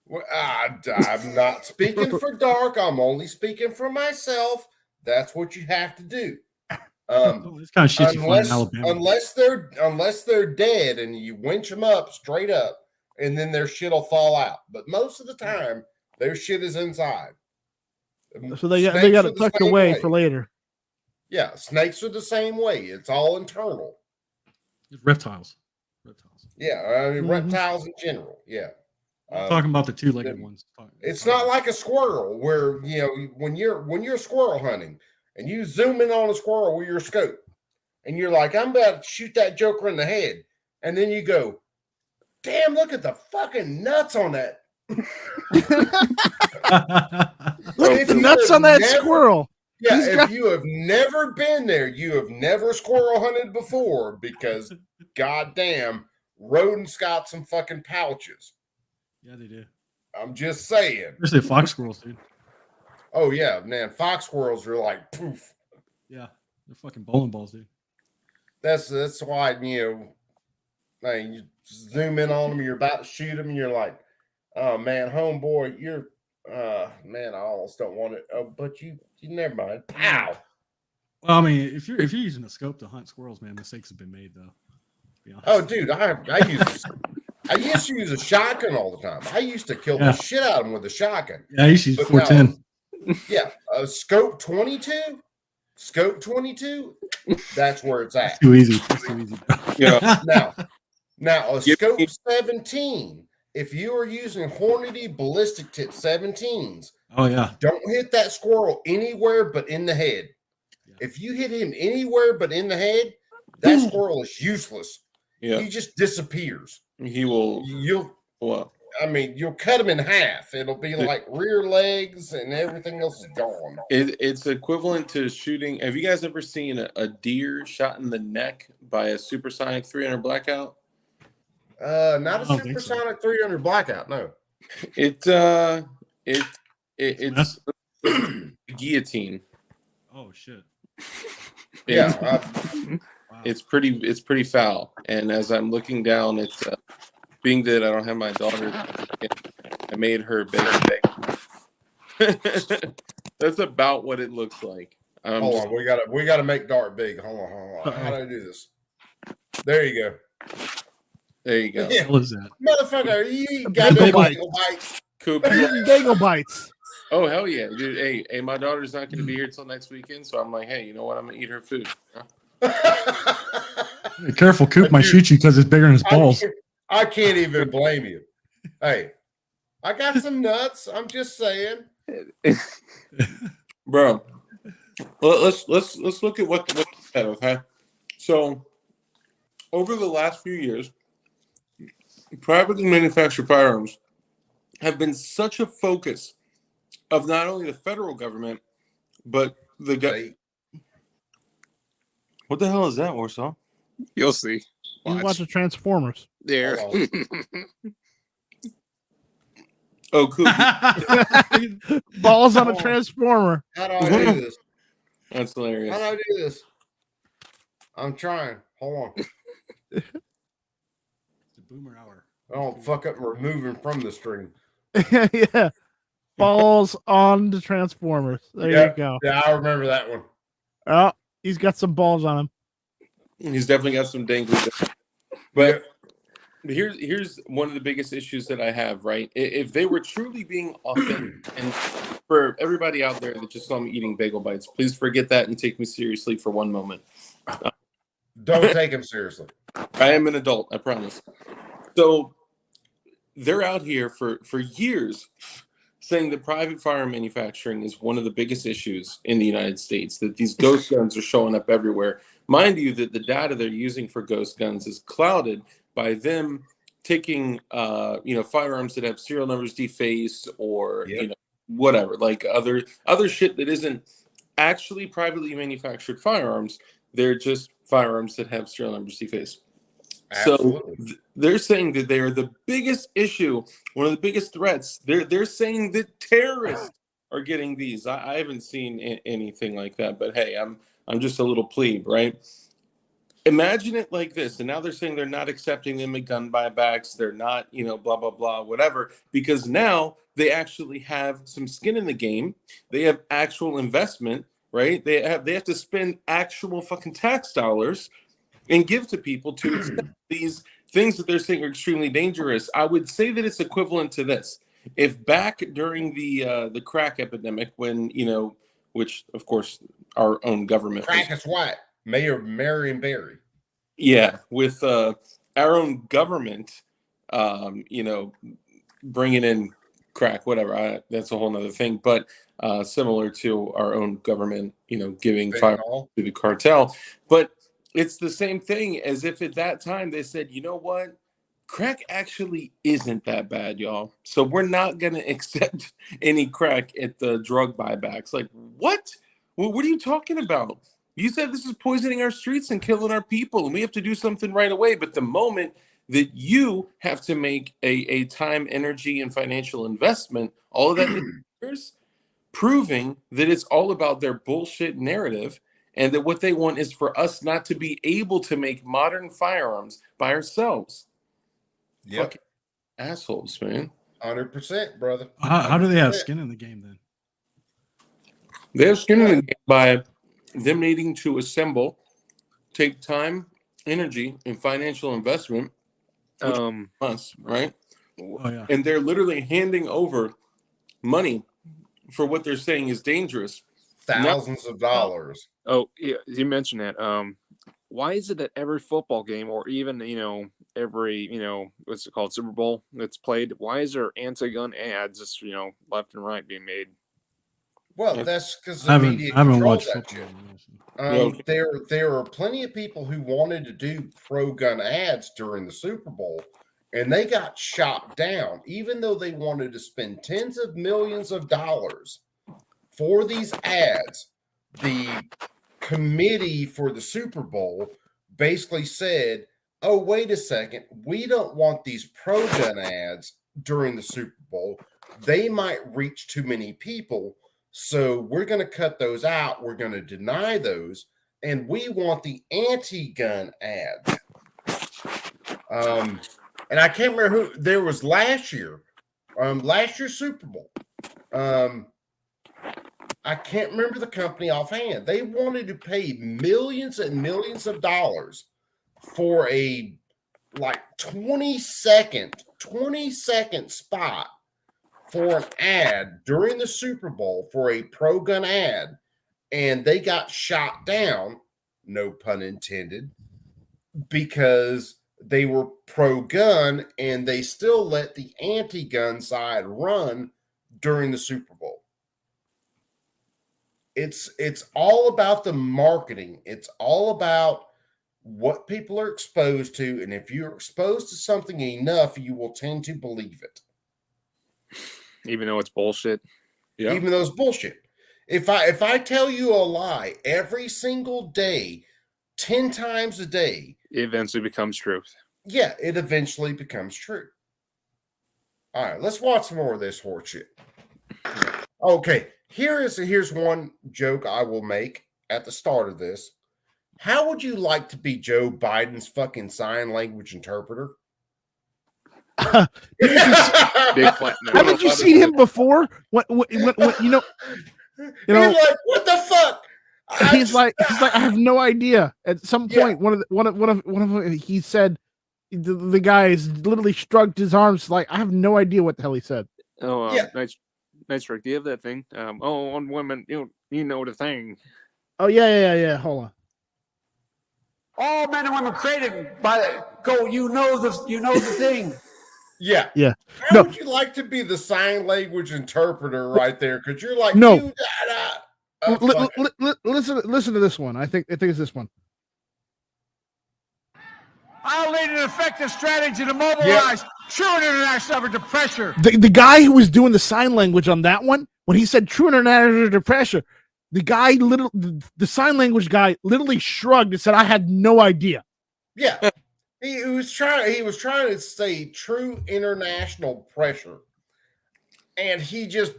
Well, I'm not speaking for Dark. I'm only speaking for myself. That's what you have to do. This kind of shit you find in Alabama. Unless they're dead and you winch them up straight up, and then their shit'll fall out. But most of the time, their shit is inside. So they got it tucked away for later. Yeah, snakes are the same way. It's all internal. Reptiles. Yeah, I mean reptiles in general. Yeah. I'm talking about the two-legged ones. It's not like a squirrel where when you're squirrel hunting and you zoom in on a squirrel with your scope and you're like, I'm about to shoot that joker in the head, and then you go, damn, look at the fucking nuts on that. Look at the nuts on that squirrel. Yeah, if you have never been there, you have never squirrel hunted before, because goddamn, rodents got some fucking pouches. Yeah, they do. I'm just saying. Especially fox squirrels, dude. Oh yeah, man, fox squirrels are like poof. Yeah, they're fucking bowling balls, dude. That's why you zoom in on them, you're about to shoot them, and you're like, oh man, homeboy, you're man, I almost don't want it. Oh, but you never mind. Pow. Well, I mean, if you're using a scope to hunt squirrels, man, mistakes have been made though. Oh, dude, I used to use a shotgun all the time. I used to kill the shit out of them with a shotgun. Yeah, I used to use 410. Yeah, scope 22. Scope 22. That's where it's at. Too easy. That's too easy. Yeah. Now a scope 17. If you are using Hornady ballistic tip 17s, oh yeah, don't hit that squirrel anywhere but in the head. Yeah. If you hit him anywhere but in the head, that squirrel is useless. Yeah, he just disappears. He will. You'll cut him in half. It'll be like rear legs and everything else is gone. It's equivalent to shooting. Have you guys ever seen a deer shot in the neck by a supersonic 300 blackout? Not a supersonic 300 blackout. No, it's guillotine. Oh shit! Yeah, it's pretty foul. And as I'm looking down, it's being that I don't have my daughter, I made her big. That's about what it looks like. Hold on, we gotta make Dart big. Hold on. How do I do this? There you go. There you go. Yeah. What is that? Motherfucker, you eat goddamn bagel bites. Coop. Bagel bites. Oh, hell yeah, dude. Hey, my daughter's not going to be here till next weekend, so I'm like, hey, you know what? I'm going to eat her food. Be careful, Coop might shoot you because it's bigger than his balls. I can't even blame you. Hey, I got some nuts. I'm just saying. Bro, well, let's look at what you said, okay? So, over the last few years, privately manufactured firearms have been such a focus of not only the federal government, but the What the hell is that, Warsaw? You'll see. You watch the Transformers. There. Oh, cool. Balls on a Transformer. How do I do this? That's hilarious. How do I do this? I'm trying. Hold on. The boomer hour. I don't fuck up removing from the stream. Yeah. Balls on the Transformers. There you go. Yeah, I remember that one. Oh, he's got some balls on him. He's definitely got some dangly. But here's one of the biggest issues that I have, right? If they were truly being authentic, and for everybody out there that just saw me eating bagel bites, please forget that and take me seriously for one moment. Don't take him seriously. I am an adult, I promise. So they're out here for years saying that private firearm manufacturing is one of the biggest issues in the United States, that these ghost guns are showing up everywhere. Mind you, that the data they're using for ghost guns is clouded by them taking, firearms that have serial numbers defaced or, whatever, like other shit that isn't actually privately manufactured firearms. They're just firearms that have serial numbers defaced. Absolutely. So they're saying that they are the biggest issue, one of the biggest threats. They're saying that terrorists are getting these. I haven't seen anything like that, but hey, I'm just a little plebe, right? Imagine it like this, and now they're saying they're not accepting them at gun buybacks. They're not, blah blah blah, whatever, because now they actually have some skin in the game. They have actual investment, right? They have to spend actual fucking tax dollars and give to people to accept these things that they're saying are extremely dangerous. I would say that it's equivalent to this. If back during the crack epidemic, when which of course our own government crack is what Mayor Marion Barry. Yeah, with our own government, bringing in crack, whatever. That's a whole nother thing. But similar to our own government, giving fire to the cartel. But it's the same thing as if at that time they said, you know what? Crack actually isn't that bad, y'all. So we're not going to accept any crack at the drug buybacks. Like, what? What are you talking about? You said this is poisoning our streets and killing our people, and we have to do something right away. But the moment that you have to make a time, energy, and financial investment, all of that is proving that it's all about their bullshit narrative, and that what they want is for us not to be able to make modern firearms by ourselves. Yep. Fucking assholes, man. 100%, brother. How do they have skin in the game then? They have skin in the game by them needing to assemble, take time, energy, and financial investment. Us, right? Oh, yeah. And they're literally handing over money for what they're saying is dangerous. Thousands of dollars. Oh, yeah, you mentioned that. Why is it that every football game, or even every what's it called, Super Bowl that's played, why is there anti-gun ads just left and right being made? Well, that's because the media controls that shit. There are plenty of people who wanted to do pro-gun ads during the Super Bowl, and they got shot down, even though they wanted to spend tens of millions of dollars for these ads. The committee for the Super Bowl basically said, oh, wait a second, we don't want these pro-gun ads during the Super Bowl. They might reach too many people. So we're going to cut those out. We're going to deny those. And we want the anti-gun ads. And I can't remember who there was last year. Last year's Super Bowl. I can't remember the company offhand. They wanted to pay millions and millions of dollars for a 20-second spot for an ad during the Super Bowl for a pro-gun ad, and they got shot down, no pun intended, because they were pro-gun and they still let the anti-gun side run during the Super Bowl. It's all about the marketing. It's all about what people are exposed to, and if you're exposed to something enough, you will tend to believe it. Even though it's bullshit. Yeah. Even though it's bullshit. If I tell you a lie every single day 10 times a day, it eventually becomes truth. Yeah, it eventually becomes true. All right, let's watch some more of this horse shit. Okay, here's one joke I will make at the start of this. How would you like to be Joe Biden's fucking sign language interpreter? Haven't you seen him before? What you know? He's like, what the fuck? He's like, I have no idea. At some point, one of he said, the guy is literally shrugged his arms like, I have no idea what the hell he said. Oh, nice trick. Do you have that thing? On women, you know the thing. Oh yeah. Hold on. All men and women created by go. You know the thing. Yeah. How would you like to be the sign language interpreter right there? Because you're like, no. Listen to this one. I think it's this one. I'll lead an effective strategy to mobilize true international effort to pressure. The guy who was doing the sign language on that one, when he said true international to pressure, the guy the sign language guy literally shrugged and said, I had no idea. Yeah. He was trying to say true international pressure. And he just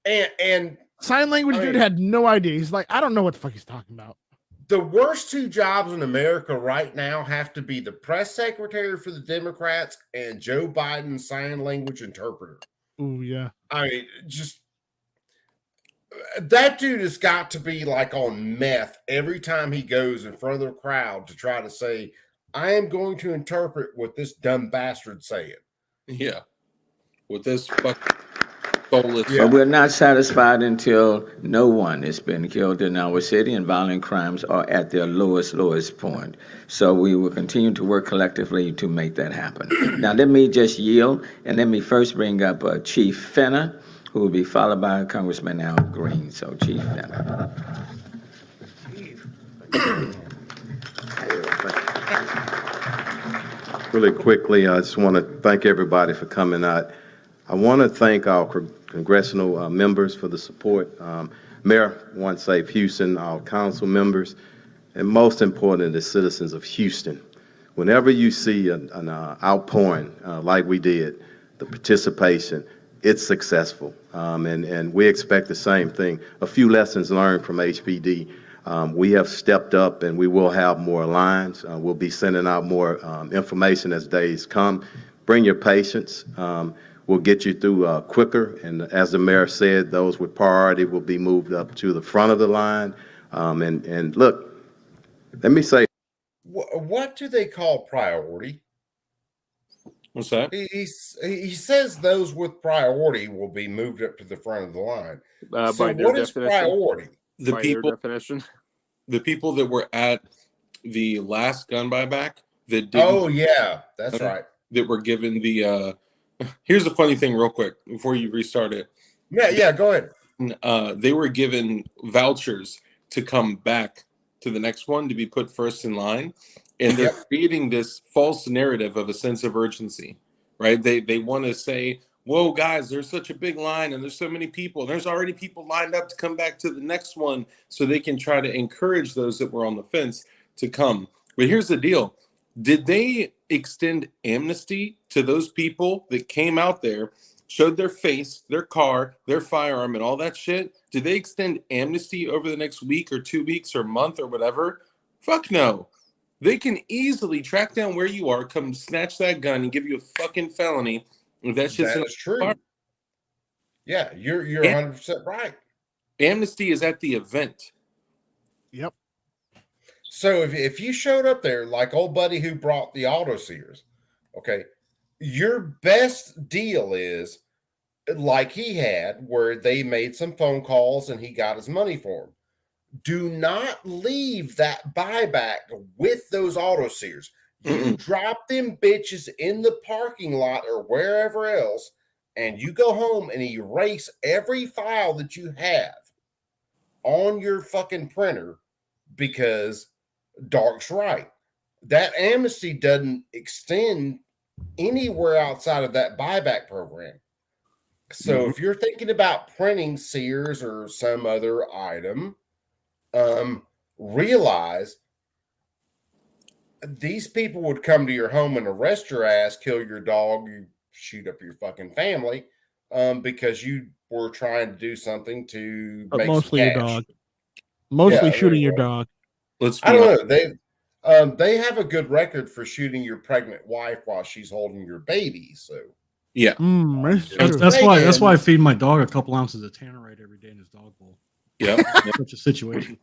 And sign language dude had no idea. He's like, I don't know what the fuck he's talking about. The worst two jobs in America right now have to be the press secretary for the Democrats and Joe Biden's sign language interpreter. Oh yeah. I mean, just that dude has got to be like on meth every time he goes in front of the crowd to try to say, I am going to interpret what this dumb bastard's saying. Yeah. With this fucking But we're not satisfied until no one has been killed in our city and violent crimes are at their lowest point. So we will continue to work collectively to make that happen. Now, let me just yield, and let me first bring up Chief Fenner, who will be followed by Congressman Al Green. So, Chief Fenner. Really quickly, I just want to thank everybody for coming out. I want to thank our congressional members for the support. Mayor One Safe Houston, our council members, and most important, the citizens of Houston. Whenever you see an outpouring like we did, the participation, it's successful. And we expect the same thing. A few lessons learned from HPD. We have stepped up and we will have more lines. We'll be sending out more information as days come. Bring your patience. We'll get you through quicker. And as the mayor said, those with priority will be moved up to the front of the line. And look, let me say. What do they call priority? What's that? He says those with priority will be moved up to the front of the line. So what is priority? The people that were at the last gun buyback that didn't. Oh yeah, that's right. That were given the. Here's the funny thing, real quick, before you restart it. Yeah, go ahead. They were given vouchers to come back to the next one to be put first in line, and they're creating this false narrative of a sense of urgency, right? They want to say, "Whoa, guys, there's such a big line, and there's so many people. There's already people lined up to come back to the next one," so they can try to encourage those that were on the fence to come. But here's the deal. Did they extend amnesty to those people that came out there, showed their face, their car, their firearm, and all that shit? Did they extend amnesty over the next week or 2 weeks or month or whatever? Fuck no. They can easily track down where you are, come snatch that gun, and give you a fucking felony if that shit's That is true. Yeah, you're 100% right. Amnesty is at the event. Yep. So if you showed up there like old buddy who brought the auto sears, okay, your best deal is like he had, where they made some phone calls and he got his money for him. Do not leave that buyback with those auto sears. You drop them bitches in the parking lot or wherever else, and you go home and erase every file that you have on your fucking printer, because Dark's right. That amnesty doesn't extend anywhere outside of that buyback program. So if you're thinking about printing Sears or some other item, realize these people would come to your home and arrest your ass, kill your dog, you shoot up your fucking family, because you were trying to do something to But make mostly some your cash. dog. Mostly Yeah, shooting your dog. I don't know. They have a good record for shooting your pregnant wife while she's holding your baby. So yeah, that's why I feed my dog a couple ounces of Tannerite every day in his dog bowl. Yeah, such a situation.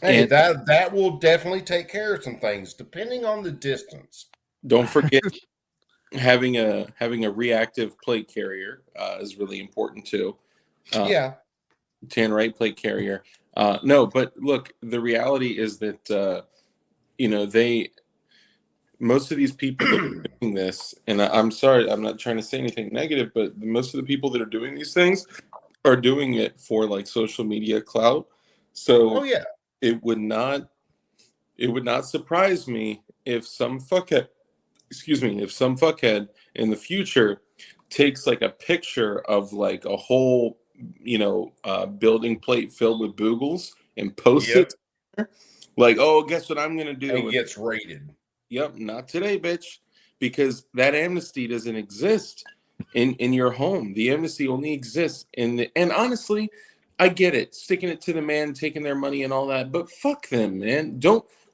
Hey, that will definitely take care of some things, depending on the distance. Don't forget having a reactive plate carrier is really important too. Yeah, Tannerite plate carrier. No, but look, the reality is that most of these people that are doing this, and I'm sorry, I'm not trying to say anything negative, but most of the people that are doing these things are doing it for like social media clout. So it would not surprise me if some fuckhead in the future takes like a picture of like a whole building plate filled with boogles and posts it like, oh, guess what I'm gonna do? And gets raided. Yep, not today, bitch, because that amnesty doesn't exist in your home. The amnesty only exists and honestly, I get it, sticking it to the man, taking their money and all that, but fuck them, man.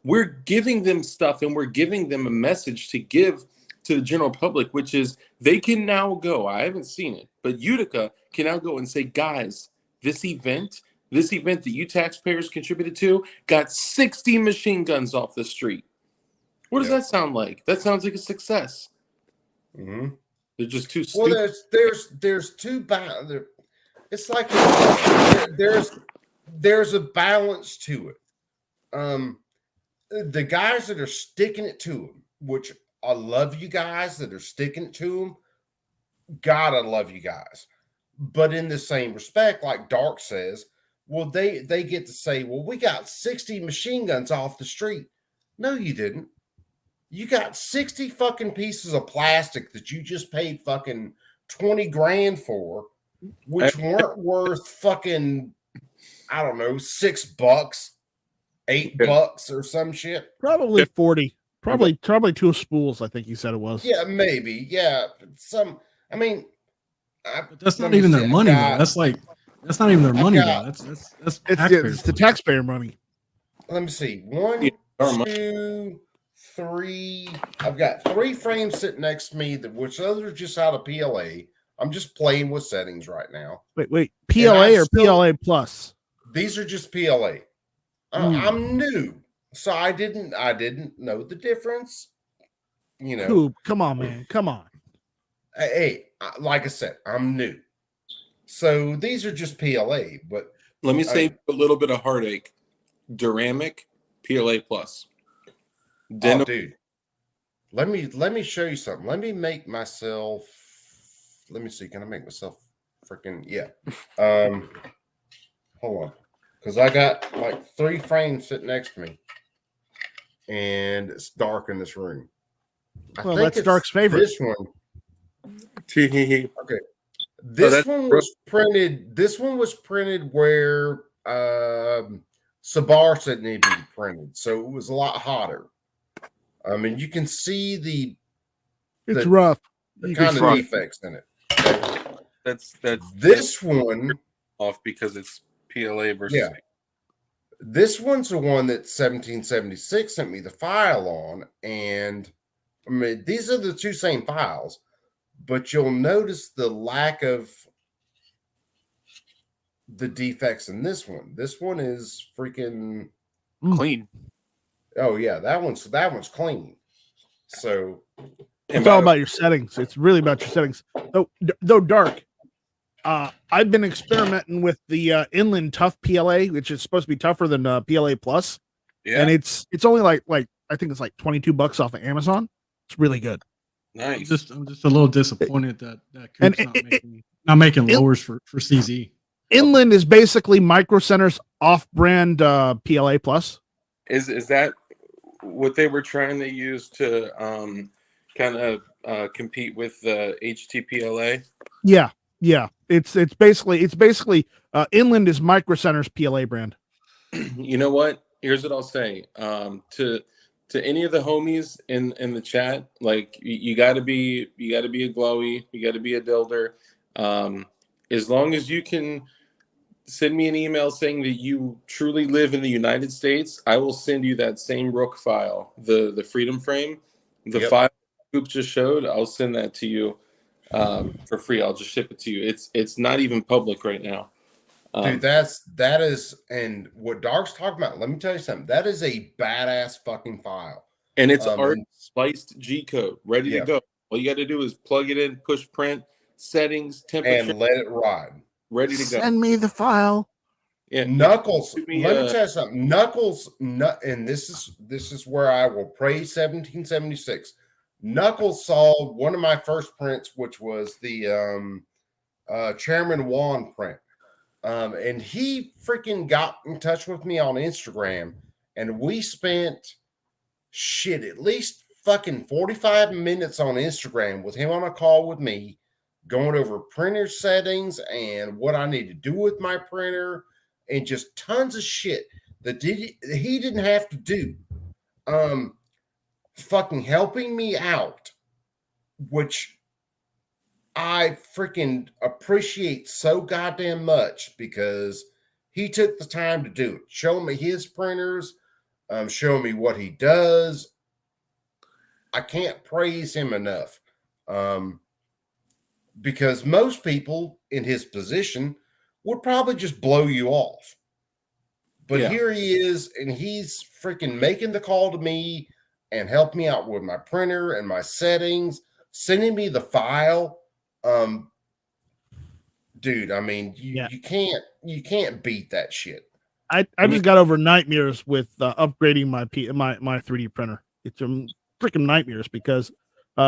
We're giving them stuff and we're giving them a message to give to the general public, which is they can now go. I haven't seen it, but Utica can now go and say, guys, this event that you taxpayers contributed to got 60 machine guns off the street. What does that sound like? That sounds like a success. Mm-hmm. They're just too stupid. Well, there's two balance. It's like there's a balance to it. The guys that are sticking it to them, which I love you guys that are sticking it to them. God, I love you guys. But in the same respect, like Dark says, well, they get to say, well, we got 60 machine guns off the street. No, you didn't. You got 60 fucking pieces of plastic that you just paid fucking 20 grand for, which weren't worth fucking, I don't know, $6, $8 or some shit. Probably 40. Probably 2 spools, I think you said it was. Yeah, maybe. Yeah. But that's not even their money, though. That's not even their money, though. That's it's the taxpayer money. Let me see. 1, 2, 3. I've got 3 frames sitting next to me, which those are just out of PLA. I'm just playing with settings right now. Wait. PLA or PLA plus? These are just PLA. I'm new, so I didn't know the difference. Come on, man. Come on. Hey, like I said, I'm new. So these are just PLA, but let me save a little bit of heartache. Duramic PLA plus. Oh, dude. Let me show you something. Let me make myself. Let me see. Can I make myself freaking hold on, because I got like 3 frames sitting next to me, and it's dark in this room. Well, that's Dark's favorite. This one. Okay. This one was printed where Sabar said it needed to be printed, so it was a lot hotter. I mean, you can see it's rough. The kind of defects in it. That's this one off because it's PLA versus. This one's the one that 1776 sent me the file on, and I mean these are the 2 same files, but you'll notice the lack of the defects in this one. This one is freaking clean. Oh yeah, that one's clean. So it's all about your settings. It's really about your settings. Though Dark, I've been experimenting with the Inland Tough PLA, which is supposed to be tougher than PLA Plus. Yeah, and it's only like I think it's like $22 off of Amazon. It's really good. Nice. I'm just a little disappointed that Coop's not making lowers for CZ. Inland is basically Micro Center's off-brand PLA Plus. Is that what they were trying to use to kind of compete with the HTPLA? Yeah. It's basically Inland is Micro Center's PLA brand. You know what? Here's what I'll say. To any of the homies in the chat, like you got to be a glowy, you got to be a builder. As long as you can send me an email saying that you truly live in the United States, I will send you that same Rook file, the Freedom Frame, the file Coop just showed. I'll send that to you for free. I'll just ship it to you. It's not even public right now. Dude, that is, and what Dark's talking about, let me tell you something. That is a badass fucking file. And it's already spliced G code, ready to go. All you got to do is plug it in, push print, settings, temperature, and let it ride. Ready to go. Send me the file. Yeah, Knuckles. Let me tell you something. Knuckles, and this is where I will praise 1776. Knuckles saw one of my first prints, which was the Chairman Juan print. And he freaking got in touch with me on Instagram, and we spent at least fucking 45 minutes on Instagram with him on a call with me, going over printer settings and what I need to do with my printer, and just tons of shit that he didn't have to do. Fucking helping me out, which I freaking appreciate so goddamn much, because he took the time to do it. Show me his printers, show me what he does. I can't praise him enough. Because most people in his position would probably just blow you off. But here he is, and he's freaking making the call to me and help me out with my printer and my settings, sending me the file. Dude, I mean, you can't beat that shit. I just got over nightmares with upgrading my 3D printer. It's freaking nightmares because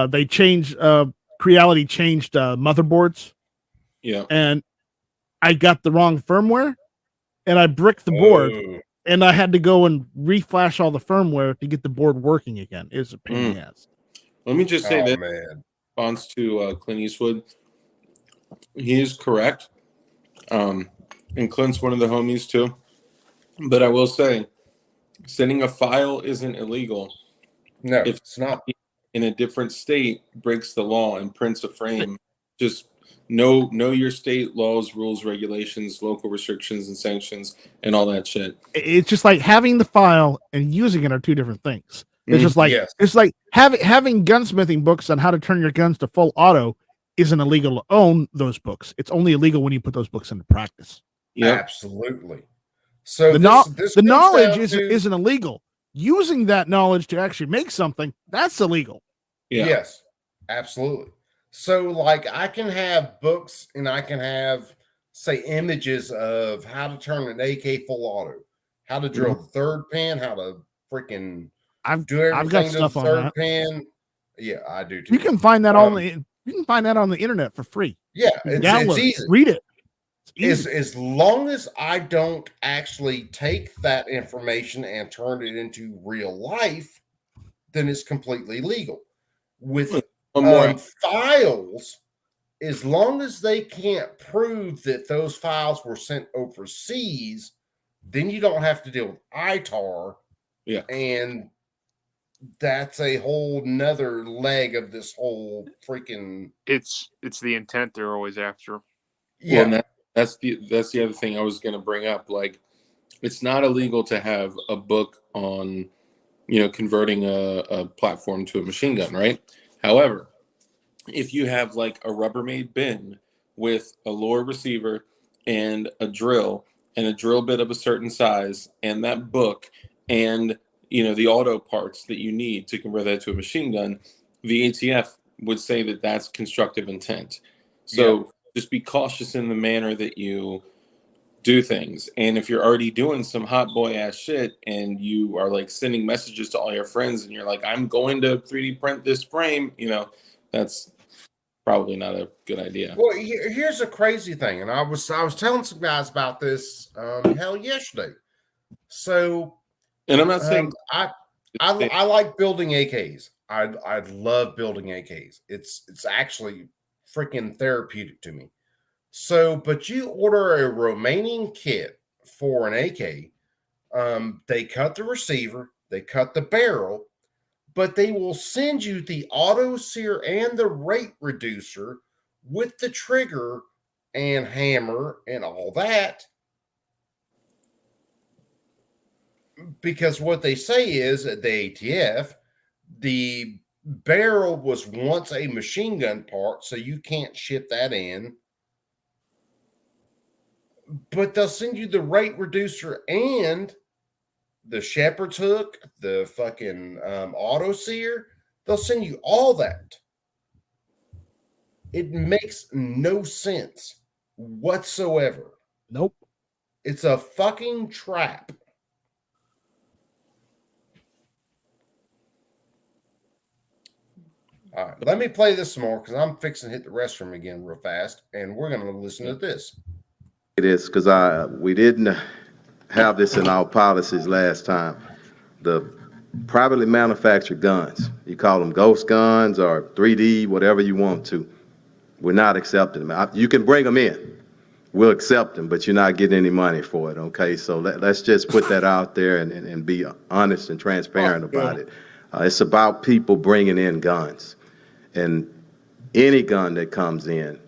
they changed Creality changed motherboards. Yeah, and I got the wrong firmware, and I bricked the board, and I had to go and reflash all the firmware to get the board working again. It's a pain in the ass. Let me just say that in response to Clint Eastwood, he is correct. And Clint's one of the homies too. But I will say, sending a file isn't illegal. No, if it's not. In a different state breaks the law and prints a frame, just know your state laws, rules, regulations, local restrictions and sanctions, and all that shit. It's just like having the file and using it are two different things. It's just like it's like having gunsmithing books on how to turn your guns to full auto isn't illegal to own those books. It's only illegal when you put those books into practice. Yeah, absolutely. So the knowledge isn't illegal. Using that knowledge to actually make something, that's illegal. Yes, absolutely. So like I can have books and I can have, say, images of how to turn an AK full auto, how to drill the third pin, how to freaking do everything I've got to stuff the on third that. pin. Yeah, I do too. You can find that on the internet for free. Yeah, it's easy. Read it. As long as I don't actually take that information and turn it into real life, then it's completely legal. With files, as long as they can't prove that those files were sent overseas, then you don't have to deal with ITAR. Yeah. And that's a whole nother leg of this whole freaking. It's the intent they're always after. Yeah. Well, that's the other thing I was going to bring up. Like, it's not illegal to have a book on, converting a platform to a machine gun, right? However, if you have like a Rubbermaid bin with a lower receiver and a drill bit of a certain size and that book and the auto parts that you need to convert that to a machine gun, the ATF would say that that's constructive intent. So just be cautious in the manner that you do things. And if you're already doing some hot boy ass shit and you are like sending messages to all your friends and you're like, I'm going to 3D print this frame, that's probably not a good idea. Well, here's a crazy thing. And I was telling some guys about this yesterday. So, and I'm not saying I like building AKs. I love building AKs. It's actually freaking therapeutic to me. So, but you order a Romanian kit for an AK, They cut the receiver, they cut the barrel, but they will send you the auto sear and the rate reducer with the trigger and hammer and all that. Because what they say is at the ATF, the barrel was once a machine gun part, so you can't ship that in. But they'll send you the rate reducer and the shepherd's hook, the fucking auto sear. They'll send you all that. It makes no sense whatsoever. Nope. It's a fucking trap. All right, let me play this some more because I'm fixing to hit the restroom again real fast, and we're going to listen to this. It is because we didn't have this in our policies last time. The privately manufactured guns, you call them ghost guns or 3D, whatever you want to, we're not accepting them. You can bring them in. We'll accept them, but you're not getting any money for it, okay? So let's just put that out there and be honest and transparent about it. It's about people bringing in guns. And any gun that comes in,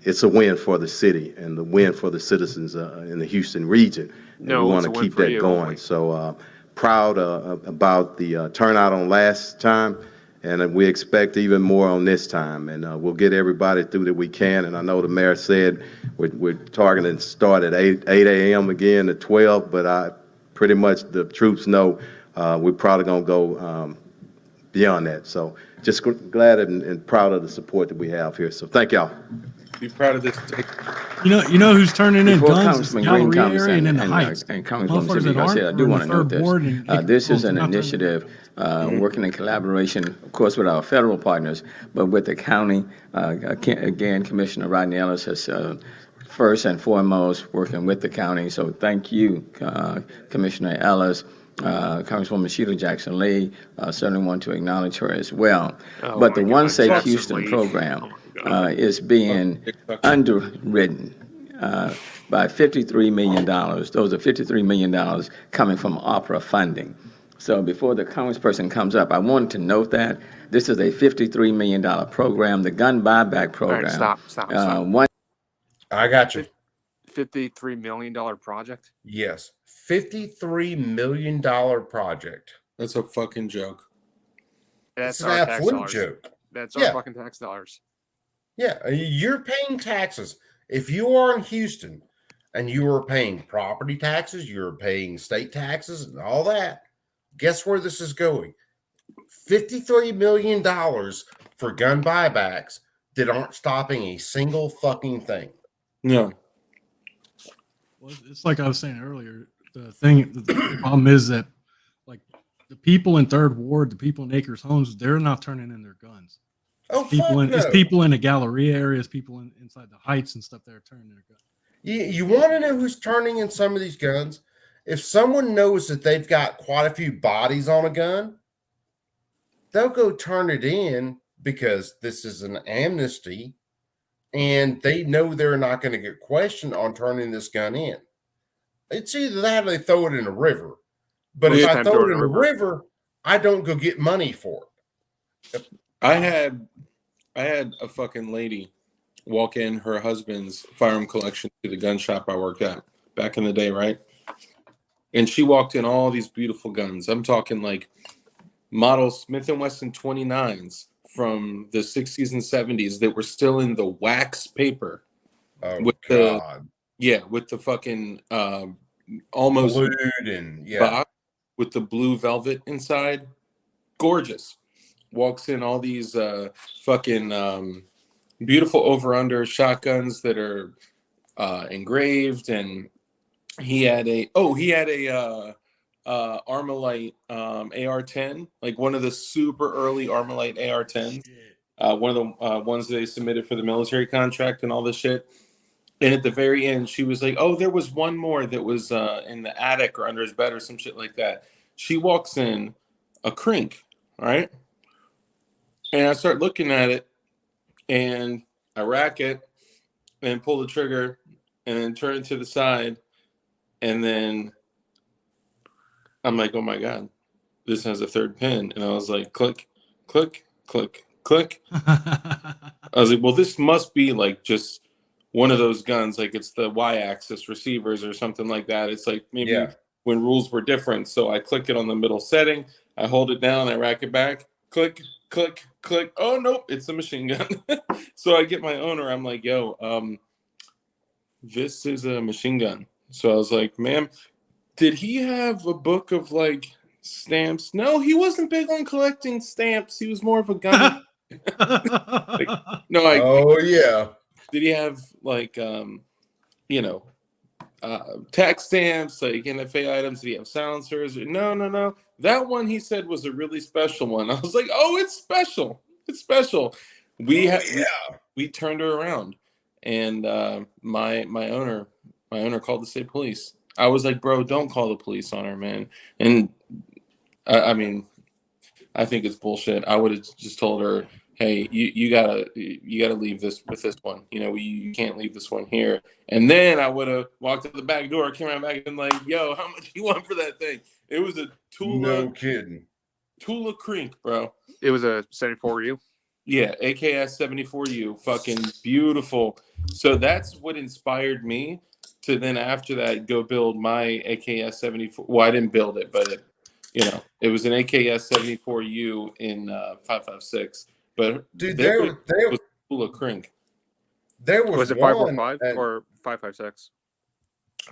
it's a win for the city and the win for the citizens in the Houston region. No, we want to keep that going. So proud about the turnout on last time, and we expect even more on this time. And we'll get everybody through that we can. And I know the mayor said we're targeting to start at 8 a.m. again to 12, but pretty much the troops know we're probably going to go beyond that. So just glad and proud of the support that we have here. So thank y'all. Be proud of this. You know who's turning in Before guns? Congressman Green comes Gallery in, and in the Heights. and Congresswoman Motherfuckers Sibley that Garcia, I aren't do on want the to note third board and this is an not turning- initiative working in collaboration, of course, with our federal partners, but with the county. Again, Commissioner Rodney Ellis has first and foremost working with the county. So thank you, Commissioner Ellis. Congresswoman Sheila Jackson Lee, certainly want to acknowledge her as well. But the One Safe Houston program is being underwritten by $53 million. Those are $53 million coming from opera funding. So before the congressperson comes up, I wanted to note that this is a $53 million program, the gun buyback program. All right, stop. I got you. $53 million project? Yes. $53 million project. That's a fucking joke. That's It's an our tax absolute dollars. joke. That's our fucking tax dollars. Yeah, you're paying taxes. If you are in Houston and you are paying property taxes, you're paying state taxes and all that, guess where this is going? $53 million for gun buybacks that aren't stopping a single fucking thing. No. Well, it's like I was saying earlier. The problem is that, like, the people in Third Ward, the people in Acres Homes, they're not turning in their guns. Oh, It's people in the Galleria areas, people inside the Heights and stuff that are turning their guns. You want to know who's turning in some of these guns? If someone knows that they've got quite a few bodies on a gun, they'll go turn it in because this is an amnesty and they know they're not going to get questioned on turning this gun in. It's either that or they throw it in a river. But if I throw it in a river, I don't go get money for it. I had a fucking lady walk in her husband's firearm collection to the gun shop I worked at back in the day, right? And she walked in all these beautiful guns. I'm talking like model Smith & Wesson 29s from the 60s and 70s that were still in the wax paper. Oh, with God. with the fucking almost blued and box with the blue velvet inside. Gorgeous. Walks in all these fucking beautiful over-under shotguns that are engraved, and he had a Armalite AR-10, like one of the super early Armalite AR-10s, one of the ones they submitted for the military contract and all this shit. And at the very end, she was like, "Oh, there was one more that was in the attic or under his bed or some shit like that." She walks in a crink, all right? And I start looking at it, and I rack it, and pull the trigger, and then turn it to the side, and then I'm like, oh my God, this has a third pin. And I was like, click, click, click, click. I was like, well, this must be like just one of those guns, like it's the Y-axis receivers or something like that. It's like maybe when rules were different. So I click it on the middle setting, I hold it down, I rack it back, click, click, click. Oh, nope, it's a machine gun. So I get my owner, I'm like, yo, this is a machine gun. So I was like, ma'am, did he have a book of like stamps? No, he wasn't big on collecting stamps. He was more of a gun. Like, no, oh yeah. Did he have like tax stamps, like NFA items? Did he have silencers? No. That one he said was a really special one. I was like, oh, it's special. It's special. We turned her around, and my owner called the state police. I was like, bro, don't call the police on her, man. And I mean, I think it's bullshit. I would have just told her, hey, you gotta leave this with this one. You can't leave this one here. And then I would have walked to the back door, came around back and like, yo, how much you want for that thing? It was a Tula. No kidding. Tula Crink, bro. It was a 74U. Yeah, AKS 74U, fucking beautiful. So that's what inspired me to then after that go build my AKS 74. Well, I didn't build it, but it was an AKS 74U in 5.56. But dude, there was Tula Crink. There was it 5.45 or 5.56?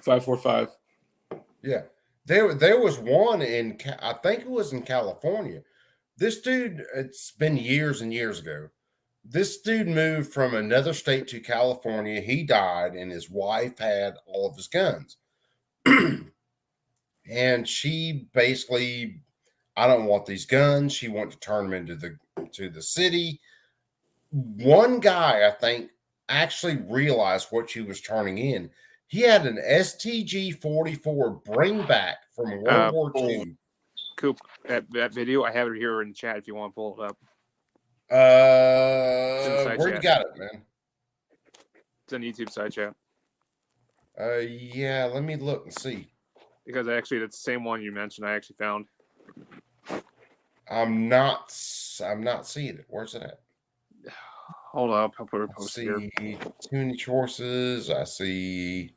5.45. Yeah, there was one I think it was in California. This dude, it's been years and years ago. This dude moved from another state to California. He died, and his wife had all of his guns. And she basically, I don't want these guns. She wanted to turn them into the city. One guy, I think, actually realized what she was turning in. He had an STG-44 bring back from World War II. Coop, that video, I have it here in the chat if you want to pull it up. Where you got it, man? It's on YouTube side chat. Yeah, let me look and see. Because actually, that's the same one you mentioned. I actually found. I'm not seeing it. Where's it at? Hold up, I'll put a post here. Tuning choices. I see.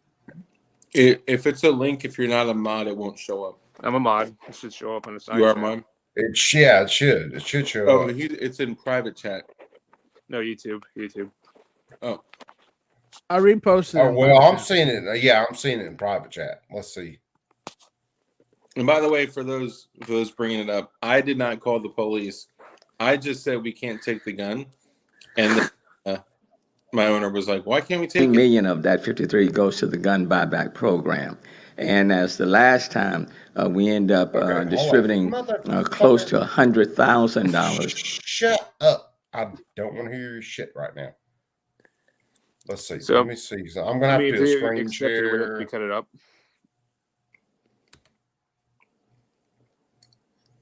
If it's a link, if you're not a mod, it won't show up. I'm a mod. It should show up on the side. You are a mod? It should. It should show up. It's in private chat. No, YouTube. Oh. I reposted. Oh, well, I'm seeing it. Yeah, I'm seeing it in private chat. Let's see. And by the way, for those bringing it up, I did not call the police. I just said we can't take the gun. And my owner was like, why can't we take it? 2 million of that 53 goes to the gun buyback program. And as the last time, we end up distributing close to $100,000. Shut up. I don't want to hear your shit right now. Let's see. So, let me see. So I'm going to have to do a screen share. We cut it up.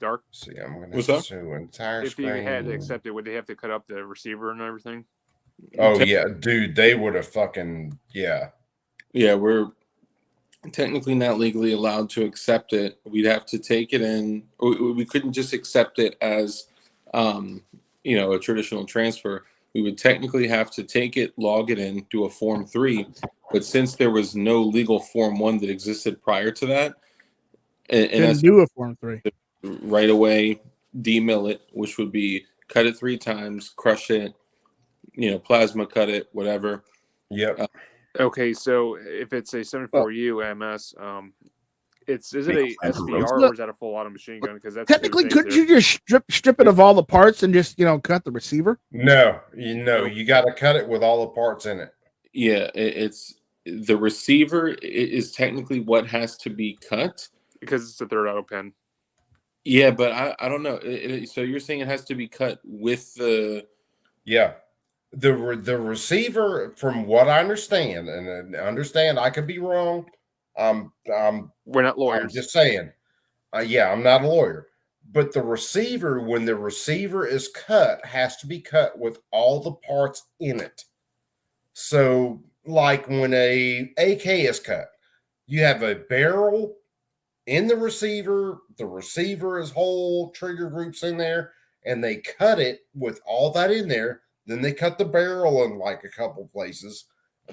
Dark. See, I'm going What's to up? do entire If screen. you had to accept it, would they have to cut up the receiver and everything? Oh, yeah, dude. They would have fucking, yeah. Yeah, we're technically not legally allowed to accept it. We'd have to take it in. We couldn't just accept it as, a traditional transfer. We would technically have to take it, log it in, do a Form 3. But since there was no legal Form 1 that existed prior to that, and do a Form 3 right away, demill it, which would be cut it 3 times, crush it, plasma cut it, whatever. Yep. Okay, so if it's a 74U MS, is it a SBR or is that a full auto machine gun? Because that's technically, couldn't you just strip it of all the parts and just cut the receiver? No, you got to cut it with all the parts in it. Yeah, it's the receiver is technically what has to be cut because it's a third auto pin. Yeah, but I don't know. So you're saying it has to be cut with the? Yeah, the receiver, from what I understand, and I could be wrong. We're not lawyers. I'm just saying. I'm not a lawyer, but the receiver, when the receiver is cut, has to be cut with all the parts in it. So, like when a AK is cut, you have a barrel in the receiver is whole, trigger groups in there, and they cut it with all that in there. Then they cut the barrel in like a couple places.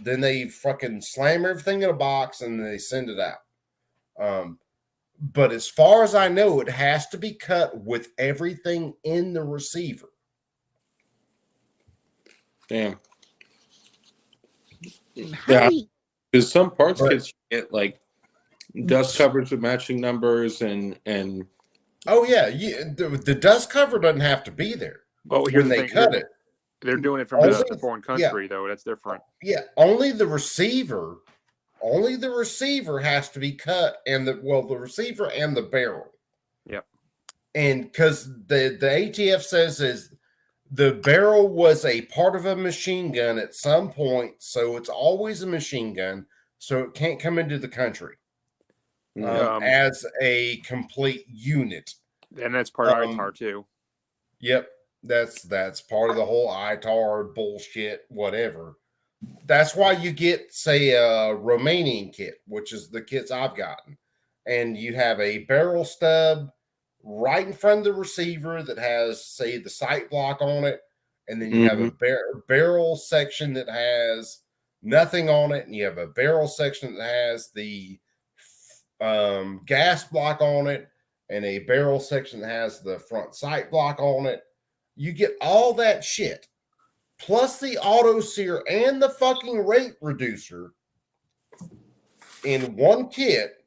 Then they fucking slam everything in a box and they send it out. But as far as I know, it has to be cut with everything in the receiver. Damn. Yeah, because some parts kits get like dust covers with matching numbers and. Oh yeah, the dust cover doesn't have to be there. Oh, here's when the they thing. cut it. They're doing it from a foreign country, though. That's different. Yeah, only the receiver has to be cut, and the receiver and the barrel. Yep. And because the ATF says is the barrel was a part of a machine gun at some point, so it's always a machine gun, so it can't come into the country as a complete unit. And that's part of ITAR too. Yep. That's part of the whole ITAR bullshit, whatever. That's why you get, say, a Romanian kit, which is the kits I've gotten. And you have a barrel stub right in front of the receiver that has, say, the sight block on it. And then you have a barrel section that has nothing on it. And you have a barrel section that has the gas block on it. And a barrel section that has the front sight block on it. You get all that shit, plus the auto sear and the fucking rate reducer in one kit.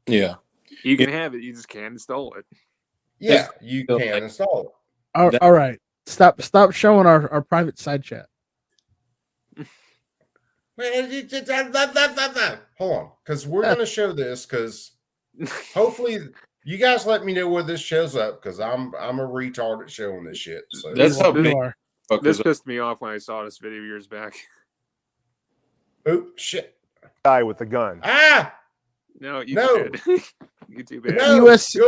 Yeah. You can have it, you just can't install it. Yeah, you can install it. All right. Stop showing our private side chat. Hold on, because we're going to show this, because hopefully... You guys let me know where this shows up, because I'm a retard at showing this shit. So that's how big. This pissed me off when I saw this video years back. Oh shit! Guy with the gun. Ah! No, you did. You too bad. No, it's a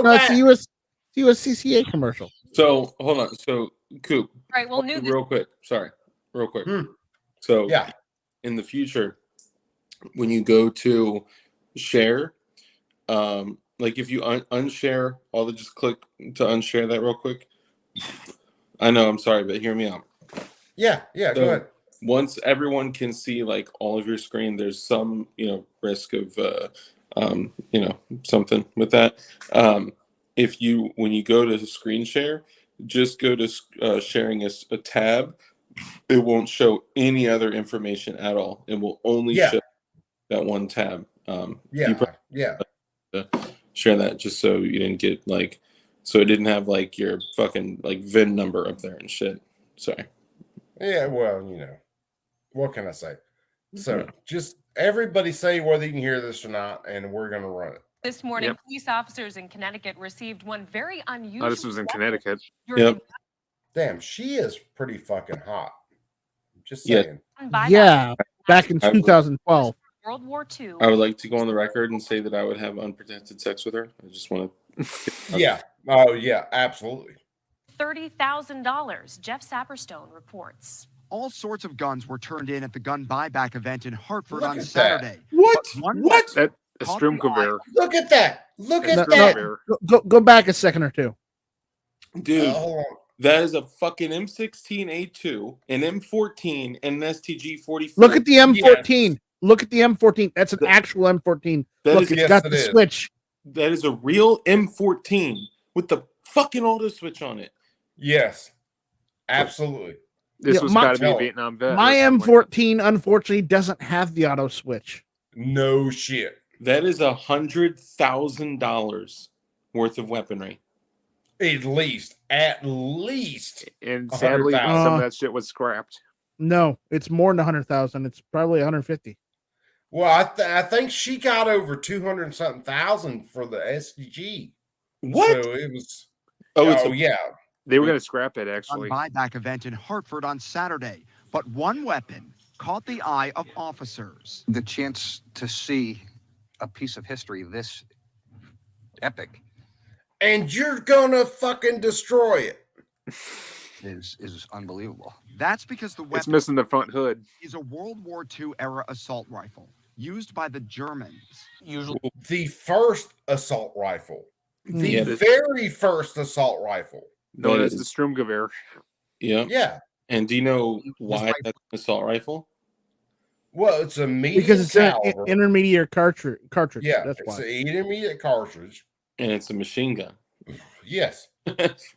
USCCA commercial. So hold on. So Coop. Right. Well, real quick. Sorry, real quick. So yeah, in the future, when you go to share, like if you unshare all the, just click to unshare that real quick. I know, I'm sorry, but hear me out. Yeah, So go ahead. Once everyone can see like all of your screen, there's some, risk of, something with that. If you, when you go to screen share, just go to sharing a tab. It won't show any other information at all. It will only show that one tab. Share that just so you didn't get so it didn't have your fucking VIN number up there and shit. Sorry. Yeah, well, what can I say? So just everybody say whether you can hear this or not, and we're gonna run it. This morning, police officers in Connecticut received one very unusual. Oh, this was in Connecticut. Yep. Damn, she is pretty fucking hot. Just saying. Yeah, back in 2012. World War II. I would like to go on the record and say that I would have unprotected sex with her. I just want to. Yeah. Oh, yeah. Absolutely. $30,000. Jeff Saperstone reports. All sorts of guns were turned in at the gun buyback event in Hartford on at Saturday. What? What? That Stromkover. Look at that. Look at that. Go back a second or two. Dude, hold on. that is a fucking M16A2, an M14, and an STG-44. Look at the M14. Yes. Look at the M14. That's an actual M14. Look, it's got the switch. That is a real M14 with the fucking auto switch on it. Yes. Absolutely. This was got to be a Vietnam vet. My M14, unfortunately, doesn't have the auto switch. No shit. That is $100,000 worth of weaponry. At least. And sadly, some of that shit was scrapped. No, it's more than 100,000. It's probably 150. Well, I think she got over 200 something thousand for the SDG. What? So it was. Yeah. They were going to scrap it actually. Buyback event in Hartford on Saturday, but one weapon caught the eye of officers. The chance to see a piece of history this epic, and you're gonna fucking destroy it, is unbelievable. That's because the weapon it's missing the front hood. Is a World War II era assault rifle. used by the Germans. Usually, the first assault rifle, the Yeah. very first assault rifle. Known That as the is- Sturmgewehr. Yeah. Yeah. And do you know why that's an assault rifle? Well, it's a medium Because it's an caliber. intermediate cartridge. Yeah, That's it's why. an intermediate cartridge. And it's a machine gun. Yes.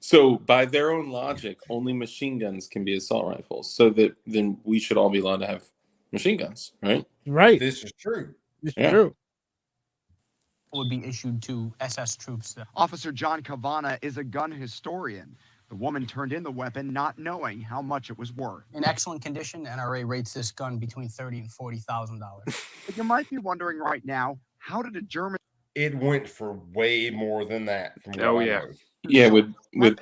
So by their own logic, only machine guns can be assault rifles. So that then we should all be allowed to have machine guns, right? Right. This is true. This is Yeah. true. would be issued to SS troops. Officer John Cavana is a gun historian. The woman turned in the weapon not knowing how much it was worth. In excellent condition, NRA rates this gun between $30,000 and $40,000. But you might be wondering right now, how did a German... It went for way more than that. From what Oh, I yeah. know. Yeah, with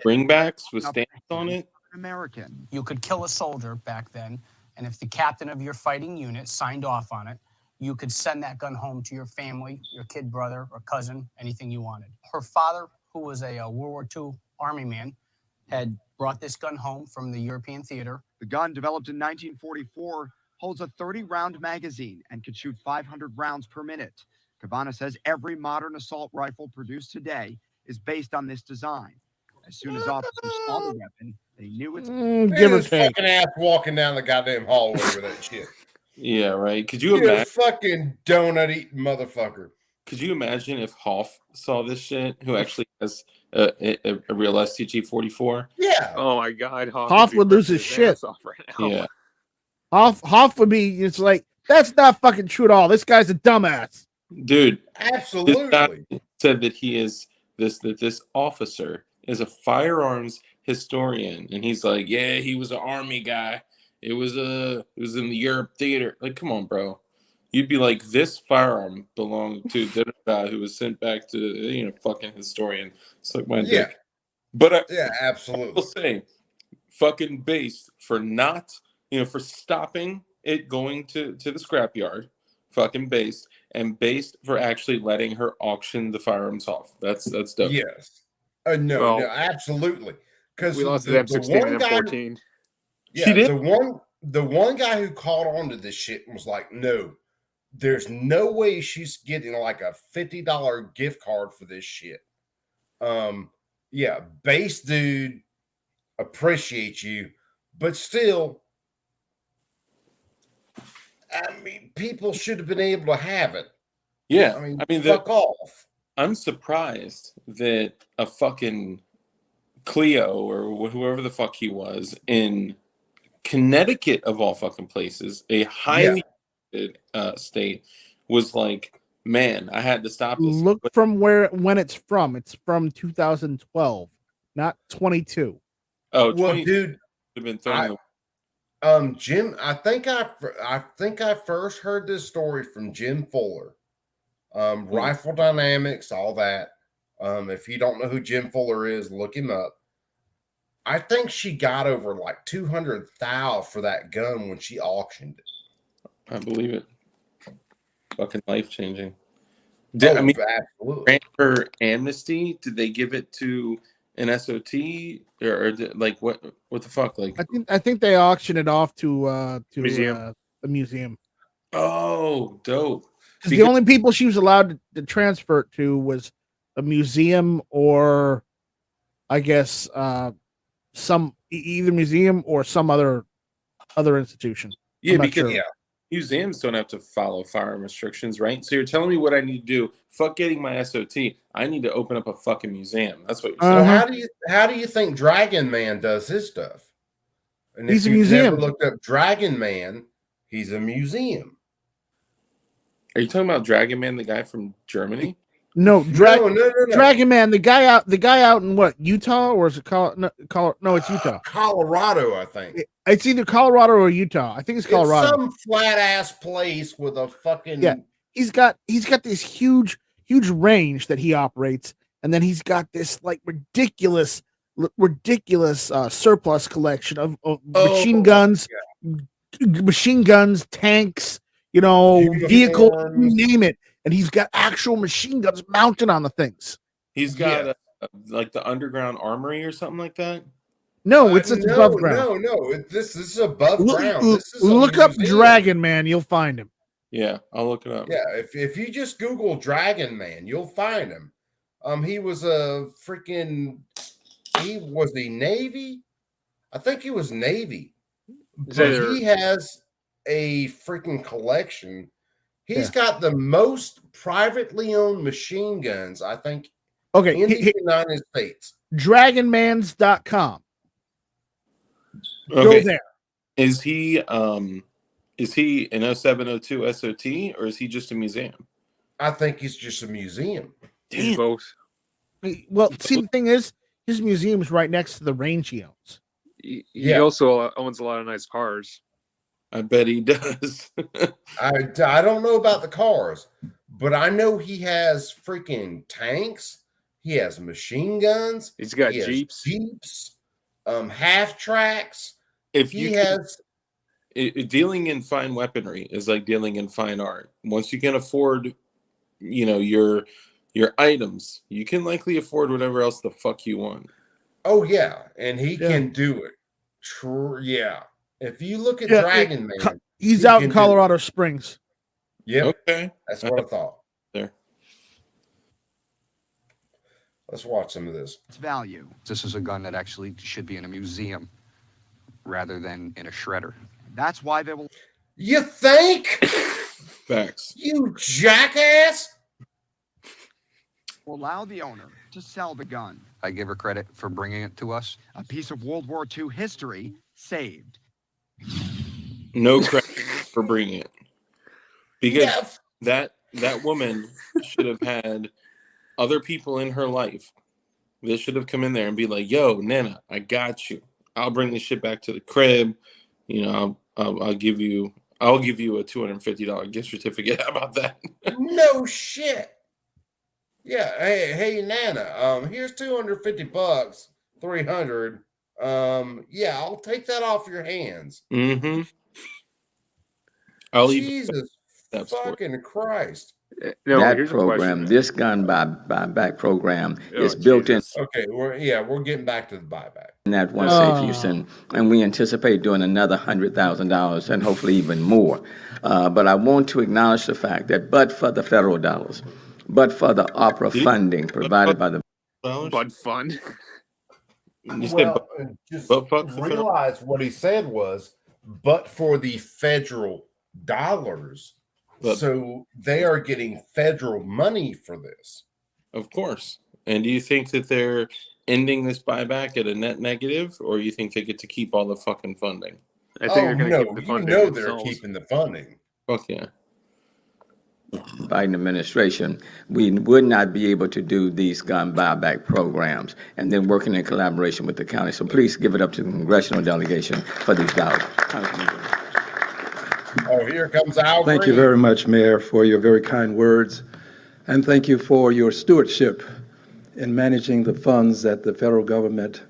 bringbacks, with stamps on it. American. You could kill a soldier back then, and if the captain of your fighting unit signed off on it, you could send that gun home to your family, your kid, brother, or cousin, anything you wanted. Her father, who was a World War II Army man, had brought this gun home from the European theater. The gun, developed in 1944, holds a 30-round magazine and could shoot 500 rounds per minute. Cavana says every modern assault rifle produced today is based on this design. As soon as officers saw the weapon, they knew its... Give or His take. fucking ass walking down the goddamn hallway with that shit. Yeah, right. Could you You imagine? fucking donut eating motherfucker. Could you imagine if Hoff saw this shit? Who actually has a real STG-44? Yeah. Oh my God, Hoff would lose his shit. Off right now. Yeah. Hoff would be. It's like that's not fucking true at all. This guy's a dumbass. Dude, Absolutely. this guy said that he is this officer is a firearms historian, and he's like, yeah, he was an army guy. It was in the Europe theater. Like, come on, bro. You'd be like, this firearm belonged to the guy who was sent back to fucking historian. It's like my Yeah. dick. But Yeah, I will absolutely. say, fucking based for not, for stopping it going to the scrapyard, fucking based, and based for actually letting her auction the firearms off. That's dope. Yes. No, Well, no, absolutely. Because We lost the M16 and M14. Yeah, She did? the one guy who caught on to this shit was like, no, there's no way she's getting like a $50 gift card for this shit. Yeah, base dude, appreciate you, but still, I mean, people should have been able to have it. Yeah. I mean, fuck off. I'm surprised that a fucking Cleo or whoever the fuck he was in Connecticut, of all fucking places, a highly state, was like, man, I had to stop this. Look from when it's from. It's from 2012, not 22. Oh, Well, 20 dude, have been thrown in the Jim, I think I first heard this story from Jim Fuller. Rifle Dynamics, all that. If you don't know who Jim Fuller is, look him up. I think she got over like $200,000 for that gun when she auctioned it. I believe it. Fucking life changing. Absolutely. Grant her amnesty. Did they give it to an SOT or like what the fuck? Like, I think they auctioned it off to Museum. the museum. oh, dope. Because the only people she was allowed to transfer it to was a museum or, I guess, either museum or some other institution. Yeah, I'm not because sure. museums don't have to follow firearm restrictions, right? So you're telling me what I need to do? Fuck getting my SOT. I need to open up a fucking museum. That's what you're saying. Well, how do you think Dragon Man does his stuff? And He's if a you've museum. never looked up Dragon Man, he's a museum. Are you talking about Dragon Man, the guy from Germany? No, No. Dragon Man, the guy out in what, Utah, or is it no, it's Utah. Colorado, I think. It's either Colorado or Utah. I think it's Colorado. It's some flat ass place with a fucking He's got this huge range that he operates, and then he's got this like ridiculous surplus collection of machine guns, tanks, vehicles, you name it, and he's got actual machine guns mounted on the things. He's got like the underground armory or something like that. No, it's above ground. No. This is above ground. This is Look up museum. Dragon Man, you'll find him. Yeah, I'll look it up. Yeah, if you just Google Dragon Man, you'll find him. He was a freaking. He was the Navy. I think he was Navy, but he has a freaking collection. He's got the most privately owned machine guns, I think, in the United States. Dragonmans.com. Okay. Go there. Is he an 0702 SOT or is he just a museum? I think he's just a museum. He's both. Well, see, the thing is, his museum is right next to the range he owns. He also owns a lot of nice cars. I bet he does. I don't know about the cars, but I know he has freaking tanks. He has machine guns. He's got he has Jeeps, half tracks. If he you has dealing in fine weaponry is like dealing in fine art. Once you can afford, your items, you can likely afford whatever else the fuck you want. Oh yeah, and he can do it. True, yeah. If you look at Dragon Man, he's out in Colorado Springs. Yep. Okay. That's what I thought. There. Let's watch some of this. Its value. This is a gun that actually should be in a museum rather than in a shredder. That's why they will. You think? Facts. You jackass! Will allow the owner to sell the gun. I give her credit for bringing it to us. A piece of World War II history saved. No credit for bringing it, because that woman should have had other people in her life that should have come in there and be like, "Yo, Nana, I got you. I'll bring this shit back to the crib. I'll give you a $250 gift certificate. How about that?" No shit. Yeah. Hey, Nana. Here's $250. 300. Yeah, I'll take that off your hands. Mm-hmm. Jesus fucking Christ. That program, this gun buyback program, is built in. Okay, we're getting back to the buyback. In that one safe Houston, and we anticipate doing another $100,000 and hopefully even more. But I want to acknowledge the fact that, but for the federal dollars, but for the opera funding provided by the Bud Fund. Well, just realize what he said was, but for the federal dollars. So they are getting federal money for this. Of course. And do you think that they're ending this buyback at a net negative, or you think they get to keep all the fucking funding? I think they're going to keep the funding. They're keeping the funding. Fuck yeah. Biden administration, we would not be able to do these gun buyback programs and then working in collaboration with the county. So please give it up to the congressional delegation for these dollars. Oh, here comes Al Thank Green. you very much, Mayor, for your very kind words. And thank you for your stewardship in managing the funds that the federal government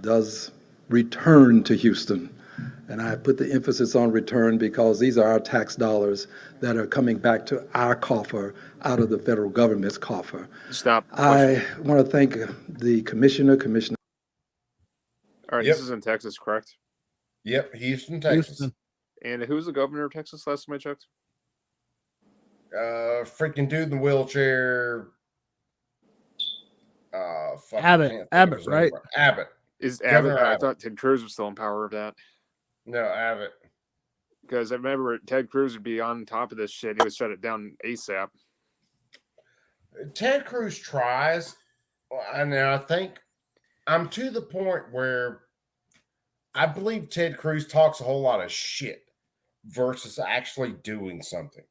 does return to Houston. And I put the emphasis on return because these are our tax dollars that are coming back to our coffer out of the federal government's coffer. Stop. I want to thank the Commissioner. All right, This is in Texas, correct? Yep, Houston, Texas. And who's the governor of Texas last time I checked? Freaking dude in the wheelchair. Abbott, right? Abbott. Is Governor Abbott? I Abbott. thought Ted Cruz was still in power of that. No, Abbott. Because I remember Ted Cruz would be on top of this shit. He would shut it down ASAP. Ted Cruz tries, and I think I'm to the point where I believe Ted Cruz talks a whole lot of shit versus actually doing something.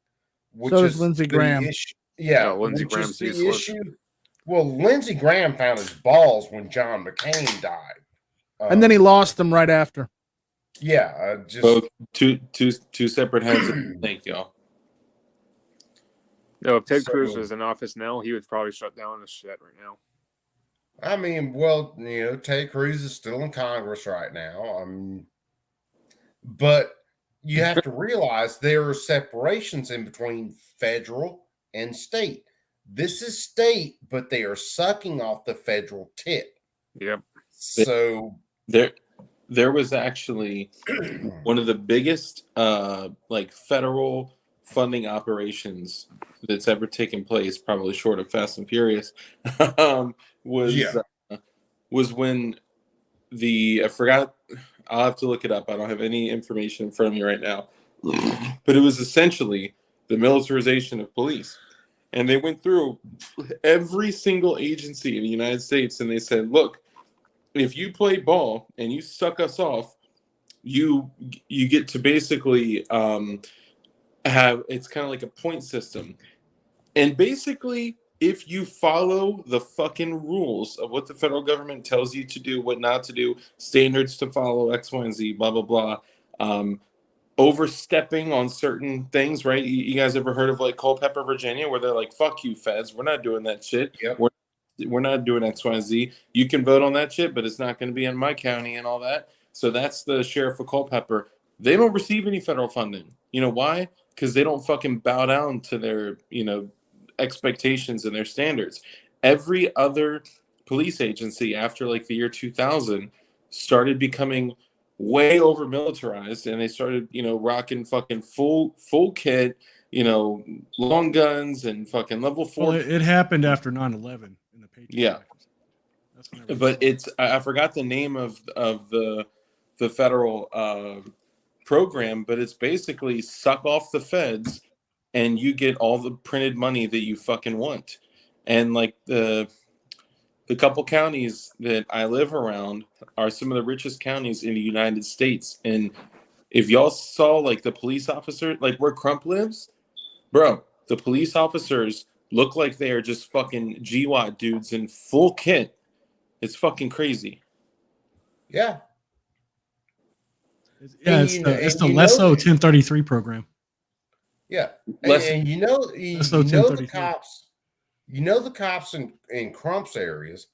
Which So does is Lindsey the Graham. issue. Yeah, Lindsey which is Graham's the useless. issue. Well, Lindsey Graham found his balls when John McCain died, And then he lost them right after. Yeah, just Both two separate heads. Thank y'all. No, if Ted Cruz was in office now, he would probably shut down this shit right now. I mean, well, Ted Cruz is still in Congress right now. But you have to realize there are separations in between federal and state. This is state, but they are sucking off the federal tit. Yep. So there was actually one of the biggest federal funding operations that's ever taken place, probably short of Fast and Furious, was when I forgot. I'll have to look it up. I don't have any information in front of me right now, but it was essentially the militarization of police. And they went through every single agency in the United States and they said, look, if you play ball and you suck us off, you get to basically have, it's kind of like a point system. And basically, if you follow the fucking rules of what the federal government tells you to do, what not to do, standards to follow, X, Y, and Z, blah, blah, blah, overstepping on certain things, right? You guys ever heard of like Culpeper, Virginia, where they're like, fuck you, feds. We're not doing that shit. Yep. We're not doing X, Y, and Z. You can vote on that shit, but it's not going to be in my county and all that. So that's the sheriff of Culpeper. They don't receive any federal funding. You know why? Because they don't fucking bow down to their, expectations and their standards. Every other police agency after like the year 2000 started becoming way over militarized, and they started, rocking fucking full kit, long guns and fucking level 4. Well, it happened after 9/11 in the Patriot. Yeah. Act. But I forgot the name of the federal program, but it's basically suck off the feds and you get all the printed money that you fucking want. And like the couple counties that I live around are some of the richest counties in the United States. And if y'all saw like the police officer, like where Crump lives, bro, the police officers look like they are just fucking GWAT dudes in full kit. It's fucking crazy. Yeah. Yeah, it's the Lesso 1033 program. Yeah, and the cops, the cops in Crump's areas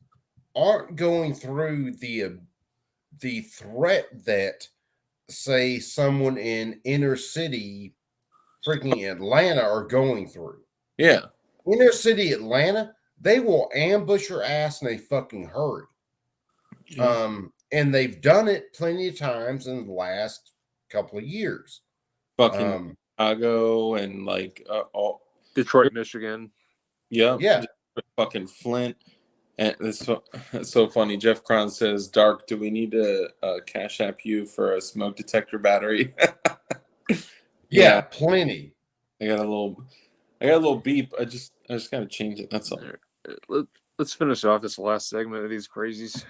aren't going through the threat that, say, someone in inner city, freaking Atlanta, are going through. Yeah, inner city Atlanta, they will ambush your ass in a fucking hurry. Yeah. And they've done it plenty of times in the last couple of years. Fucking Chicago and like all Detroit, Michigan. Yeah. Fucking Flint. And it's so funny. Jeff Cron says, Dark, do we need to cash app you for a smoke detector battery? Yeah, plenty. I got a little beep. I just gotta change it. That's all. Let's finish off this last segment of these crazies.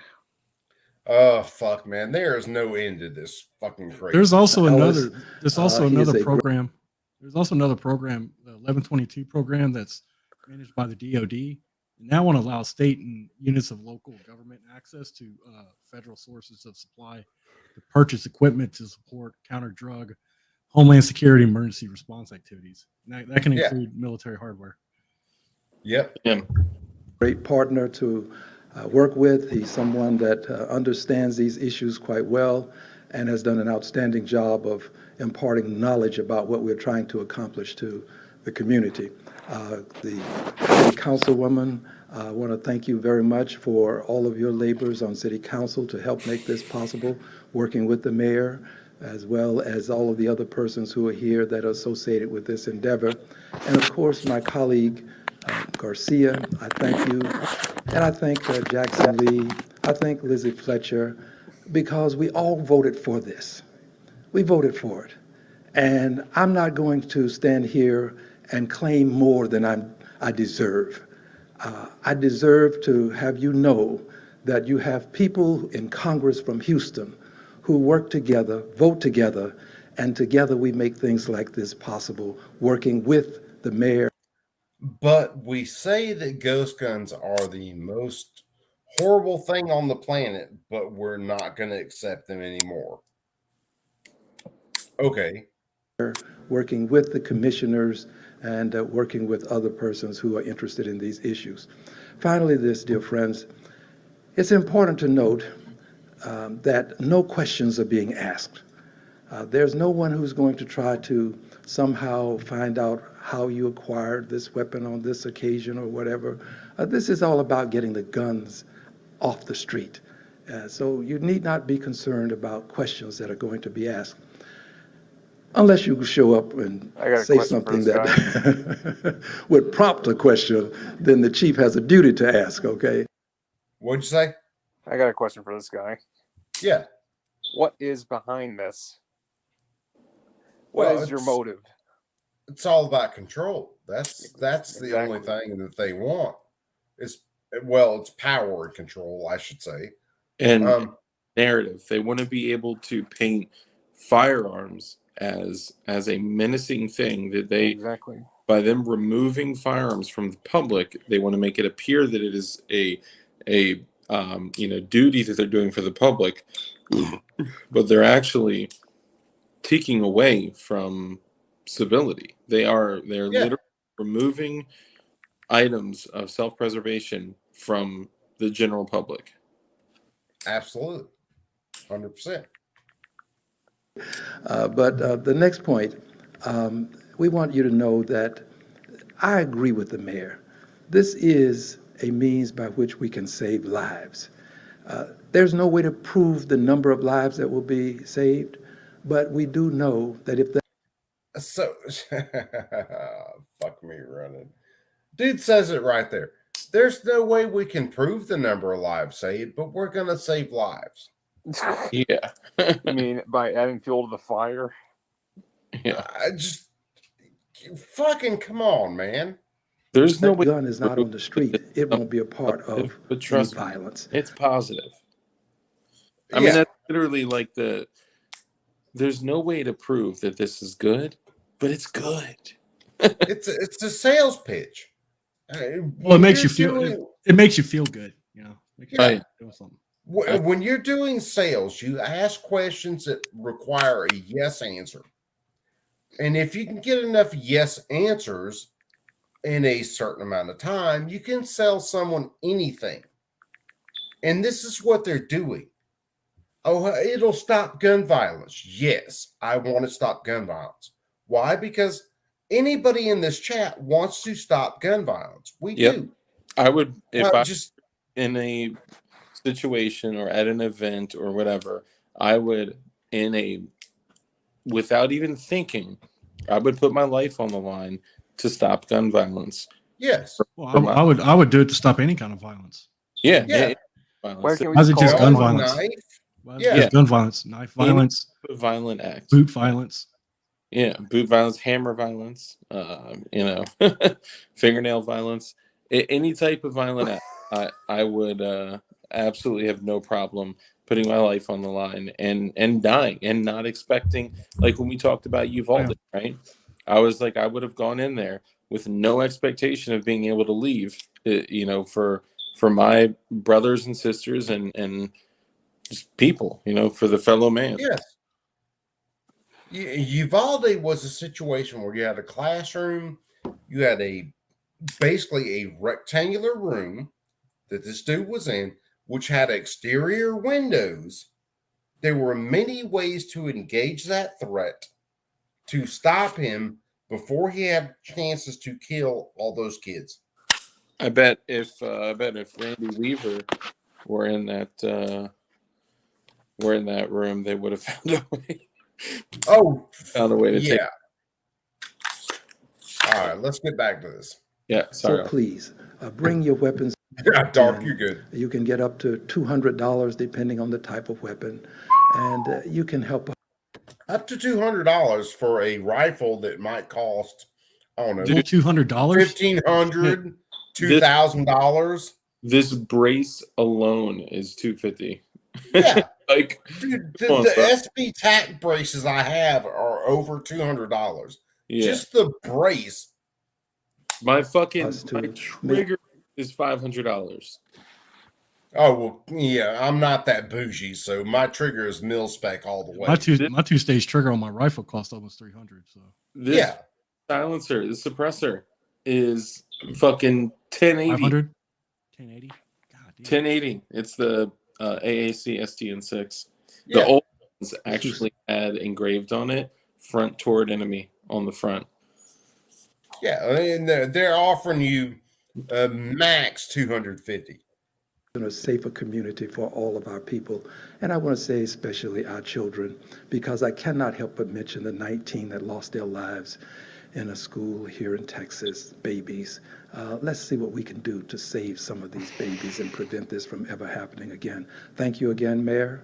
Oh fuck, man! There is no end to this fucking crazy. There's also another. There's also another program. There's also another program, the 1122 program, that's managed by the DoD. And that one allows state and units of local government access to federal sources of supply to purchase equipment to support counter-drug, homeland security, emergency response activities. And that can include military hardware. Yep. Yeah. Great partner to work with. He's someone that understands these issues quite well and has done an outstanding job of imparting knowledge about what we're trying to accomplish to the community. The city councilwoman, I want to thank you very much for all of your labors on city council to help make this possible, working with the mayor, as well as all of the other persons who are here that are associated with this endeavor. And of course, my colleague, Garcia, I thank you. And I thank Jackson Lee, I thank Lizzie Fletcher, because we all voted for this. We voted for it. And I'm not going to stand here and claim more than I deserve. I deserve to have you know that you have people in Congress from Houston who work together, vote together, and together we make things like this possible, working with the mayor. But we say that ghost guns are the most horrible thing on the planet, but we're not going to accept them anymore. Okay. Working with the commissioners and working with other persons who are interested in these issues. Finally, this, dear friends, it's important to note that no questions are being asked. There's no one who's going to try to somehow find out how you acquired this weapon on this occasion or whatever. This is all about getting the guns off the street. So you need not be concerned about questions that are going to be asked. unless you show up and I got a say question for something this that would prompt a question, then the chief has a duty to ask, okay? What'd you say? I got a question for this guy. Yeah. What is behind this? What is your motive? It's all about control. That's the only Exactly. thing that they want. It's power and control, I should say. And narrative. They want to be able to paint firearms as a menacing thing that they Exactly. by them removing firearms from the public, they want to make it appear that it is a duty that they're doing for the public, but they're actually taking away from civility. They're literally removing items of self-preservation from the general public. Absolutely. 100%. But the next point, we want you to know that I agree with the mayor. This is a means by which we can save lives. There's no way to prove the number of lives that will be saved, but we do know that if the So, fuck me running. Dude says it right there. There's no way we can prove the number of lives saved, but we're going to save lives. Yeah. You mean by adding fuel to the fire? Yeah. I just fucking come on, man. There's no way. gun is not on the street, it won't be a part of But trust any me, violence. it's positive. I mean, that's literally like there's no way to prove that this is good, but it's good. It's a sales pitch. Well, it makes you feel it makes you feel good, you know. Yeah. Doing something. When you're doing sales, you ask questions that require a yes answer. And if you can get enough yes answers in a certain amount of time, you can sell someone anything. And this is what they're doing. Oh, it'll stop gun violence. Yes, I want to stop gun violence. Why? Because anybody in this chat wants to stop gun violence. We do. I would, if I just in a situation or at an event or whatever, I would, without even thinking, I would put my life on the line to stop gun violence. Yes. Well, I would do it to stop any kind of violence. Yeah. Why is it just gun violence? Yeah. Gun violence, knife violence, violent acts, boot violence. Yeah, boot violence, hammer violence, fingernail violence, any type of violent act, I would absolutely have no problem putting my life on the line and dying and not expecting, like when we talked about Uvalde, right? I was like, I would have gone in there with no expectation of being able to leave, for my brothers and sisters and just people, for the fellow man. Yes. Uvalde was a situation where you had a classroom, you had basically a rectangular room that this dude was in, which had exterior windows. There were many ways to engage that threat, to stop him before he had chances to kill all those kids. I bet if Randy Weaver were in that room, they would have found a way. Found a way to take. All right, let's get back to this. Yeah, sorry. So please, bring your weapons. Dark, you're good. You can get up to $200 depending on the type of weapon, and you can help. Up to $200 for a rifle that might cost, I don't know, $200, $1,500, $2,000. This brace alone is $250. Yeah, like dude, the SB TAC braces I have are over $200. Yeah. Just the brace. My trigger is $500. Oh well, yeah. I'm not that bougie, so my trigger is mil spec all the way. My two-stage trigger on my rifle cost almost $300. So This silencer, the suppressor, is fucking 1080. 500, 1080. God damn. 1080. It's the AAC STN6. Yeah. The old ones actually had engraved on it "front toward enemy" on the front. Yeah, and they're offering you max $250. a safer community for all of our people. And I want to say especially our children, because I cannot help but mention the 19 that lost their lives in a school here in Texas, babies. Let's see what we can do to save some of these babies and prevent this from ever happening again. Thank you again, Mayor.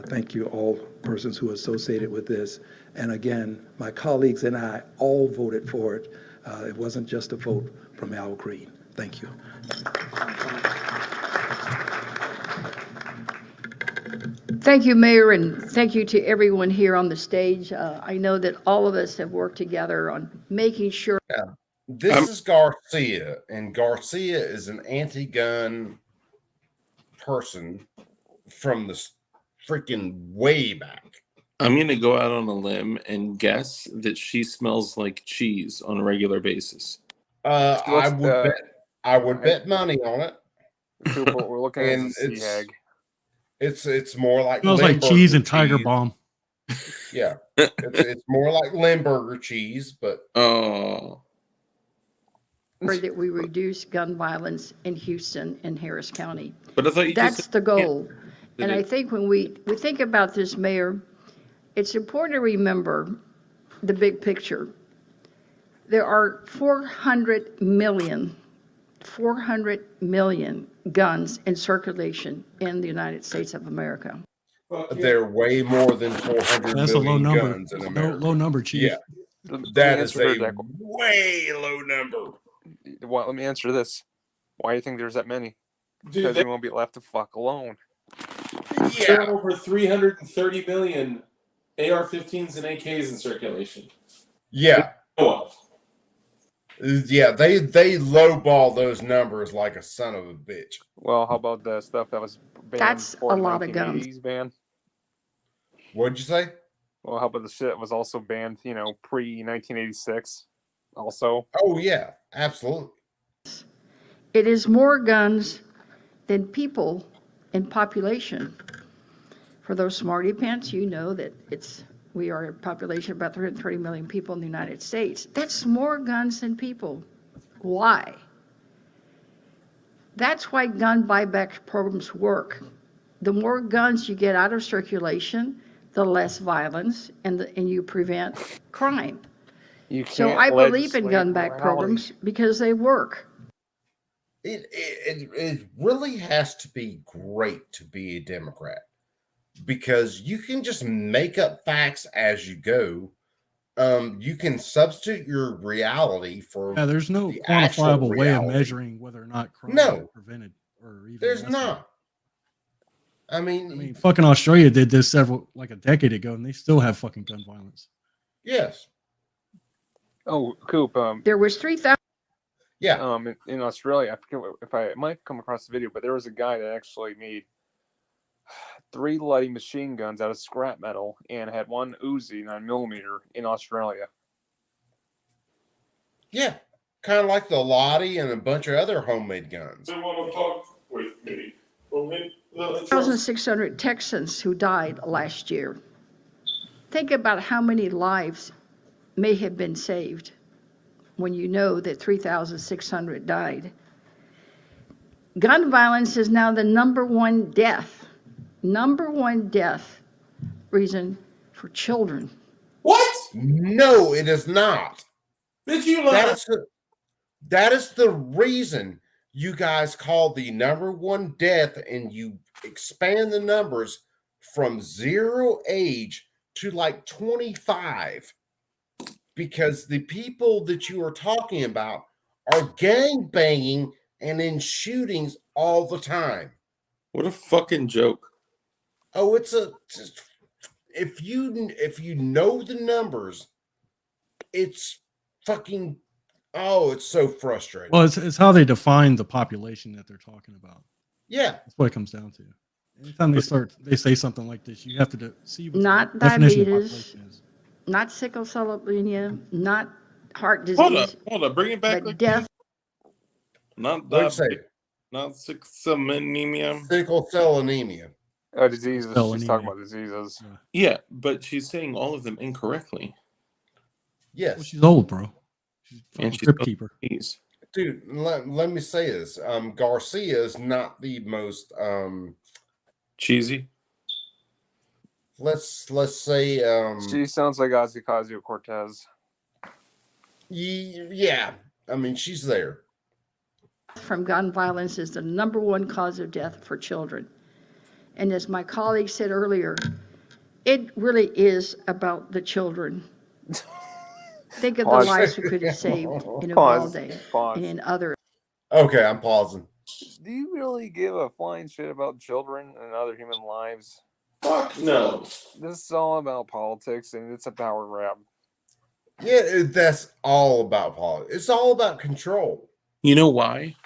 Thank you all persons who are associated with this. And again, my colleagues and I all voted for it. It wasn't just a vote from Al Green. Thank you. Thank you, Mayor, and thank you to everyone here on the stage. I know that all of us have worked together on making sure. Yeah. This is Garcia, and Garcia is an anti-gun person from the freaking way back. I'm going to go out on a limb and guess that she smells like cheese on a regular basis. I would bet money on it. We're looking at the sea hag. It's more like smells like cheese and Tiger Balm. Yeah, it's more like Limburger cheese, but that we reduce gun violence in Houston and Harris County. But I thought that's the goal. And I think when we think about this, Mayor, it's important to remember the big picture. There are 400 million guns in circulation in the United States of America. They're way more than 400 That's a low million number. guns in America. Low number, Chief. Yeah, that is a way low number. Well, let me answer this. Why do you think there's that many? Because we won't be left to fuck alone. There are over 330 million AR-15s and AKs in circulation. Yeah. Yeah, they lowball those numbers like a son of a bitch. Well, how about the stuff that was banned? That's a lot of guns. Ban? What'd you say? Well, how about the shit that was also banned, pre-1986 also? Oh, yeah, absolutely. It is more guns than people in population. For those smarty pants, you know that we are a population of about 330 million people in the United States. That's more guns than people. Why? That's why gun buyback programs work. The more guns you get out of circulation, the less violence, and you prevent crime. So I believe in gun back programs because they work. It really has to be great to be a Democrat, because you can just make up facts as you go. You can substitute your reality for there's no quantifiable way of measuring whether or not crime is prevented or even there's not. I mean, fucking Australia did this a decade ago, and they still have fucking gun violence. Yes. Oh, Coop. There was 3,000. Yeah. In Australia, I forget if I might come across the video, but there was a guy that actually made 3 light machine guns out of scrap metal and had 1 Uzi 9mm in Australia. Yeah, kind of like the Lottie and a bunch of other homemade guns. They want to talk with me. 1,600 Texans who died last year. Think about how many lives may have been saved when you know that 3,600 died. Gun violence is now the number one death reason for children. What? No, it is not. Did you lie? That is the reason you guys call the number one death, and you expand the numbers from 0 age to like 25, because the people that you are talking about are gang banging and in shootings all the time. What a fucking joke. Oh, if you know the numbers, it's fucking, it's so frustrating. Well, it's how they define the population that they're talking about. Yeah. That's what it comes down to. Anytime they say something like this, you have to see what not the definition of diabetes, population is. not sickle cell anemia, not heart disease. Hold up, bring it back. But death. Not diabetes, not sickle cell anemia. Sickle cell anemia. Diseases. She's talking about diseases. Yeah, but she's saying all of them incorrectly. Yes. Well, she's old, bro. And she's crypt keeper. dude, let me say this. Garcia is not the most cheesy. Let's say she sounds like Ocasio-Cortez. Yeah, I mean, she's there. From gun violence is the #1 cause of death for children. And as my colleague said earlier, it really is about the children. Think of the lives we could have saved in Uvalde and in other. Okay, I'm pausing. Do you really give a flying shit about children and other human lives? Fuck no. This is all about politics, and it's a power grab. Yeah, that's all about politics. It's all about control. You know why?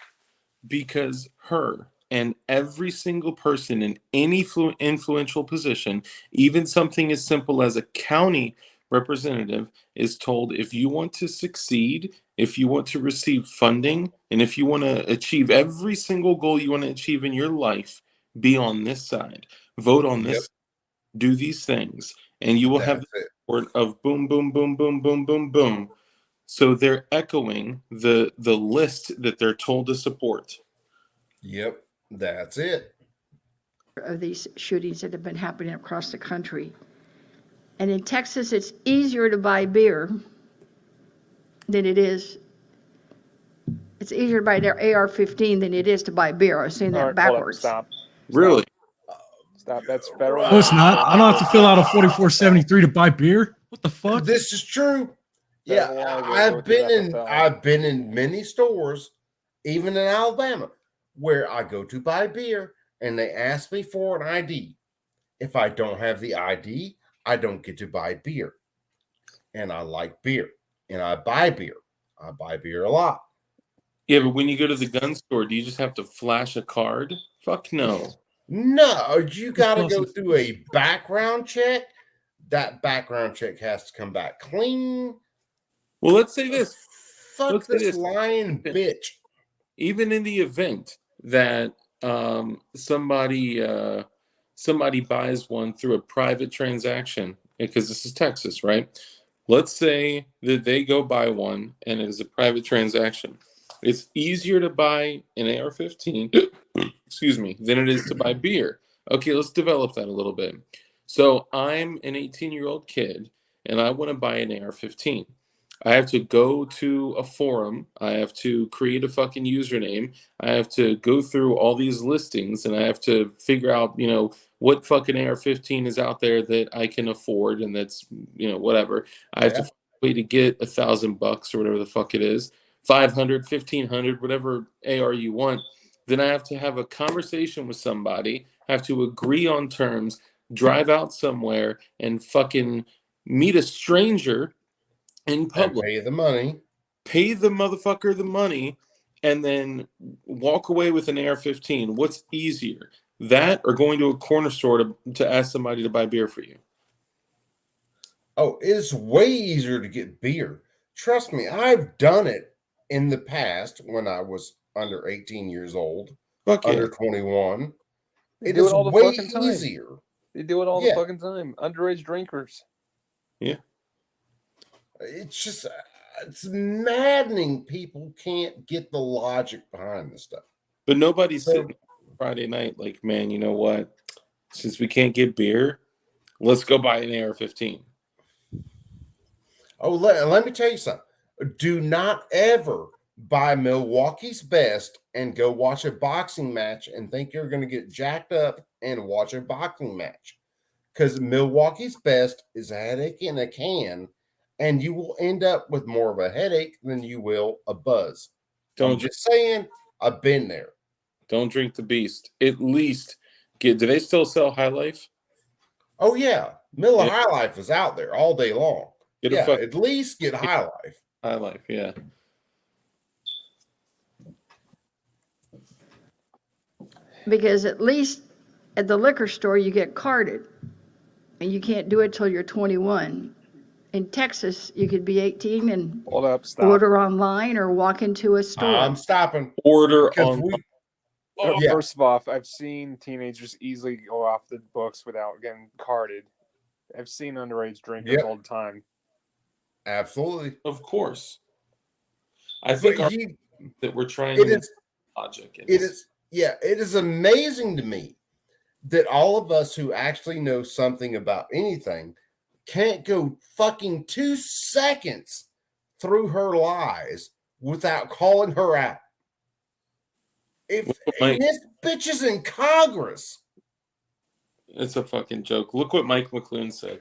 Because her and every single person in any influential position, even something as simple as a county representative, is told if you want to succeed, if you want to receive funding, and if you want to achieve every single goal you want to achieve in your life, be on this side, vote on this, do these things, and you will have the support of boom, boom, boom, boom, boom, boom, boom. So they're echoing the list that they're told to support. Yep, that's it. Of these shootings that have been happening across the country. And in Texas, it's easier to buy beer than it is. It's easier to buy their AR-15 than it is to buy beer. I was saying that backwards. Stop. Really? Stop. That's federal. No, it's not. I don't have to fill out a 4473 to buy beer. What the fuck? This is true. Yeah, I've been in many stores, even in Alabama, where I go to buy beer and they ask me for an ID. If I don't have the ID, I don't get to buy beer. And I like beer and I buy beer. I buy beer a lot. Yeah, but when you go to the gun store, do you just have to flash a card? Fuck no. No, you got to go through a background check. That background check has to come back clean. Well, let's say this. Fuck this lying bitch. Even in the event that somebody buys one through a private transaction, because this is Texas, right? Let's say that they go buy one and it is a private transaction. It's easier to buy an AR-15, excuse me, than it is to buy beer. Okay, let's develop that a little bit. So I'm an 18-year-old kid and I want to buy an AR-15. I have to go to a forum. I have to create a fucking username. I have to go through all these listings and I have to figure out, what fucking AR-15 is out there that I can afford and that's, whatever. I have to find a way to get $1,000 or whatever the fuck it is, 500, 1,500, whatever AR you want. Then I have to have a conversation with somebody, have to agree on terms, drive out somewhere and fucking meet a stranger in public, pay the money, pay the motherfucker the money, and then walk away with an AR-15. What's easier, that or going to a corner store to ask somebody to buy beer for you? Oh, it's way easier to get beer. Trust me, I've done it in the past when I was under 18 years old, under 21. It is way easier. They do it all the fucking time. Underage drinkers. Yeah. It's just, it's maddening. People can't get the logic behind this stuff. But nobody's sitting Friday night like, man, you know what? Since we can't get beer, let's go buy an AR-15. Oh, let me tell you something. Do not ever buy Milwaukee's Best and go watch a boxing match and think you're going to get jacked up and watch a boxing match. Because Milwaukee's Best is a headache in a can, and you will end up with more of a headache than you will a buzz. I'm just saying, I've been there. Don't drink the beast. At least do they still sell High Life? Oh, yeah. Miller High Life is out there all day long. At least get High Life. High Life, yeah. Because at least at the liquor store, you get carded. And you can't do it till you're 21. In Texas, you could be 18 and order online or walk into a store. I'm stopping. Order on. First of all, I've seen teenagers easily go off the books without getting carded. I've seen underage drinkers all the time. Absolutely. Of course. I think that we're trying It to is logic. it is it is amazing to me that all of us who actually know something about anything can't go fucking 2 seconds through her lies without calling her out. And this bitch is in Congress. It's a fucking joke. Look what Mike McLuhan said.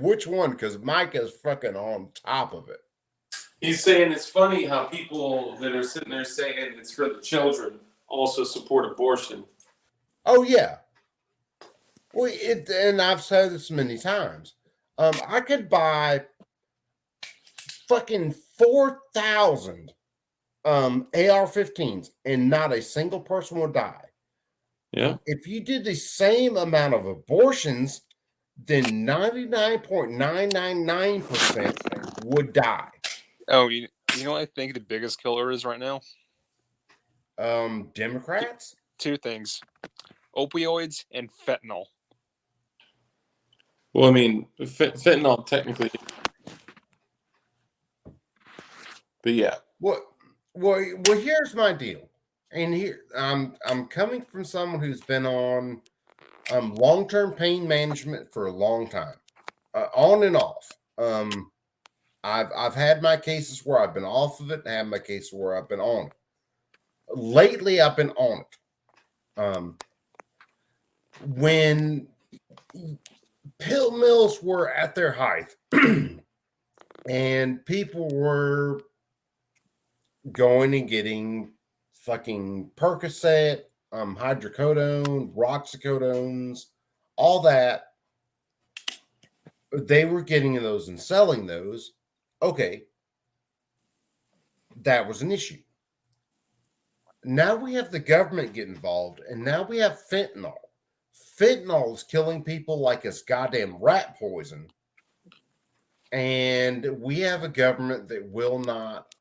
Which one? Because Mike is fucking on top of it. He's saying it's funny how people that are sitting there saying it's for the children also support abortion. Oh yeah. Well, and I've said this many times. I could buy fucking 4,000 AR-15s and not a single person will die. Yeah. If you did the same amount of abortions, then 99.999% would die. Oh, you know what I think the biggest killer is right now? Democrats? Two things. Opioids and fentanyl. Well, I mean, fentanyl technically. But yeah. Well, here's my deal. And here I'm coming from someone who's been on long-term pain management for a long time. On and off. I've had my cases where I've been off of it, and I have my cases where I've been on it. Lately, I've been on it. When pill mills were at their height, and people were going and getting fucking Percocet, hydrocodone, roxycodones, all that, they were getting those and selling those. Okay, that was an issue. Now we have the government get involved, and now we have fentanyl. Fentanyl is killing people like it's goddamn rat poison. And we have a government that will not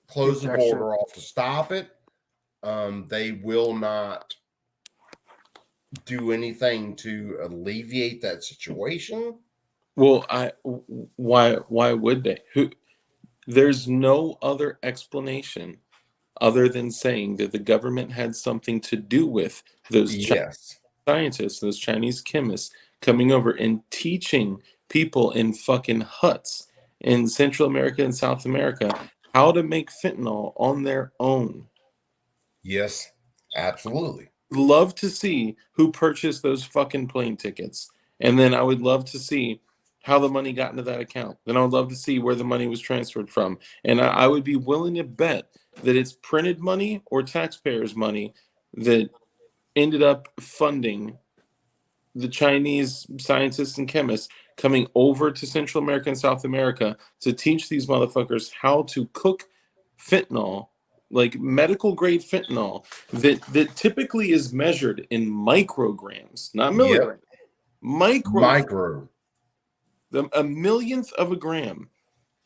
close the border off to stop it. They will not do anything to alleviate that situation. Well, why would they? There's no other explanation other than saying that the government had something to do with those Chinese scientists, those Chinese chemists coming over and teaching people in fucking huts in Central America and South America how to make fentanyl on their own. Yes, absolutely. Love to see who purchased those fucking plane tickets. And then I would love to see how the money got into that account. Then I would love to see where the money was transferred from. And I would be willing to bet that it's printed money or taxpayers' money that ended up funding the Chinese scientists and chemists coming over to Central America and South America to teach these motherfuckers how to cook fentanyl, like medical grade fentanyl, that typically is measured in micrograms, not milligrams. Micro. A millionth of a gram.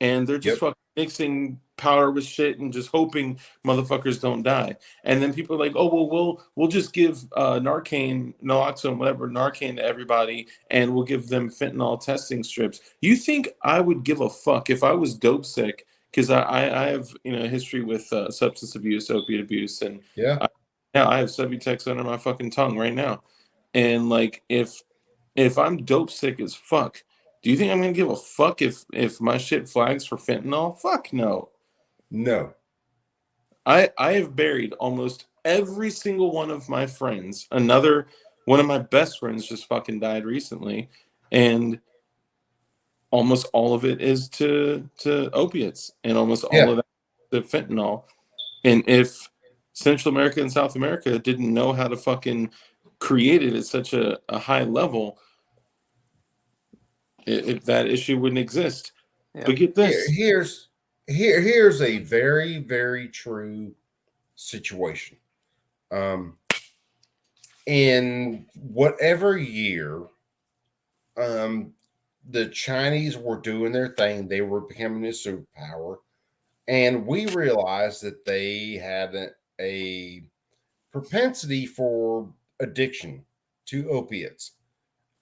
And they're just fucking mixing powder with shit and just hoping motherfuckers don't die. And then people are like, oh, well, we'll just give Narcan, naloxone, whatever, Narcan to everybody, and we'll give them fentanyl testing strips. You think I would give a fuck if I was dope sick? Because I have a history with substance abuse, opiate abuse, and I have Subutex under my fucking tongue right now. And like, if I'm dope sick as fuck, do you think I'm gonna give a fuck if my shit flags for fentanyl? Fuck no. No. I have buried almost every single one of my friends. Another one of my best friends just fucking died recently, and almost all of it is to opiates, and almost all of that to fentanyl. And if Central America and South America didn't know how to fucking create it at such a high level, if that issue wouldn't exist. But get this. Here's a very, very true situation. In whatever year the Chinese were doing their thing, they were becoming a superpower, and we realized that they had a propensity for addiction to opiates.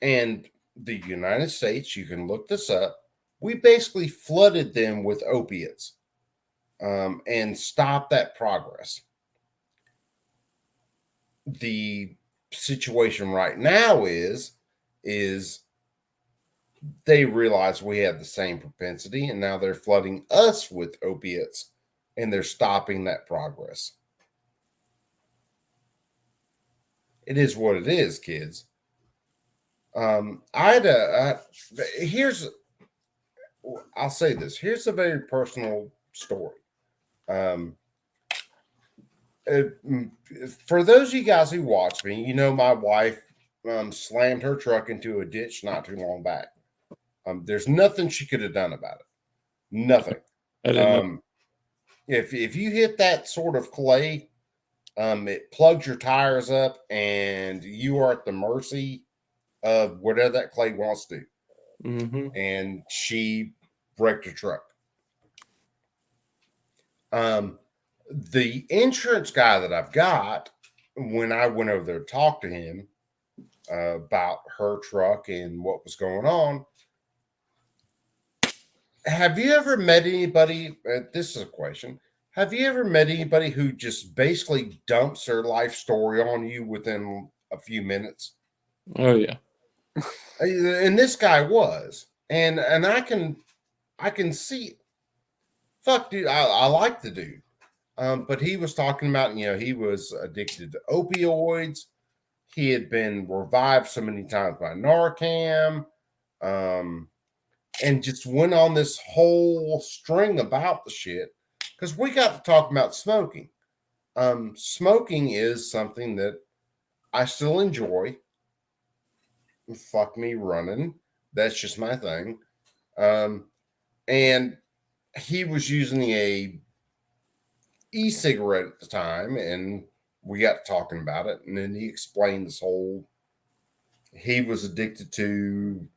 And the United States, you can look this up, we basically flooded them with opiates and stopped that progress. The situation right now is they realize we have the same propensity, and now they're flooding us with opiates, and they're stopping that progress. It is what it is, kids. I'll say this. Here's a very personal story. For those of you guys who watch me, you know my wife slammed her truck into a ditch not too long back. There's nothing she could have done about it. Nothing. If you hit that sort of clay, it plugs your tires up, and you are at the mercy of whatever that clay wants to do. Mm-hmm. And she wrecked her truck. The insurance guy that I've got, when I went over there to talk to him about her truck and what was going on, have you ever met anybody? This is a question. Have you ever met anybody who just basically dumps their life story on you within a few minutes? Oh yeah. And this guy was, and I can see. Fuck, dude, I like the dude, but he was talking about, he was addicted to opioids. He had been revived so many times by Narcan, and just went on this whole string about the shit. Because we got to talk about smoking. Smoking is something that I still enjoy. Fuck me running. That's just my thing. And he was using a e-cigarette at the time, and we got to talking about it. And then he explained this whole, he was addicted to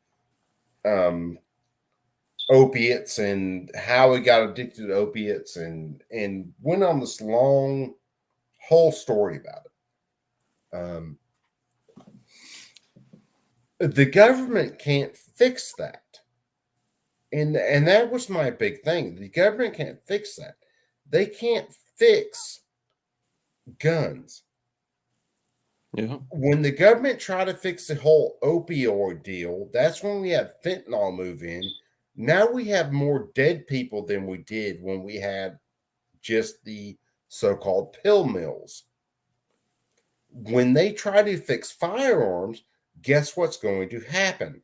opiates and how he got addicted to opiates, and went on this long whole story about it. The government can't fix that. And that was my big thing. The government can't fix that. They can't fix guns. Yeah. When the government tried to fix the whole opioid deal, that's when we had fentanyl move in. Now we have more dead people than we did when we had just the so-called pill mills. When they try to fix firearms, guess what's going to happen?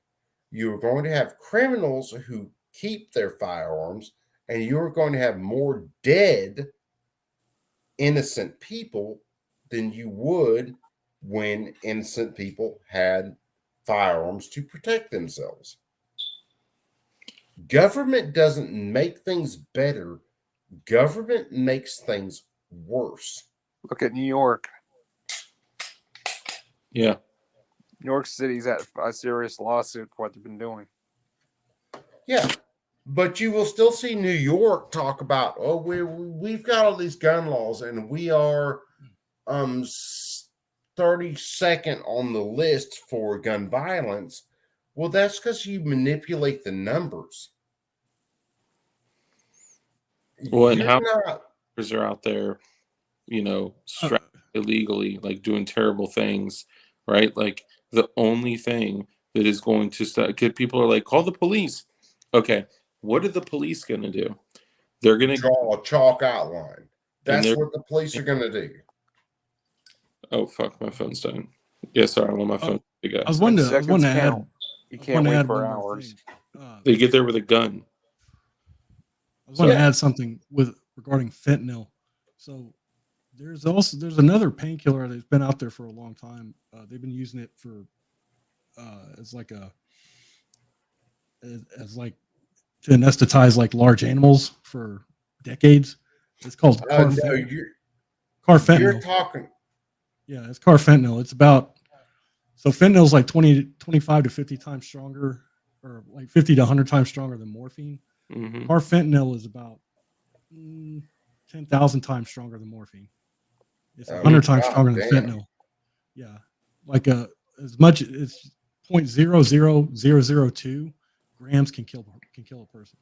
You're going to have criminals who keep their firearms, and you're going to have more dead innocent people than you would when innocent people had firearms to protect themselves. Government doesn't make things better. Government makes things worse. Look at New York. Yeah. New York City's at a serious lawsuit for what they've been doing. Yeah. But you will still see New York talk about, oh, we've got all these gun laws, and we are 32nd on the list for gun violence. Well, that's because you manipulate the numbers. Well, and how are out there, illegally, like doing terrible things, right? Like the only thing that is going to stop, people are like, call the police. Okay, what are the police going to do? They're going to draw a chalk outline. That's what the police are going to do. Oh, fuck, my phone's dying. Yeah, sorry, I want my phone to go. I was wanting to add. You can't wait for hours. They get there with a gun. I was going to add something regarding fentanyl. So there's another painkiller that's been out there for a long time. They've been using it for as like to anesthetize like large animals for decades. It's called carfentanil. You're talking. Yeah, it's carfentanil. It's about, so fentanyl is like 25 to 50 times stronger, or like 50 to 100 times stronger than morphine. Mm-hmm. Carfentanil is about 10,000 times stronger than morphine. It's 100 times stronger than fentanyl. Yeah, like as much, it's .00002 grams can kill a person.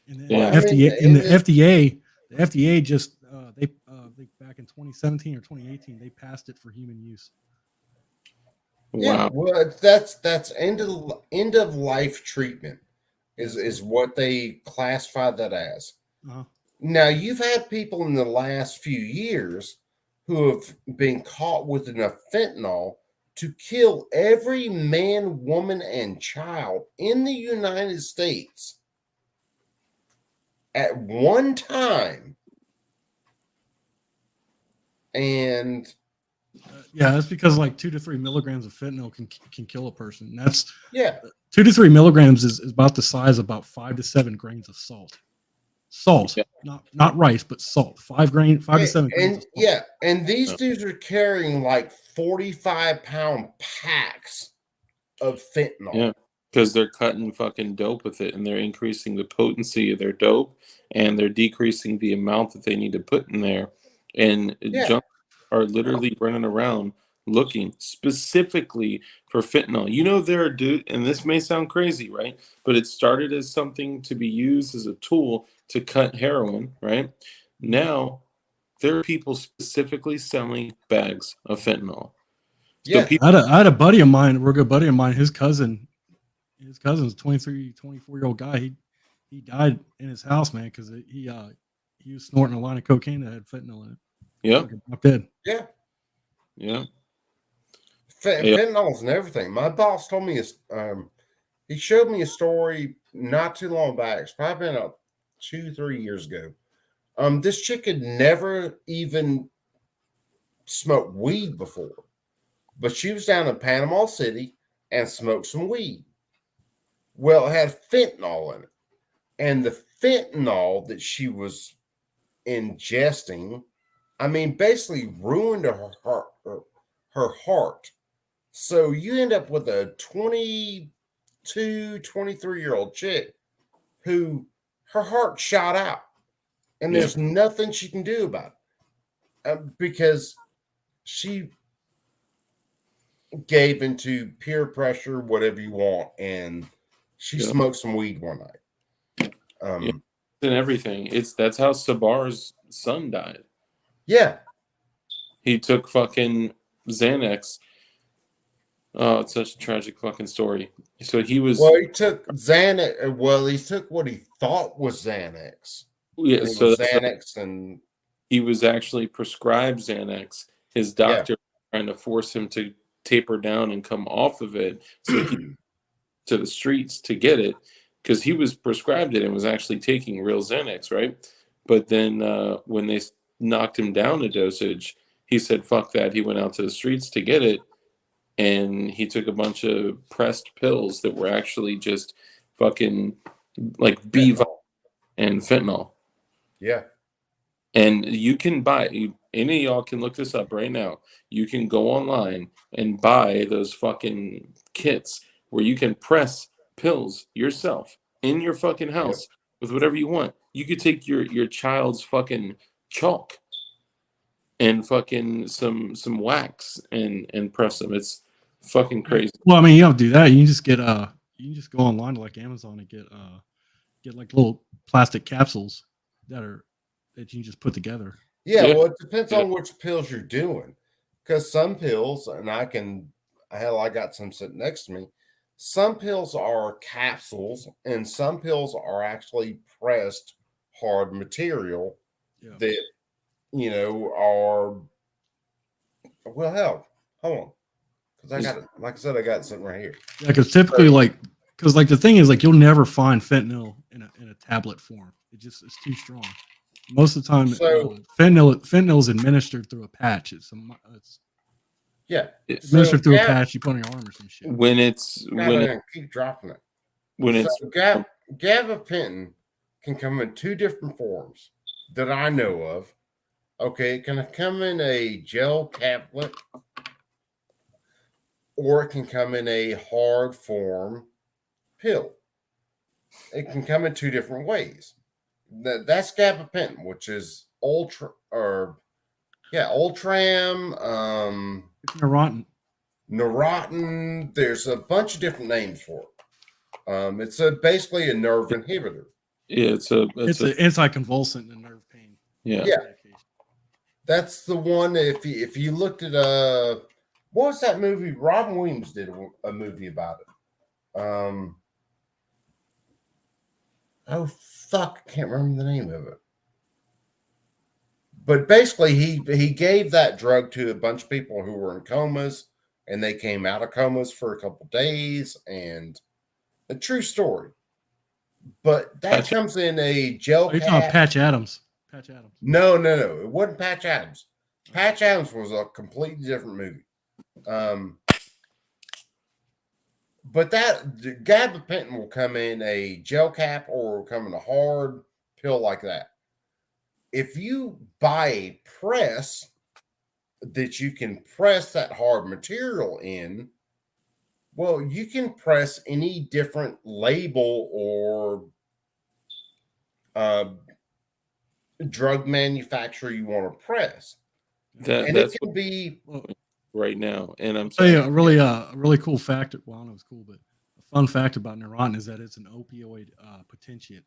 And then Yeah. the FDA just they back in 2017 or 2018 they passed it for human use. Yeah, well, that's end of life treatment is what they classify that as. Uh-huh. Now, you've had people in the last few years who have been caught with enough fentanyl to kill every man, woman, and child in the United States at one time. And yeah, that's because like 2 to 3 milligrams of fentanyl can kill a person. That's 2 to 3 milligrams is about the size of about 5 to 7 grains of salt. Salt, not rice, but salt. 5 to 7 grains. And yeah, and these dudes are carrying like 45-pound packs of fentanyl. Yeah, because they're cutting fucking dope with it, and they're increasing the potency of their dope, and they're decreasing the amount that they need to put in there. And junk are literally running around looking specifically for fentanyl. You know, there are dudes, and this may sound crazy, right? But it started as something to be used as a tool to cut heroin, right? Now, there are people specifically selling bags of fentanyl. Yeah, I had a buddy of mine, a real good buddy of mine, his cousin's a 24-year-old guy. He died in his house, man, because he was snorting a line of cocaine that had fentanyl in it. Yep. Dead. Yeah. Yeah. Fentanyl's and everything. My boss told me he showed me a story not too long back. It's probably been 2-3 years ago. This chick had never even smoked weed before, but she was down in Panama City and smoked some weed. Well, it had fentanyl in it, and the fentanyl that she was ingesting, I mean, basically ruined her heart. So you end up with a 22, 23-year-old chick who her heart shot out, and there's nothing she can do about it because she gave into peer pressure, whatever you want, and she smoked some weed one night. And everything. That's how Sabar's son died. Yeah. He took fucking Xanax. Oh, it's such a tragic fucking story. So he was. Well, he took Xanax. Well, he took what he thought was Xanax. Yeah, so Xanax, and he was actually prescribed Xanax. His doctor trying to force him to taper down and come off of it, so he to the streets to get it, because he was prescribed it and was actually taking real Xanax, right? But then when they knocked him down a dosage, he said, "Fuck that." He went out to the streets to get it. And he took a bunch of pressed pills that were actually just fucking like B and fentanyl. Yeah. And you can buy, any of y'all can look this up right now. You can go online and buy those fucking kits where you can press pills yourself in your fucking house with whatever you want. You could take your child's fucking chalk and fucking some wax and press them. It's fucking crazy. Well, I mean, you don't do that. You can just get you can just go online to like Amazon and get like little plastic capsules that you can just put together. Yeah, well, it depends on which pills you're doing. Because some pills, and I got some sitting next to me. Some pills are capsules, and some pills are actually pressed hard material that are. Well, hell, hold on. Because I got it, like I said, I got something right here. Yeah, because typically, because the thing is, like, you'll never find fentanyl in a tablet form. It's too strong. Most of the time, fentanyl is administered through a patch. It's administered through a patch you put on your arm or some shit. Keep dropping it. Gabapentin can come in 2 different forms that I know of. Okay, it can come in a gel caplet, or it can come in a hard form pill. It can come in 2 different ways. That's gabapentin, which is Ultram. Neurontin. Neurontin. There's a bunch of different names for it. It's basically a nerve inhibitor. Yeah, it's an anticonvulsant and nerve pain. Yeah. That's the one. If you looked at what was that movie? Robin Williams did a movie about it. Oh fuck, I can't remember the name of it. But basically, he gave that drug to a bunch of people who were in comas, and they came out of comas for a couple days, and a true story. But that comes in a gel. You're talking Patch Adams. Patch Adams. No, it wasn't Patch Adams. Patch Adams was a completely different movie. But that gabapentin will come in a gel cap or will come in a hard pill like that. If you buy a press that you can press that hard material in, well, you can press any different label or drug manufacturer you want to press. That's it can be right now. And I'm saying a really cool fact. Well, I don't know if it's cool, but a fun fact about Neurontin is that it's an opioid potentiate,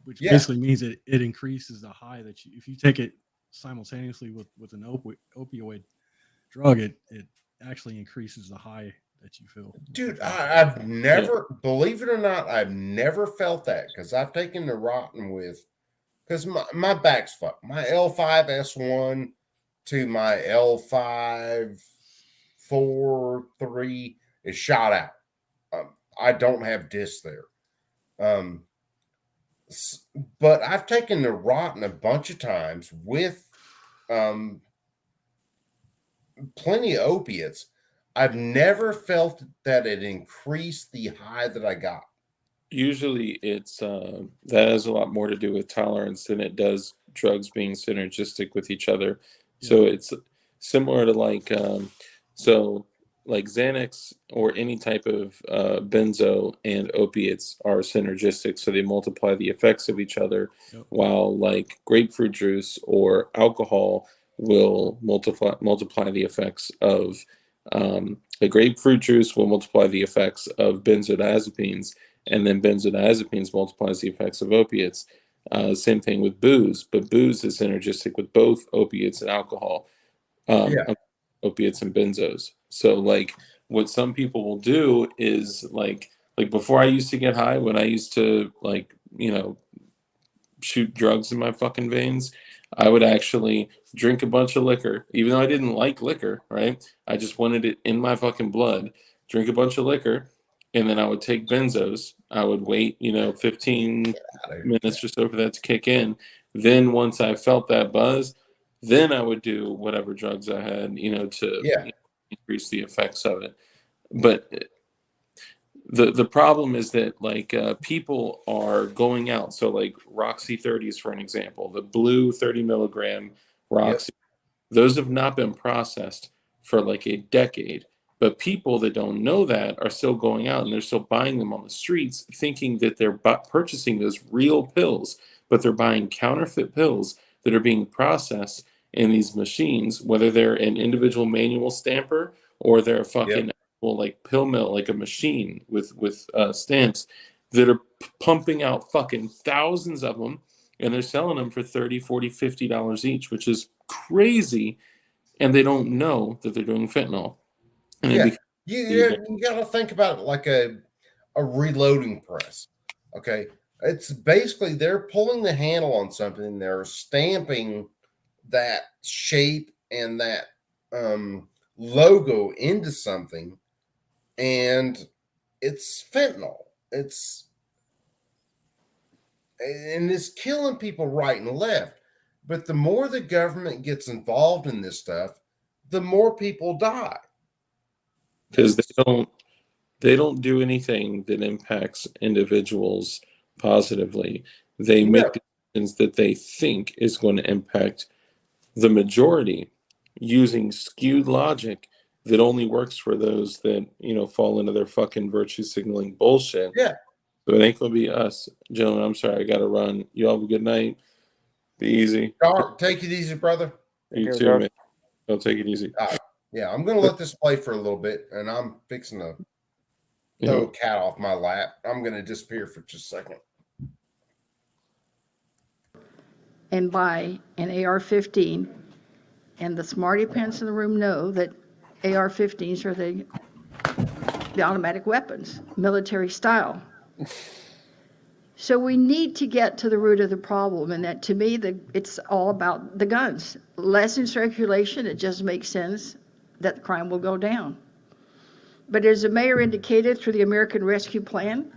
which basically means that it increases the high that if you take it simultaneously with an opioid drug, it actually increases the high that you feel. Dude, I've never, believe it or not, I've never felt that because I've taken Neurontin because my back's fucked. My L5S1 to my L5-4-3 is shot out. I don't have discs there. But I've taken Neurontin a bunch of times with plenty of opiates. I've never felt that it increased the high that I got. Usually it's that has a lot more to do with tolerance than it does drugs being synergistic with each other. Yeah. So it's similar to like Xanax or any type of benzo and opiates are synergistic, so they multiply the effects of each other. Yep. While like grapefruit juice or alcohol will multiply the effects of the grapefruit juice will multiply the effects of benzodiazepines, and then benzodiazepines multiplies the effects of opiates. Same thing with booze, but booze is synergistic with both opiates and alcohol, opiates and benzos. So like what some people will do is like before I used to get high, when I used to shoot drugs in my fucking veins, I would actually drink a bunch of liquor, even though I didn't like liquor, right? I just wanted it in my fucking blood, drink a bunch of liquor, and then I would take benzos. I would wait, 15 minutes or so for that to kick in. Then once I felt that buzz, then I would do whatever drugs I had, to increase the effects of it. But the problem is that people are going out. So like Roxy 30s, for an example, the blue 30 milligram Roxy, those have not been processed for like a decade. But people that don't know that are still going out and they're still buying them on the streets, thinking that they're purchasing those real pills, but they're buying counterfeit pills that are being processed in these machines, whether they're an individual manual stamper or they're fucking like pill mill, like a machine with stamps that are pumping out fucking thousands of them, and they're selling them for $30, $40, $50 each, which is crazy, and they don't know that they're doing fentanyl. And you got to think about it like a reloading press. Okay, it's basically they're pulling the handle on something, they're stamping that shape and that logo into something, and it's fentanyl. It's killing people right and left. But the more the government gets involved in this stuff, the more people die. Because they don't do anything that impacts individuals positively. They make decisions that they think is going to impact the majority using skewed logic that only works for those that fall into their fucking virtue signaling bullshit. Yeah. So it ain't gonna be us, gentlemen. I'm sorry, I gotta run. You all have a good night. Be easy. Take it easy, brother. You too, man. Don't take it easy. Yeah. Yeah, I'm going to let this play for a little bit, and I'm fixing to throw a cat off my lap. I'm going to disappear for just a second. And buy an AR-15, and the smarty pants in the room know that AR-15s are the automatic weapons, military style. So we need to get to the root of the problem, and that, to me, it's all about the guns. Less in circulation, it just makes sense that crime will go down. But as the mayor indicated through the American Rescue Plan,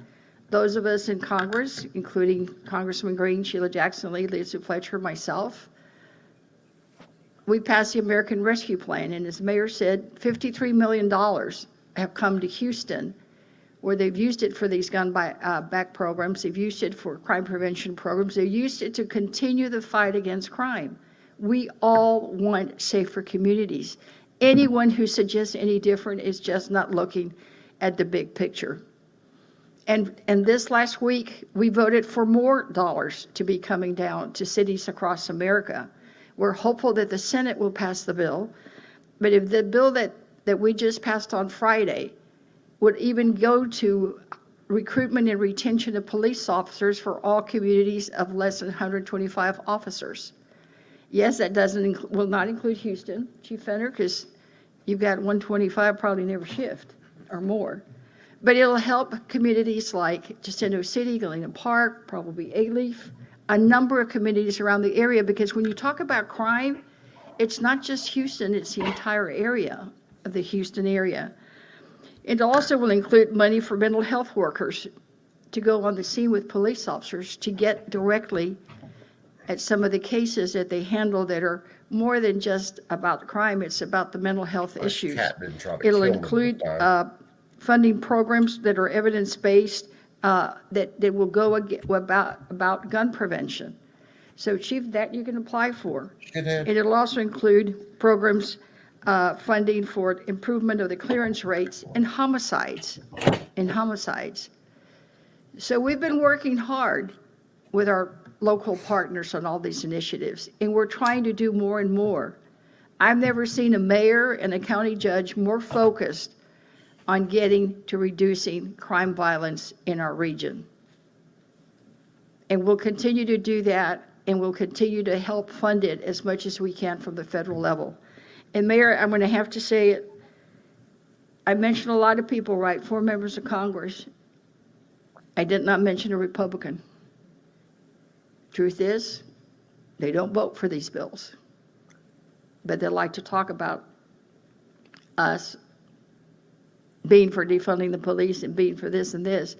those of us in Congress, including Congressman Green, Sheila Jackson Lee, Lisa Fletcher, myself, we passed the American Rescue Plan, and as mayor said, $53 million have come to Houston, where they've used it for these gun back programs. They've used it for crime prevention programs. They've used it to continue the fight against crime. We all want safer communities. Anyone who suggests any different is just not looking at the big picture. And this last week, we voted for more dollars to be coming down to cities across America. We're hopeful that the Senate will pass the bill, but if the bill that we just passed on Friday would even go to recruitment and retention of police officers for all communities of less than 125 officers. Yes, that will not include Houston, Chief Fenner, because you've got 125 probably never shift or more. But it'll help communities like Jacinto City, Galena Park, probably Alief, a number of communities around the area, because when you talk about crime, it's not just Houston, it's the entire area of the Houston area. It also will include money for mental health workers to go on the scene with police officers to get directly at some of the cases that they handle that are more than just about crime, it's about the mental health issues. It'll include funding programs that are evidence-based that will go about gun prevention. So, Chief, that you can apply for. And it'll also include programs funding for improvement of the clearance rates in homicides. So we've been working hard with our local partners on all these initiatives, and we're trying to do more and more. I've never seen a mayor and a county judge more focused on getting to reducing crime violence in our region. And we'll continue to do that, and we'll continue to help fund it as much as we can from the federal level. And Mayor, I'm going to have to say it, I mentioned a lot of people, right? 4 members of Congress. I did not mention a Republican. Truth is, they don't vote for these bills. But they like to talk about us being for defunding the police and being for this and this.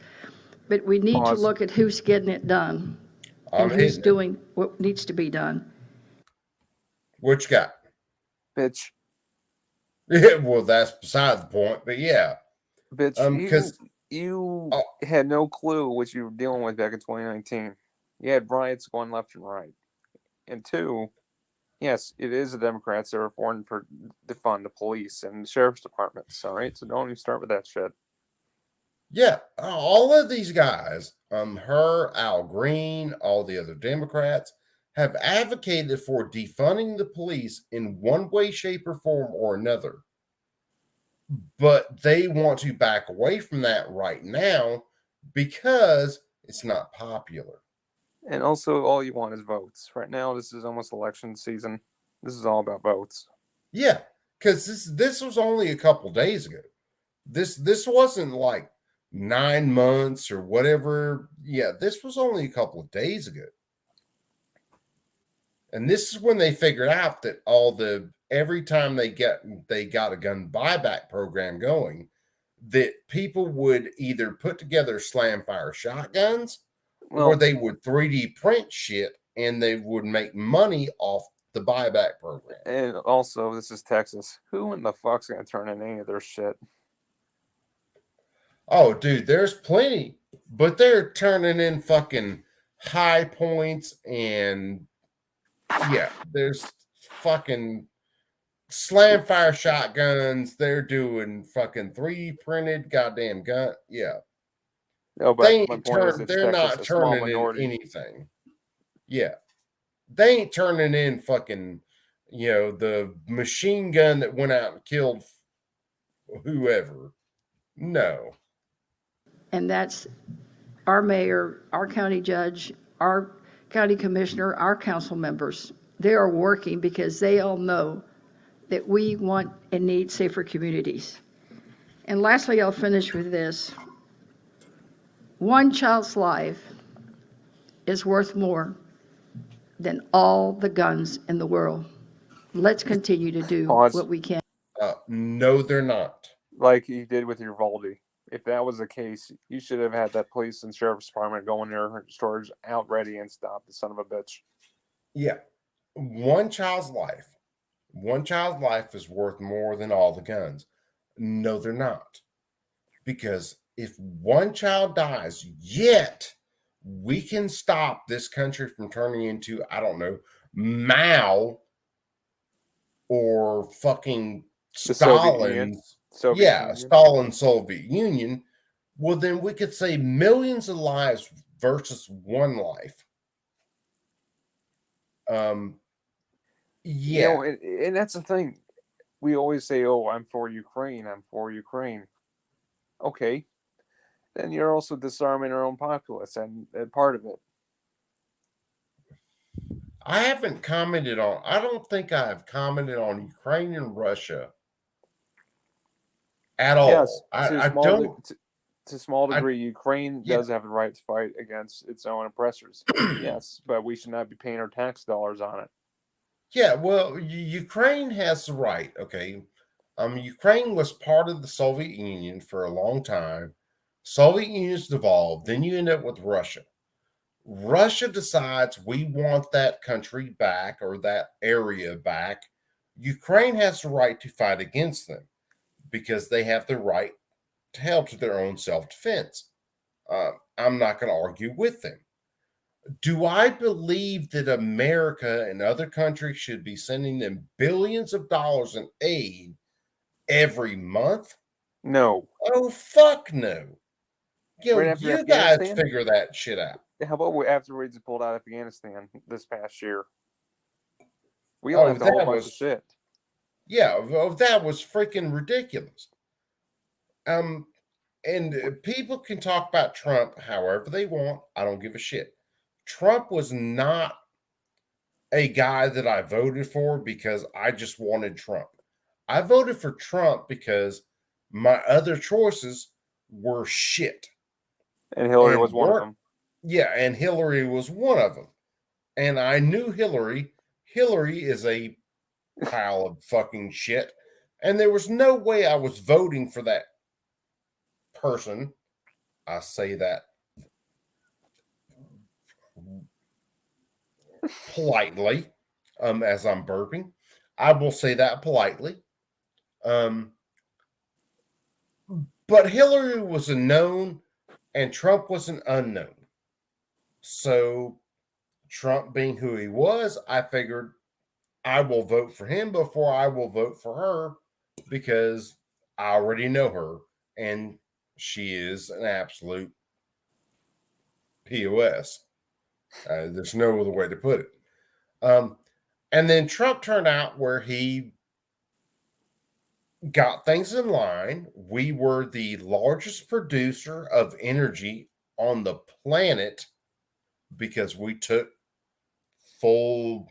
But we need to look at who's getting it done and who's doing what needs to be done. What you got? Bitch. Yeah, well, that's beside the point, but yeah. Bitch, you had no clue what you were dealing with back in 2019. You had riots going left and right. And 2, yes, it is the Democrats that are formed for defund the police and the sheriff's departments, all right? So don't even start with that shit. Yeah, all of these guys, her, Al Green, all the other Democrats, have advocated for defunding the police in one way, shape, or form or another. But they want to back away from that right now because it's not popular. And also, all you want is votes. Right now, this is almost election season. This is all about votes. Yeah, because this was only a couple days ago. This wasn't like 9 months or whatever. Yeah, this was only a couple of days ago. And this is when they figured out that every time they got a gun buyback program going, that people would either put together slam fire shotguns or they would 3D print shit and they would make money off the buyback program. And also, this is Texas. Who in the fuck's going to turn in any of their shit? Oh, dude, there's plenty, but they're turning in fucking High Points and yeah, there's fucking slam fire shotguns. They're doing fucking 3D printed goddamn gun. Yeah. No, but they're not turning in anything. Yeah. They ain't turning in fucking the machine gun that went out and killed whoever. No. And that's our mayor, our county judge, our county commissioner, our council members. They are working because they all know that we want and need safer communities. And lastly, I'll finish with this. One child's life is worth more than all the guns in the world. Let's continue to do what we can. No, they're not. Like you did with your Uvalde. If that was the case, you should have had that police and sheriff's department go in there, storage out ready, and stop the son of a bitch. Yeah. One child's life is worth more than all the guns. No, they're not. Because if one child dies, yet we can stop this country from turning into, I don't know, Mao or fucking Stalin's. Stalin's Soviet Union. Well, then we could save millions of lives versus one life. Yeah. And that's the thing. We always say, "Oh, I'm for Ukraine. I'm for Ukraine." Okay, then you're also disarming our own populace, and part of it. I haven't commented on. I don't think I've commented on Ukraine and Russia at all. Yes, I don't. To a small degree, Ukraine does have the right to fight against its own oppressors. Yes, but we should not be paying our tax dollars on it. Yeah, well, Ukraine has the right. Okay, Ukraine was part of the Soviet Union for a long time. Soviet Union's devolved. Then you end up with Russia. Russia decides we want that country back or that area back. Ukraine has the right to fight against them because they have the right to help to their own self-defense. I'm not going to argue with them. Do I believe that America and other countries should be sending them billions of dollars in aid every month? No. Oh, fuck no. Right You guys figure that shit out. How about after we just pulled out of Afghanistan this past year? We all have a whole bunch of shit. Yeah, that was freaking ridiculous. And people can talk about Trump however they want. I don't give a shit. Trump was not a guy that I voted for because I just wanted Trump. I voted for Trump because my other choices were shit. And Hillary was one of them. Yeah, and Hillary was one of them. And I knew Hillary. Hillary is a pile of fucking shit. And there was no way I was voting for that person. I say that politely, as I'm burping. I will say that politely. But Hillary was a known and Trump was an unknown. So Trump being who he was, I figured I will vote for him before I will vote for her because I already know her and she is an absolute POS. There's no other way to put it. And then Trump turned out where he got things in line. We were the largest producer of energy on the planet because we took full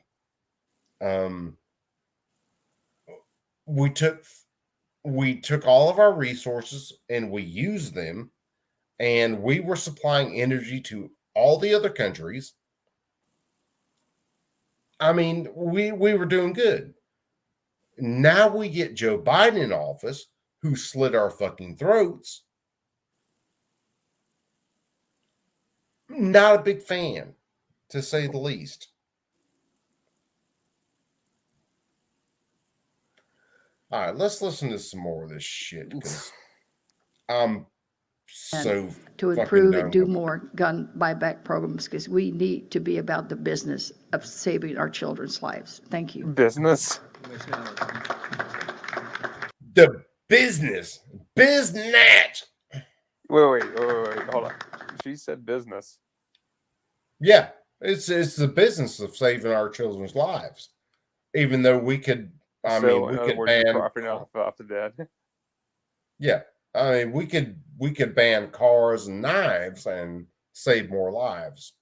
we took all of our resources and we used them, and we were supplying energy to all the other countries. I mean, we were doing good. Now we get Joe Biden in office, who slit our fucking throats. Not a big fan, to say the least. All right, let's listen to some more of this shit because I'm so to improve and do more gun buyback programs because we need to be about the business of saving our children's lives. Thank you. Business. The business. Biznet. Wait, hold on. She said business. Yeah, it's the business of saving our children's lives. Even though we could, I mean, we in other could words, you're ban. profiting off the dead. Yeah, I mean, we could ban cars and knives and save more lives.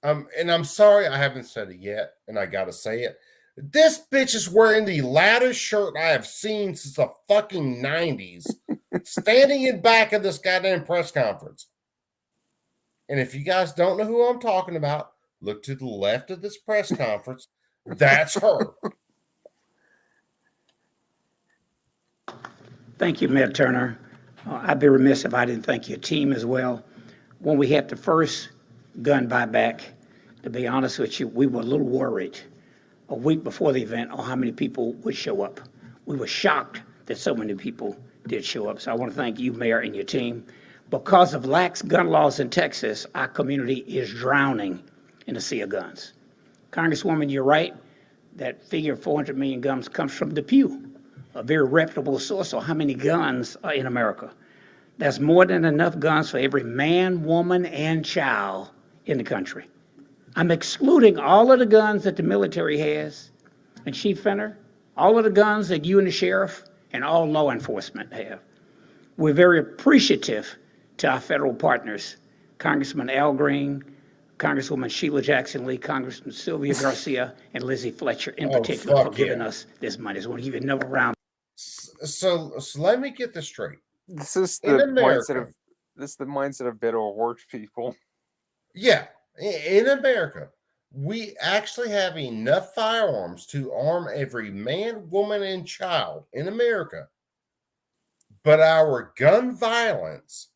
And I'm sorry I haven't said it yet, and I gotta say it. This bitch is wearing the loudest shirt I have seen since the fucking 90s, standing in back of this goddamn press conference. And if you guys don't know who I'm talking about, look to the left of this press conference. That's her. Thank you, Mayor Turner. I'd be remiss if I didn't thank your team as well. When we had the first gun buyback, to be honest with you, we were a little worried a week before the event on how many people would show up. We were shocked that so many people did show up. So I want to thank you, Mayor, and your team. Because of lax gun laws in Texas, our community is drowning in a sea of guns. Congresswoman, you're right. That figure of 400 million guns comes from the Pew, a very reputable source of how many guns are in America. That's more than enough guns for every man, woman, and child in the country. I'm excluding all of the guns that the military has, and Chief Fenner, all of the guns that you and the sheriff and all law enforcement have. We're very appreciative to our federal partners, Congressman Al Green, Congresswoman Sheila Jackson Lee, Congressman Sylvia Garcia, and Lizzie Fletcher in particular for giving us this money. So I want to give you another round. So let me get this straight. This is the mindset of better or worse people. Yeah, in America, we actually have enough firearms to arm every man, woman, and child in America. But our gun violence,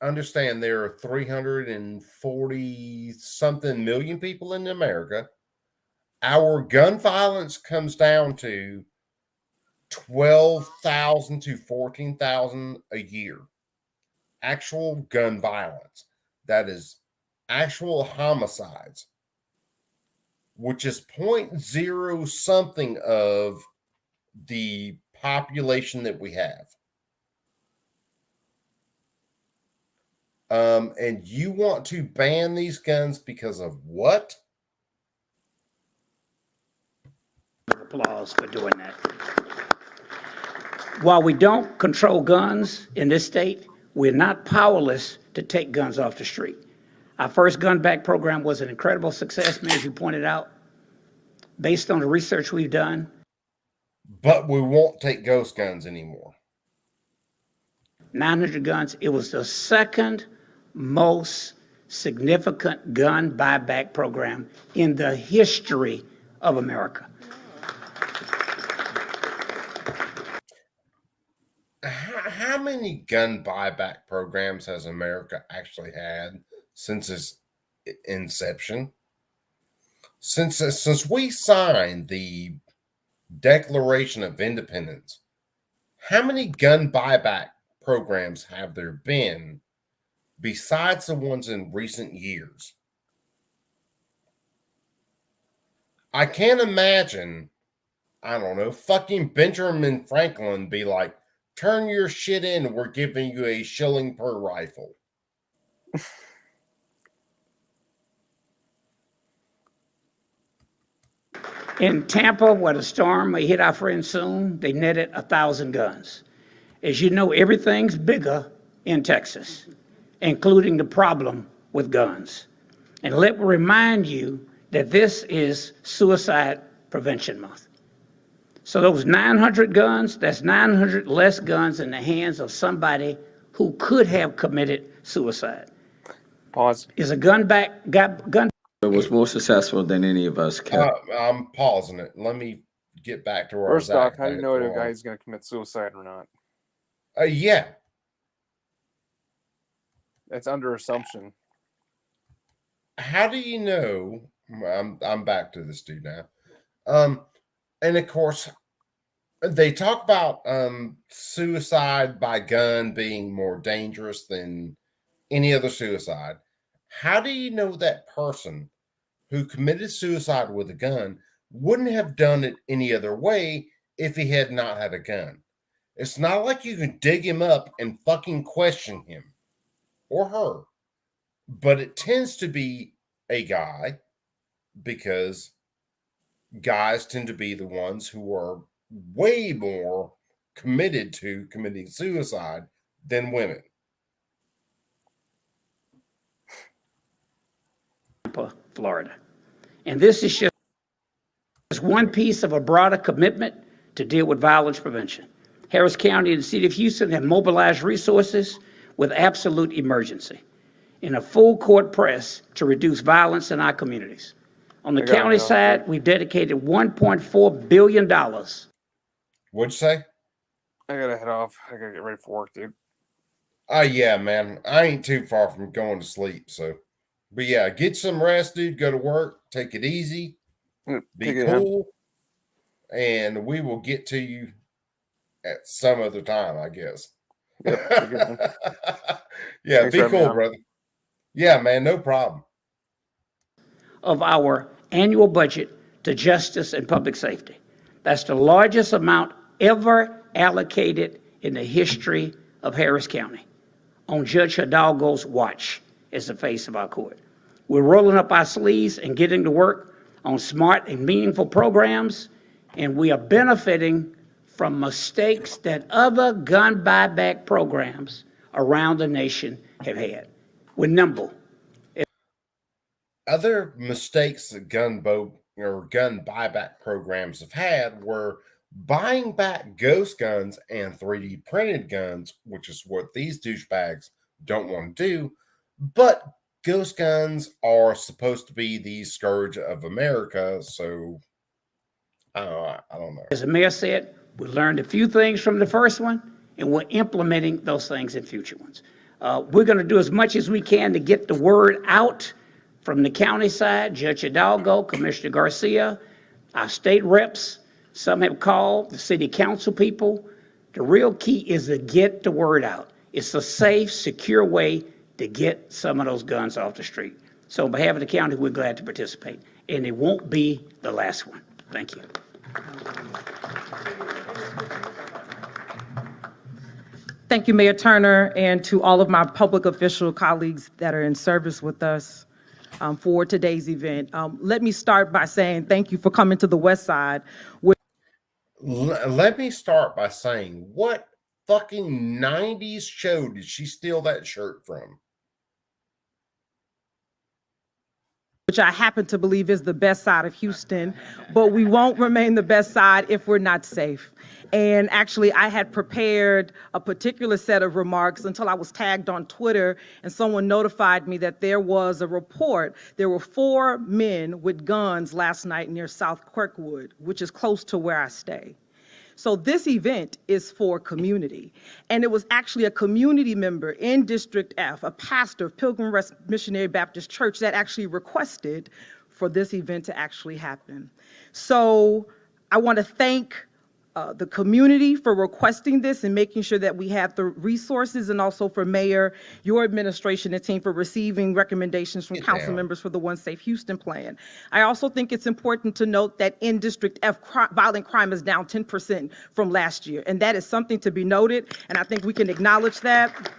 understand there are 340 something million people in America. Our gun violence comes down to 12,000 to 14,000 a year. Actual gun violence. That is actual homicides, which is 0.0 something of the population that we have. And you want to ban these guns because of what? Applause for doing that. While we don't control guns in this state, we're not powerless to take guns off the street. Our first gun back program was an incredible success, as you pointed out, based on the research we've done. But we won't take ghost guns anymore. 900 guns. It was the second most significant gun buyback program in the history of America. How many gun buyback programs has America actually had since its inception? Since we signed the Declaration of Independence, how many gun buyback programs have there been besides the ones in recent years? I can't imagine, I don't know, fucking Benjamin Franklin be like, turn your shit in, we're giving you a shilling per rifle. In Tampa, where the storm may hit our friends soon, they netted 1,000 guns. As you know, everything's bigger in Texas, including the problem with guns. And let me remind you that this is Suicide Prevention Month. So those 900 guns, that's 900 less guns in the hands of somebody who could have committed suicide. Pause. Is a gun It was more successful than any of us kept. I'm pausing it. Let me get back to where First I was off, how do you know if a guy's going to commit suicide or not? Yeah. That's under assumption. How do you know? I'm back to this dude now. And of course, they talk about suicide by gun being more dangerous than any other suicide. How do you know that person who committed suicide with a gun wouldn't have done it any other way if he had not had a gun? It's not like you can dig him up and fucking question him or her, but it tends to be a guy because guys tend to be the ones who are way more committed to committing suicide than women. Florida. And this is just one piece of a broader commitment to deal with violence prevention. Harris County and the City of Houston have mobilized resources with absolute emergency in a full court press to reduce violence in our communities. On the county side, we've dedicated $1.4 billion. What'd you say? I gotta head off. I gotta get ready for work, dude. Yeah, man. I ain't too far from going to sleep, so. But yeah, get some rest, dude. Go to work. Take it easy. Be cool. And we will get to you at some other time, I guess. Yep, yeah, be cool, brother. Yeah, man, no problem. Of our annual budget to justice and public safety. That's the largest amount ever allocated in the history of Harris County on Judge Hidalgo's watch as the face of our court. We're rolling up our sleeves and getting to work on smart and meaningful programs, and we are benefiting from mistakes that other gun buyback programs around the nation have had. We're nimble. Other mistakes that gun buyback programs have had were buying back ghost guns and 3D printed guns, which is what these douchebags don't want to do. But ghost guns are supposed to be the scourge of America, so I don't know. As the mayor said, we learned a few things from the first one, and we're implementing those things in future ones. We're going to do as much as we can to get the word out from the county side. Judge Hidalgo, Commissioner Garcia, our state reps, some have called, the city council people. The real key is to get the word out. It's a safe, secure way to get some of those guns off the street. So on behalf of the county, we're glad to participate. And it won't be the last one. Thank you. Thank you, Mayor Turner, and to all of my public official colleagues that are in service with us for today's event. Let me start by saying thank you for coming to the West Side. Let me start by saying, what fucking 90s show did she steal that shirt from? Which I happen to believe is the best side of Houston, but we won't remain the best side if we're not safe. And actually, I had prepared a particular set of remarks until I was tagged on Twitter and someone notified me that there was a report. There were 4 men with guns last night near South Kirkwood, which is close to where I stay. So this event is for community. And it was actually a community member in District F, a pastor of Pilgrim Rest Missionary Baptist Church, that actually requested for this event to actually happen. So I want to thank the community for requesting this and making sure that we have the resources, and also for Mayor, your administration and team for receiving recommendations from council members for the One Safe Houston plan. I also think it's important to note that in District F, violent crime is down 10% from last year, and that is something to be noted, and I think we can acknowledge that.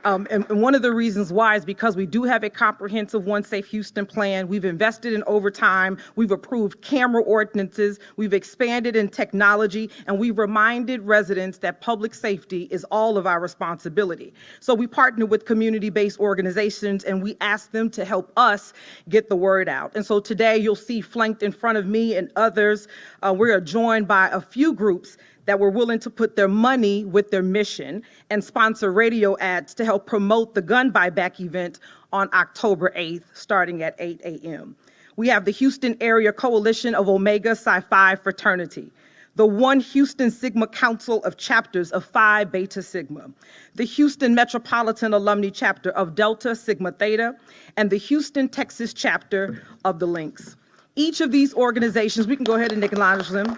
And one of the reasons why is because we do have a comprehensive One Safe Houston plan. We've invested in overtime. We've approved camera ordinances. We've expanded in technology, and we've reminded residents that public safety is all of our responsibility. So we partner with community-based organizations, and we ask them to help us get the word out. And so today you'll see flanked in front of me and others, we are joined by a few groups that were willing to put their money with their mission and sponsor radio ads to help promote the gun buyback event on October 8th, starting at 8 a.m. We have the Houston Area Coalition of Omega Psi Phi Fraternity, the One Houston Sigma Council of Chapters of Phi Beta Sigma, the Houston Metropolitan Alumni Chapter of Delta Sigma Theta, and the Houston, Texas chapter of the Lynx. Each of these organizations, we can go ahead and acknowledge them.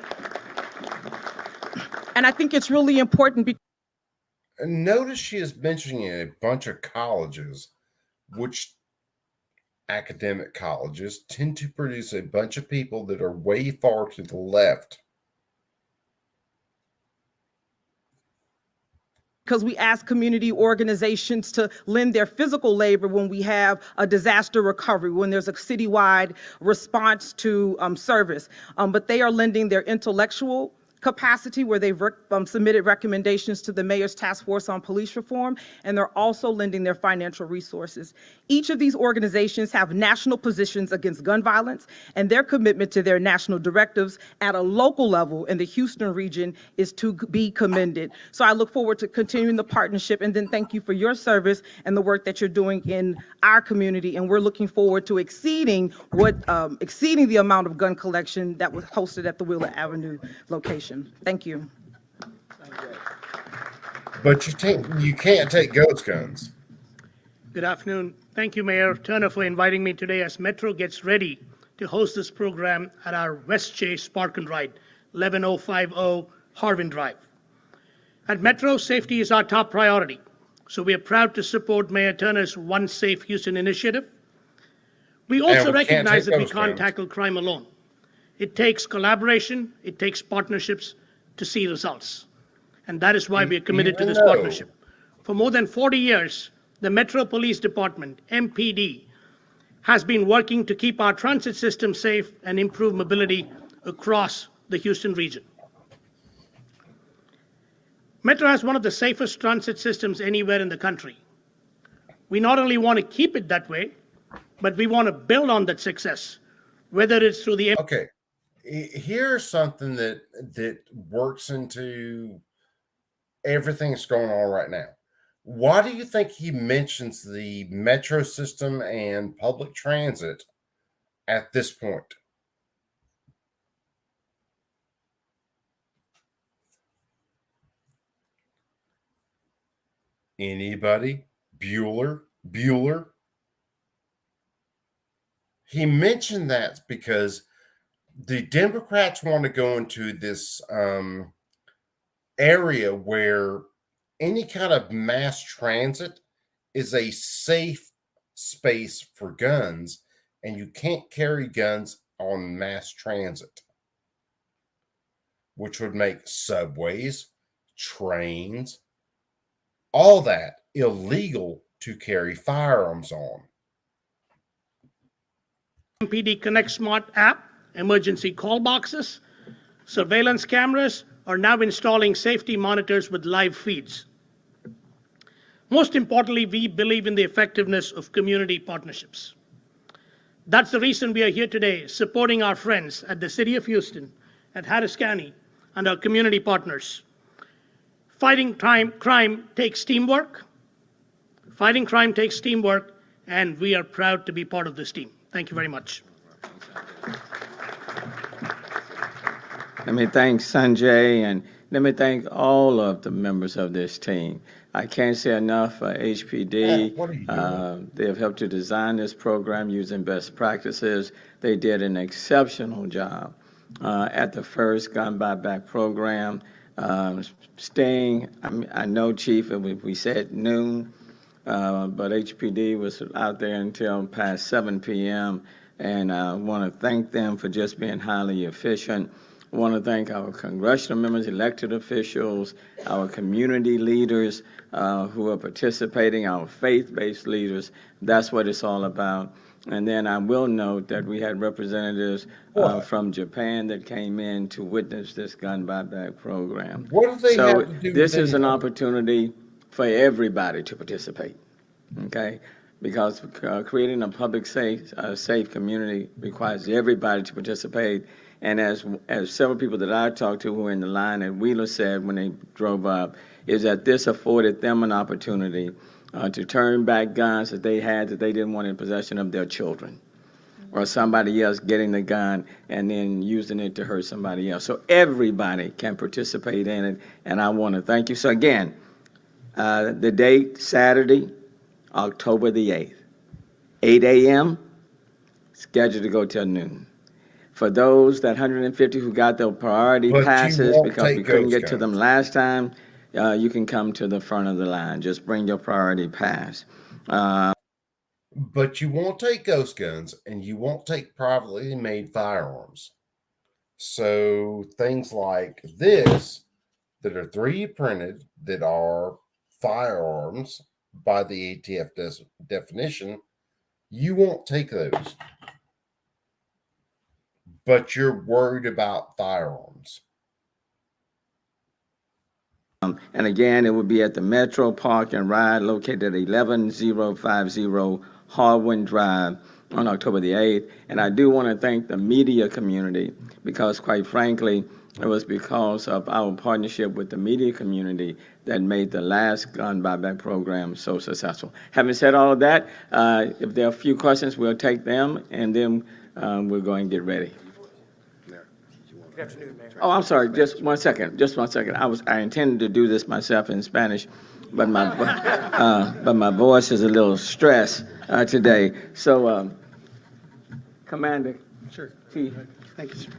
And I think it's really important because notice she is mentioning a bunch of colleges, which academic colleges tend to produce a bunch of people that are way far to the left. because we ask community organizations to lend their physical labor when we have a disaster recovery, when there's a citywide response to service. But they are lending their intellectual capacity, where they've submitted recommendations to the Mayor's Task Force on Police Reform, and they're also lending their financial resources. Each of these organizations have national positions against gun violence, and their commitment to their national directives at a local level in the Houston region is to be commended. So I look forward to continuing the partnership, and then thank you for your service and the work that you're doing in our community, and we're looking forward to exceeding the amount of gun collection that was hosted at the Wheeler Avenue location. Thank you. But you can't take ghost guns. Good afternoon. Thank you, Mayor Turner, for inviting me today as Metro gets ready to host this program at our West Chase Park and Ride, 11050 Harvin Drive. At Metro, safety is our top priority, so we are proud to support Mayor Turner's One Safe Houston initiative. We also recognize that we can't tackle crime alone. It takes collaboration, it takes partnerships to see results. And that is why we are committed to this partnership. For more than 40 years, the Metro Police Department, MPD, has been working to keep our transit system safe and improve mobility across the Houston region. Metro has one of the safest transit systems anywhere in the country. We not only want to keep it that way, but we want to build on that success, whether it's through the... Okay. Here's something that works into everything that's going on right now. Why do you think he mentions the metro system and public transit at this point? Anybody? Bueller? He mentioned that because the Democrats want to go into this area where any kind of mass transit is a safe space for guns, and you can't carry guns on mass transit, which would make subways, trains, all that illegal to carry firearms on. MPD Connect Smart app, emergency call boxes, surveillance cameras are now installing safety monitors with live feeds. Most importantly, we believe in the effectiveness of community partnerships. That's the reason we are here today, supporting our friends at the City of Houston, at Harris County, and our community partners. Fighting crime takes teamwork. Fighting crime takes teamwork, and we are proud to be part of this team. Thank you very much. Let me thank Sanjay, and let me thank all of the members of this team. I can't say enough for HPD. They have helped to design this program using best practices. They did an exceptional job at the first gun buyback program. I know, Chief, we said noon, but HPD was out there until past 7 p.m., and I want to thank them for just being highly efficient. I want to thank our congressional members, elected officials, our community leaders who are participating, our faith-based leaders. That's what it's all about. And then I will note that we had representatives from Japan that came in to witness this gun buyback program. What do they have to do this with is an anything? opportunity for everybody to participate, okay? Because creating a public safe community requires everybody to participate. And as several people that I talked to who were in the line at Wheeler said when they drove up, is that this afforded them an opportunity to turn back guns that they had that they didn't want in possession of their children or somebody else getting the gun and then using it to hurt somebody else. So everybody can participate in it, and I want to thank you. So again, the date, Saturday, October the 8th, 8 a.m., scheduled to go till noon. For those, that 150 who got their priority passes because we couldn't get to them last time, you can come to the front of the line. Just bring your priority pass. But you won't take ghost guns, and you won't take privately made firearms. So things like this that are 3D printed, that are firearms by the ATF definition, you won't take those. But you're worried about firearms. And again, it would be at the Metro Park and Ride located at 11050 Harwin Drive on October the 8th. And I do want to thank the media community because, quite frankly, it was because of our partnership with the media community that made the last gun buyback program so successful. Having said all of that, if there are a few questions, we'll take them, and then we're going to get ready. Good afternoon, Mayor. Oh, I'm sorry. Just one second. Just one second. I intended to do this myself in Spanish, but my voice is a little stressed today. So, Commander. Sure. T. Thank you, sir.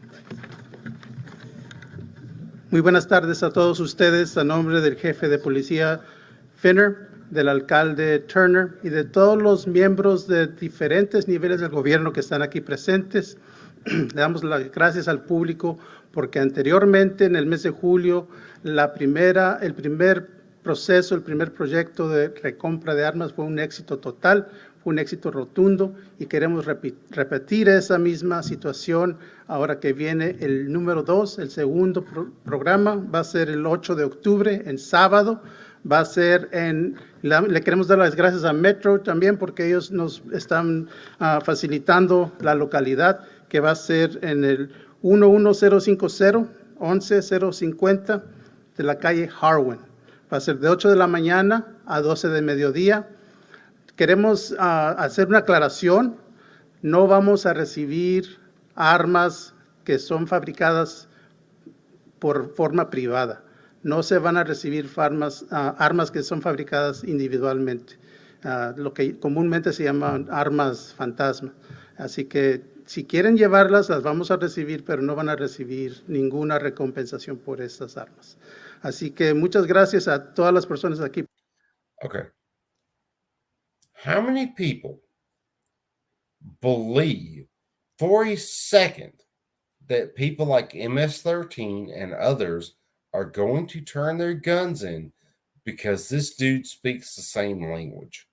Muy buenas tardes a todos ustedes, a nombre del jefe de policía Finner, del alcalde Turner y de todos los miembros de diferentes niveles del gobierno que están aquí presentes. Le damos las gracias al público porque anteriormente, en el mes de julio, el primer proceso, el primer proyecto de recompra de armas fue un éxito total, fue un éxito rotundo y queremos repetir esa misma situación ahora que viene el número 2, el segundo programa, va a ser el 8 de octubre, en sábado. Va a ser le queremos dar las gracias a Metro también porque ellos nos están facilitando la localidad, que va a ser en el 11050, 11050 de la calle Harwin. Va a ser de 8 de la mañana a 12 de mediodía. Queremos hacer una aclaración. No vamos a recibir armas que son fabricadas por forma privada. No se van a recibir armas que son fabricadas individualmente, lo que comúnmente se llaman armas fantasma. Así que si quieren llevarlas, las vamos a recibir, pero no van a recibir ninguna recompensación por estas armas. Así que muchas gracias a todas las personas aquí. Okay. How many people believe for a second that people like MS-13 and others are going to turn their guns in because this dude speaks the same language?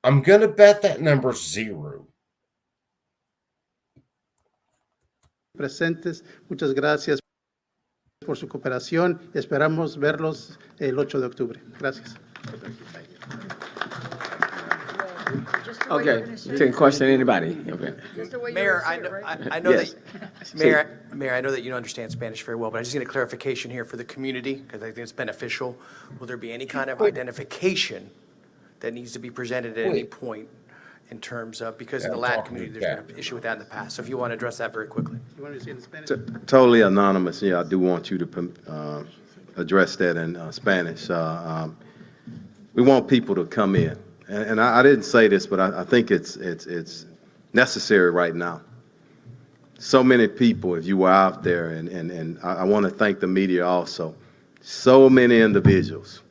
I'm going to bet that number's 0. Presentes, muchas gracias por su cooperación. Esperamos verlos el 8 de octubre. Gracias. Okay, take a question, anybody? Okay. Mayor, I know Yes. that Mayor, I know that you don't understand Spanish very well, but I just need a clarification here for the community because I think it's beneficial. Will there be any kind of identification that needs to be presented at any point in terms of, because in the Latin community, there's been an issue with that in the past. So if you want to address that very quickly. You want to see it in Spanish? Totally anonymous. Yeah, I do want you to address that in Spanish. We want people to come in. And I didn't say this, but I think it's necessary right now. So many people, if you were out there, and I want to thank the media also, so many individuals,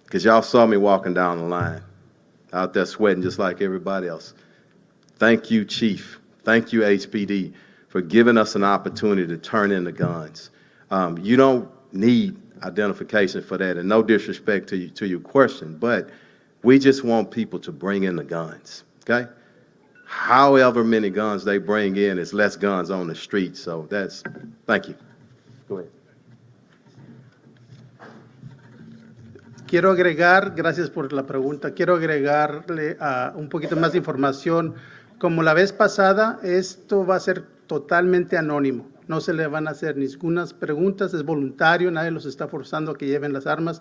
because y'all saw me walking down the line, out there sweating just like everybody else. Thank you, Chief. Thank you, HPD, for giving us an opportunity to turn in the guns. You don't need identification for that, and no disrespect to your question, but we just want people to bring in the guns, okay? However many guns they bring in, is less guns on the street, so thank you. Go ahead. Quiero agregar, gracias por la pregunta, quiero agregarle un poquito más de información. Como la vez pasada, esto va a ser totalmente anónimo. No se le van a hacer ninguna preguntas, es voluntario, nadie los está forzando a que lleven las armas.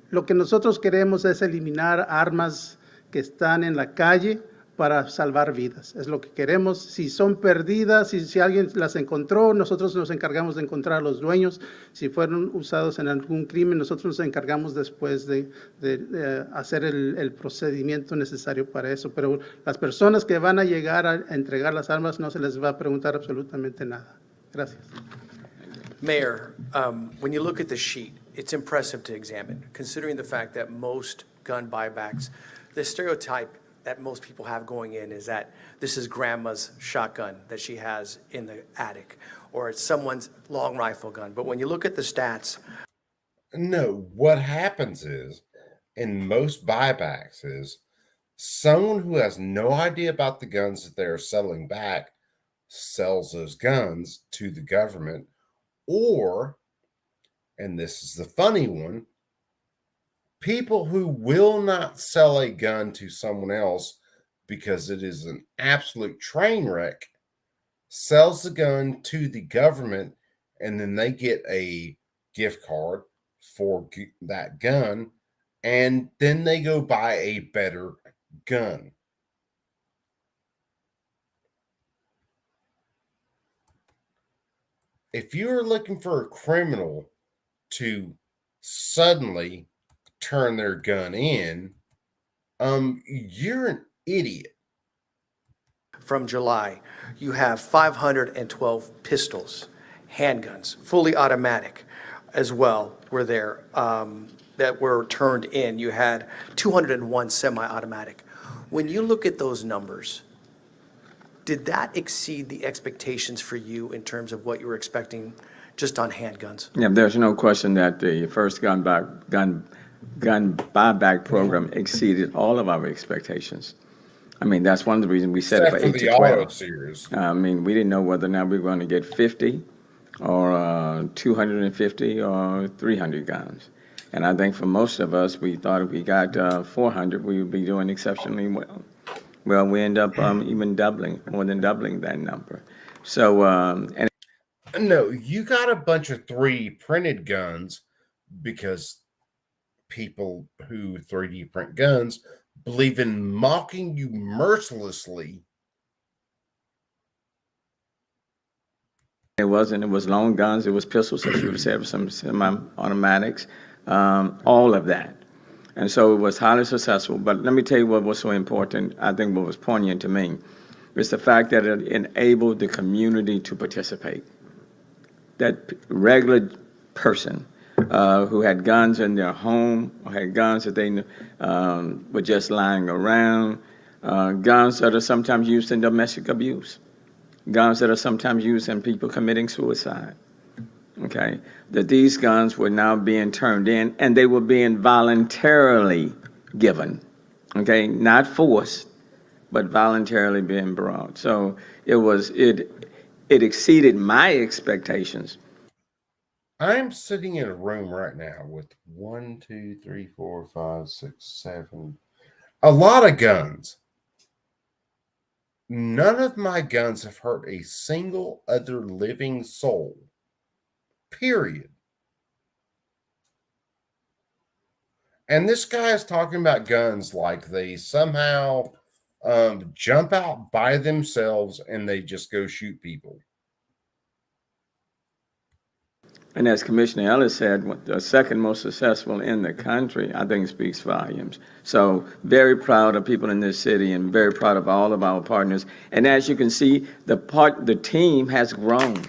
Lo que nosotros queremos es eliminar armas que están en la calle para salvar vidas. Es lo que queremos. Si son perdidas, si alguien las encontró, nosotros nos encargamos de encontrar a los dueños. Si fueron usados en algún crimen, nosotros nos encargamos después de hacer el procedimiento necesario para eso. Pero las personas que van a llegar a entregar las armas no se les va a preguntar absolutamente nada. Gracias. Mayor, when you look at the sheet, it's impressive to examine, considering the fact that most gun buybacks, the stereotype that most people have going in is that this is grandma's shotgun that she has in the attic, or it's someone's long rifle gun. But when you look at the stats, no, what happens is in most buybacks is someone who has no idea about the guns that they're selling back sells those guns to the government, or, and this is the funny one, people who will not sell a gun to someone else because it is an absolute train wreck sells the gun to the government, and then they get a gift card for that gun, and then they go buy a better gun. If you're looking for a criminal to suddenly turn their gun in, you're an idiot. from July, you have 512 pistols, handguns, fully automatic as well were there that were turned in. You had 201 semi-automatic. When you look at those numbers, did that exceed the expectations for you in terms of what you were expecting just on handguns? Yeah, there's no question that the first gun buyback program exceeded all of our expectations. I mean, that's one of the reasons we set it for 8 to 12. Series. I mean, we didn't know whether or not we were going to get 50 or 250 or 300 guns. And I think for most of us, we thought if we got 400, we would be doing exceptionally well. Well, we end up even more than doubling that number. So, and no, you got a bunch of 3D printed guns because people who 3D print guns believe in mocking you mercilessly. it was long guns, it was pistols, as you said, some semi-automatics, all of that. And so it was highly successful. But let me tell you what was so important, I think what was poignant to me, is the fact that it enabled the community to participate. That regular person who had guns in their home, or had guns that they were just lying around, guns that are sometimes used in domestic abuse, guns that are sometimes used in people committing suicide. Okay, that these guns were now being turned in, and they were being voluntarily given. Okay, not forced, but voluntarily being brought. So it exceeded my expectations. I'm sitting in a room right now with a lot of guns. None of my guns have hurt a single other living soul. Period. And this guy is talking about guns like they somehow jump out by themselves and they just go shoot people. And as Commissioner Ellis said, the second most successful in the country, I think speaks volumes. So very proud of people in this city and very proud of all of our partners. And as you can see, the team has grown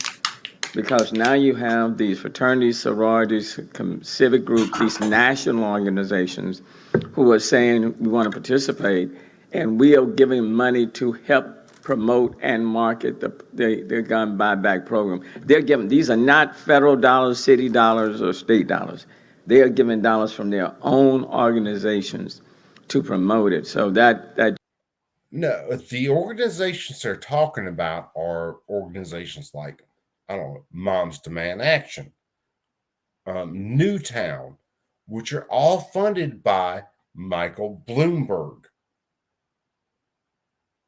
because now you have these fraternities, sororities, civic groups, these national organizations who are saying we want to participate, and we are giving money to help promote and market the gun buyback program. They're giving, these are not federal dollars, city dollars, or state dollars. They are giving dollars from their own organizations to promote it. So that No, the organizations they're talking about are organizations like, I don't know, Moms Demand Action, Newtown, which are all funded by Michael Bloomberg.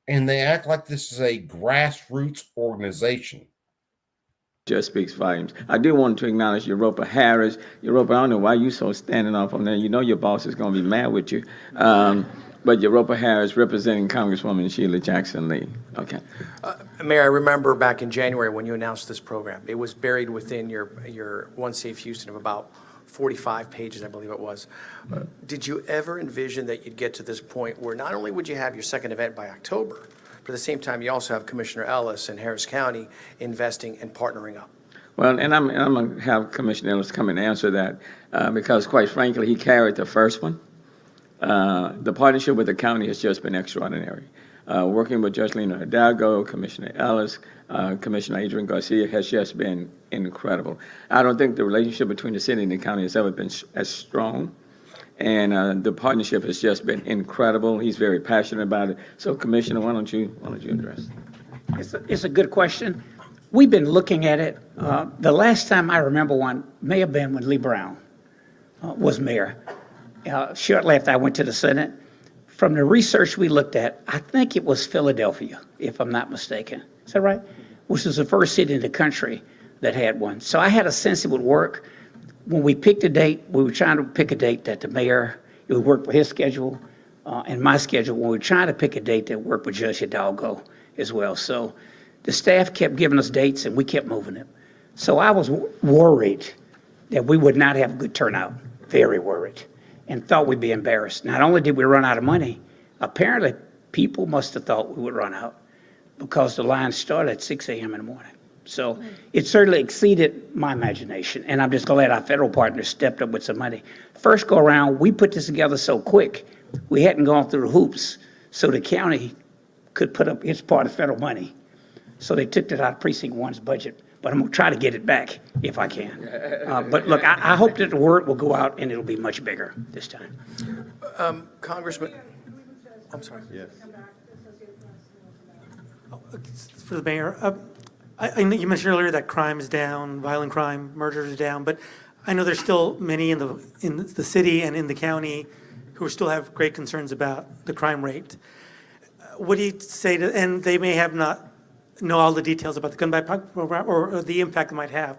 And they act like this is a grassroots organization. just speaks volumes. I do want to acknowledge Europa Harris. Europa, I don't know why you so standing off on there. You know your boss is going to be mad with you. But Europa Harris representing Congresswoman Sheila Jackson Lee. Okay. Mayor, I remember back in January when you announced this program. It was buried within your One Safe Houston of about 45 pages, I believe it was. Did you ever envision that you'd get to this point where not only would you have your second event by October, but at the same time you also have Commissioner Ellis and Harris County investing and partnering up? Well, and I'm going to have Commissioner Ellis come and answer that because, quite frankly, he carried the first one. The partnership with the county has just been extraordinary. Working with Judge Lena Hidalgo, Commissioner Ellis, Commissioner Adrian Garcia has just been incredible. I don't think the relationship between the city and the county has ever been as strong. And the partnership has just been incredible. He's very passionate about it. So, Commissioner, why don't you address it? It's a good question. We've been looking at it. The last time I remember one may have been when Lee Brown was mayor. Shortly after I went to the Senate. From the research we looked at, I think it was Philadelphia, if I'm not mistaken. Is that right? Which was the first city in the country that had one. So I had a sense it would work. When we picked a date, we were trying to pick a date that the mayor, it would work for his schedule and my schedule. When we were trying to pick a date that worked with Judge Hidalgo as well. So the staff kept giving us dates and we kept moving it. So I was worried that we would not have a good turnout, very worried, and thought we'd be embarrassed. Not only did we run out of money, apparently people must have thought we would run out because the line started at 6 a.m. in the morning. So it certainly exceeded my imagination, and I'm just glad our federal partners stepped up with some money. First go around, we put this together so quick, we hadn't gone through the hoops, so the county could put up its part of federal money. So they took that out of Precinct 1's budget, but I'm gonna try to get it back if I can. But look, I hope that the word will go out and it'll be much bigger this time. Congressman, I'm sorry. Yes. For the mayor, I know you mentioned earlier that crime is down, violent crime, murder is down, but I know there's still many in the city and in the county who still have great concerns about the crime rate. What do you say to, and they may have not know all the details about the gun buyback program or the impact it might have.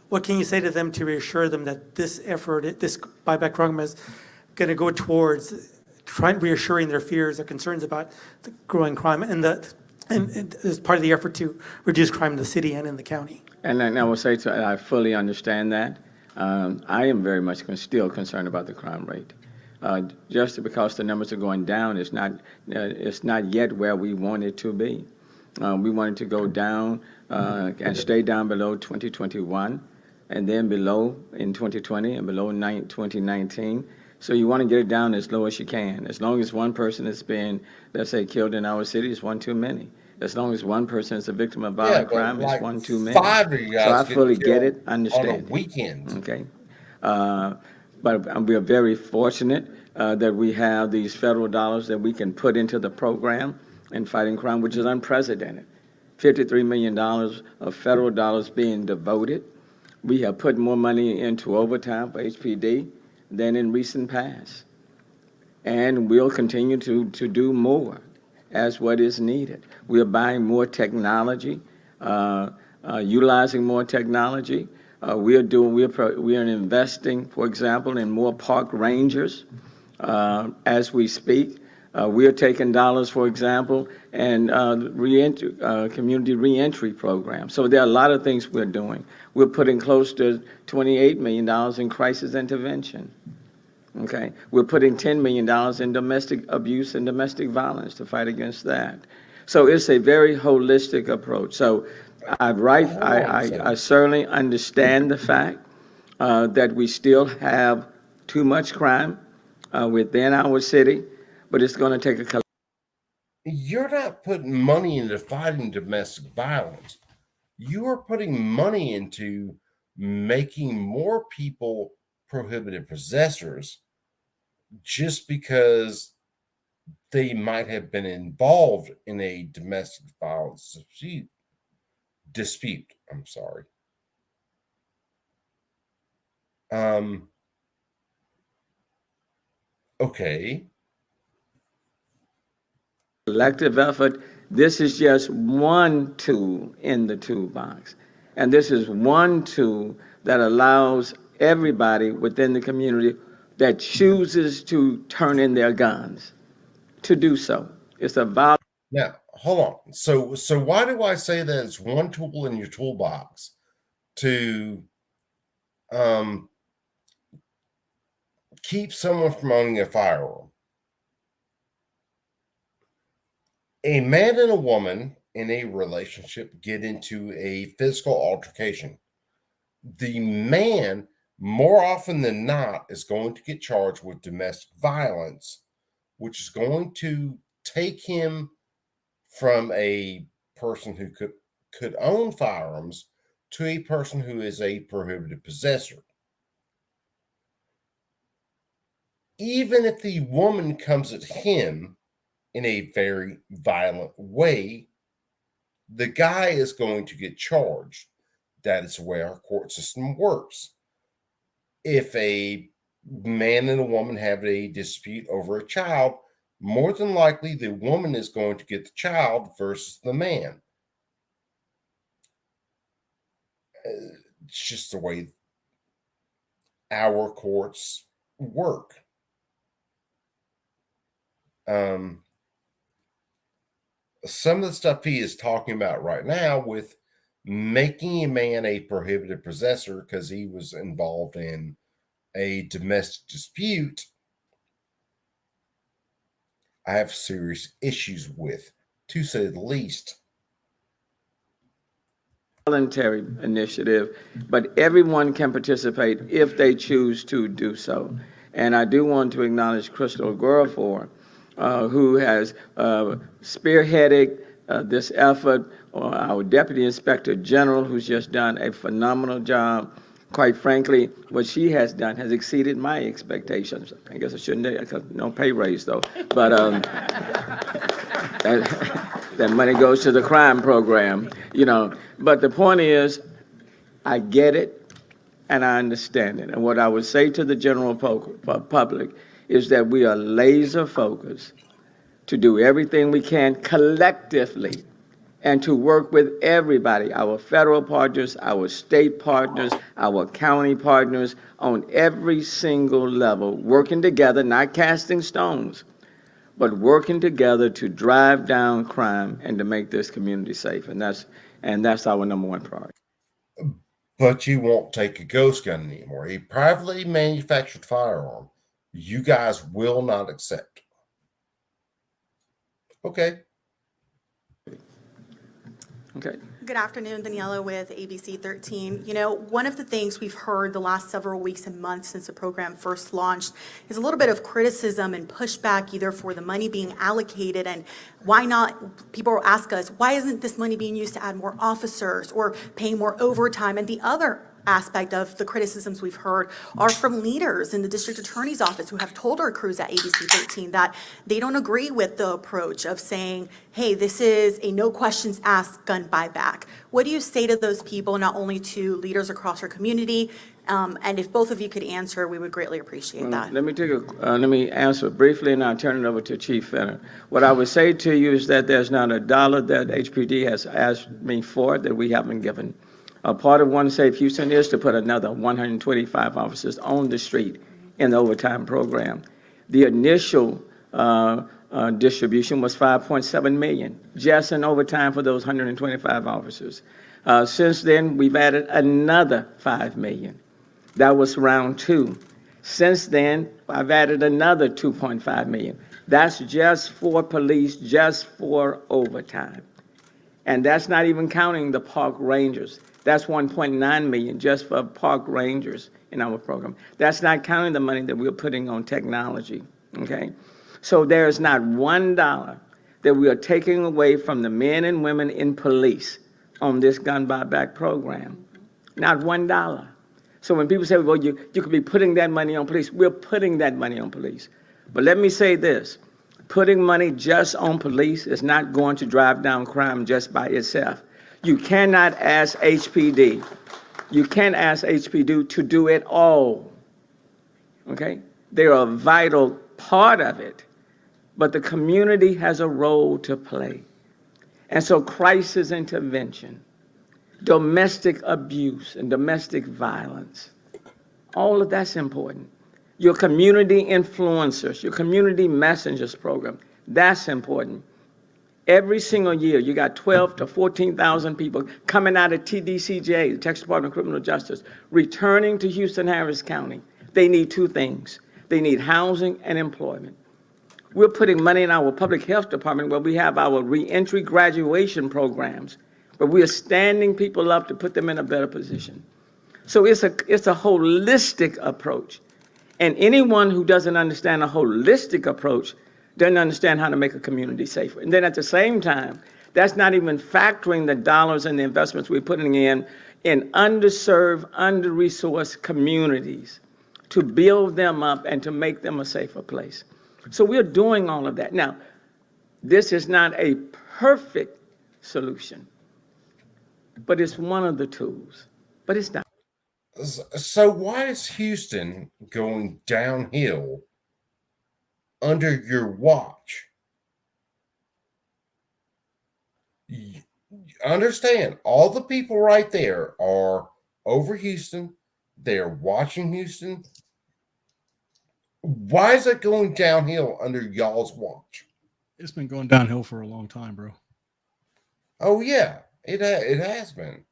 What can you say to them to reassure them that this effort, this buyback program is going to go towards trying reassuring their fears, their concerns about the growing crime and as part of the effort to reduce crime in the city and in the county? And I will say, I fully understand that. I am very much still concerned about the crime rate. Just because the numbers are going down, it's not yet where we want it to be. We want it to go down and stay down below 2021, and then below in 2020 and below 2019. So you want to get it down as low as you can. As long as one person has been, let's say, killed in our city, it's one too many. As long as one person is a victim of violent crime, it's one too many. 5 of you guys so I fully get it, understand on a it. weekend. Okay. But we are very fortunate that we have these federal dollars that we can put into the program in fighting crime, which is unprecedented. $53 million of federal dollars being devoted. We have put more money into overtime for HPD than in recent past. And we'll continue to do more as what is needed. We are buying more technology, utilizing more technology. We are investing, for example, in more park rangers as we speak. We are taking dollars, for example, and community reentry programs. So there are a lot of things we're doing. We're putting close to $28 million in crisis intervention. Okay, we're putting $10 million in domestic abuse and domestic violence to fight against that. So it's a very holistic approach. So I certainly understand the fact that we still have too much crime within our city, but it's going to take a. You're not putting money into fighting domestic violence. You are putting money into making more people prohibited possessors just because they might have been involved in a domestic violence dispute. I'm sorry. Okay. Collective effort. This is just one tool in the toolbox. And this is one tool that allows everybody within the community that chooses to turn in their guns to do so. It's a vow. Now, hold on. So why do I say that it's one tool in your toolbox to keep someone from owning a firearm? A man and a woman in a relationship get into a physical altercation. The man, more often than not, is going to get charged with domestic violence, which is going to take him from a person who could own firearms to a person who is a prohibited possessor. Even if the woman comes at him in a very violent way, the guy is going to get charged. That is the way our court system works. If a man and a woman have a dispute over a child, more than likely the woman is going to get the child versus the man. It's just the way our courts work. Some of the stuff he is talking about right now with making a man a prohibited possessor because he was involved in a domestic dispute, I have serious issues with, to say the least. Voluntary initiative, but everyone can participate if they choose to do so. And I do want to acknowledge Crystal Guerrafort, who has spearheaded this effort, our Deputy Inspector General, who's just done a phenomenal job. Quite frankly, what she has done has exceeded my expectations. I guess I shouldn't, no pay raise though, but that money goes to the crime program, you know. But the point is, I get it and I understand it. And what I would say to the general public is that we are laser focused to do everything we can collectively and to work with everybody, our federal partners, our state partners, our county partners, on every single level, working together, not casting stones, but working together to drive down crime and to make this community safe. And that's our number one priority. But you won't take a ghost gun anymore. A privately manufactured firearm, you guys will not accept. Okay. Okay. Good afternoon, Daniela with ABC 13. You know, one of the things we've heard the last several weeks and months since the program first launched is a little bit of criticism and pushback either for the money being allocated and why not, people ask us, why isn't this money being used to add more officers or pay more overtime? And the other aspect of the criticisms we've heard are from leaders in the district attorney's office who have told our crews at ABC 13 that they don't agree with the approach of saying, hey, this is a no questions asked gun buyback. What do you say to those people, not only to leaders across our community, and if both of you could answer, we would greatly appreciate that. Let me answer briefly, and I'll turn it over to Chief Fenner. What I would say to you is that there's not a dollar that HPD has asked me for that we haven't given. A part of One Safe Houston is to put another 125 officers on the street in the overtime program. The initial distribution was $5.7 million, just in overtime for those 125 officers. Since then, we've added another $5 million. That was round two. Since then, I've added another $2.5 million. That's just for police, just for overtime. And that's not even counting the park rangers. That's $1.9 million just for park rangers in our program. That's not counting the money that we're putting on technology, okay? So there's not $1 that we are taking away from the men and women in police on this gun buyback program. Not $1. So when people say, well, you could be putting that money on police, we're putting that money on police. But let me say this, putting money just on police is not going to drive down crime just by itself. You cannot ask HPD. You can't ask HPD to do it all, okay? They're a vital part of it, but the community has a role to play. And so crisis intervention, domestic abuse and domestic violence, all of that's important. Your community influencers, your community messengers program, that's important. Every single year, you got 12 to 14,000 people coming out of TDCJ, the Texas Department of Criminal Justice, returning to Houston-Harris County. They need two things. They need housing and employment. We're putting money in our public health department where we have our reentry graduation programs, but we are standing people up to put them in a better position. So it's a holistic approach. And anyone who doesn't understand a holistic approach doesn't understand how to make a community safer. And then at the same time, that's not even factoring the dollars and the investments we're putting in underserved, under-resourced communities to build them up and to make them a safer place. So we're doing all of that. Now, this is not a perfect solution, but it's one of the tools, but it's not. So why is Houston going downhill under your watch? Understand, all the people right there are over Houston. They're watching Houston. Why is it going downhill under y'all's watch? It's been going downhill for a long time, bro. Oh yeah, it has been.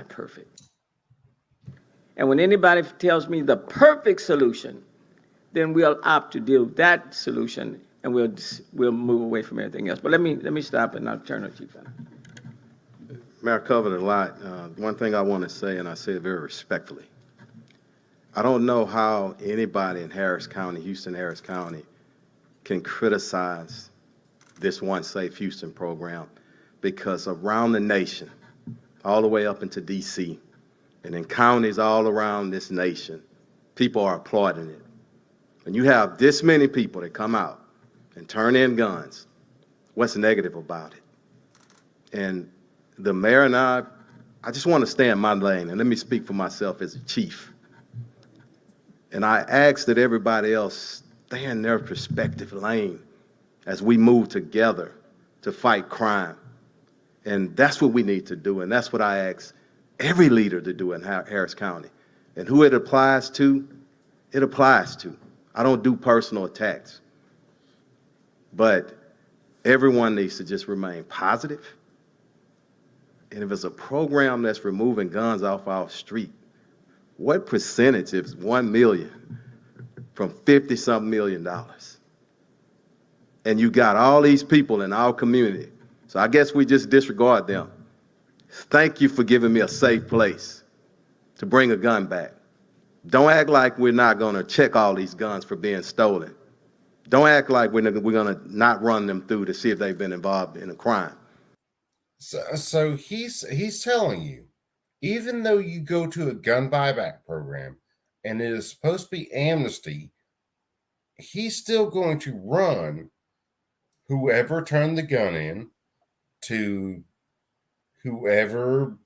Perfect. And when anybody tells me the perfect solution, then we'll opt to deal with that solution, and we'll move away from everything else. But let me stop and I'll turn it to you. Mayor, covered a lot. One thing I want to say, and I say it very respectfully, I don't know how anybody in Harris County, Houston-Harris County, can criticize this One Safe Houston program, because around the nation, all the way up into D.C., and in counties all around this nation, people are applauding it. And you have this many people that come out and turn in guns. What's negative about it? And the mayor and I just want to stay in my lane, and let me speak for myself as a chief. And I ask that everybody else stay in their respective lane as we move together to fight crime. And that's what we need to do, and that's what I ask every leader to do in Harris County. And who it applies to, it applies to. I don't do personal attacks. But everyone needs to just remain positive. And if it's a program that's removing guns off our street, what percentage is 1 million from 50-something million dollars? And you got all these people in our community. So I guess we just disregard them. Thank you for giving me a safe place to bring a gun back. Don't act like we're not going to check all these guns for being stolen. Don't act like we're going to not run them through to see if they've been involved in a crime. So he's telling you, even though you go to a gun buyback program and it is supposed to be amnesty, he's still going to run whoever turned the gun in to whoever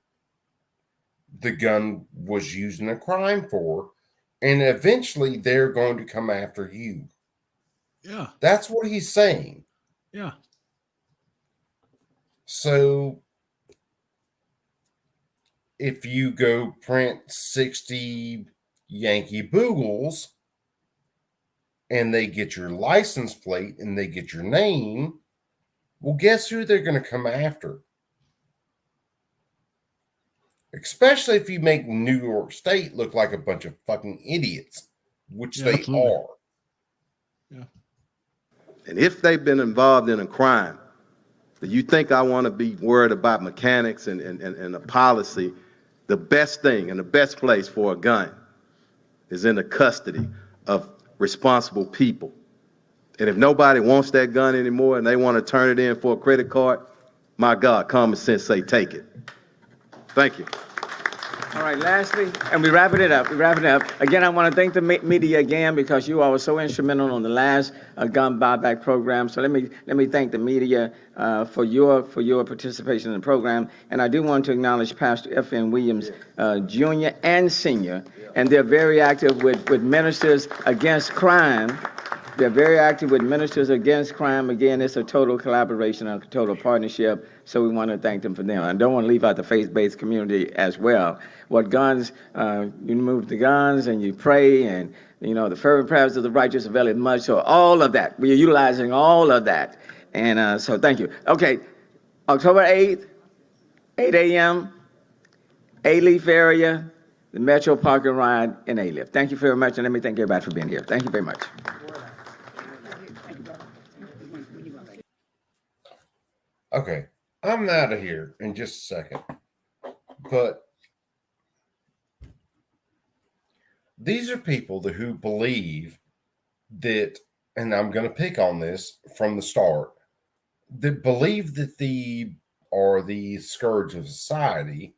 the gun was used in a crime for, and eventually they're going to come after you. Yeah. That's what he's saying. Yeah. So if you go print 60 Yankee Boogles and they get your license plate and they get your name, well, guess who they're going to come after? Especially if you make New York State look like a bunch of fucking idiots, which they absolutely. are. Yeah. And if they've been involved in a crime, do you think I want to be worried about mechanics and a policy? The best thing and the best place for a gun is in the custody of responsible people. And if nobody wants that gun anymore and they want to turn it in for a credit card, my God, common sense say take it. Thank you. All right, lastly, and we wrapping it up. Again, I want to thank the media again, because you all were so instrumental on the last gun buyback program. So let me thank the media for your participation in the program. And I do want to acknowledge Pastor F.N. Williams, Jr. and Sr., and they're very active with Ministers Against Crime. They're very active with Ministers Against Crime. Again, it's a total collaboration, a total partnership. So we want to thank them for them. I don't want to leave out the faith-based community as well. What guns, you move the guns and you pray, and the fervent prayers of the righteous avail much. So all of that, we are utilizing all of that. And so thank you. Okay, October 8th, 8 a.m., Alief area, the Metro Park and Ride in Alief. Thank you very much, and let me thank everybody for being here. Thank you very much. Okay, I'm out of here in just a second. But These are people who believe that, and I'm going to pick on this from the start, that believe that they are the scourge of society,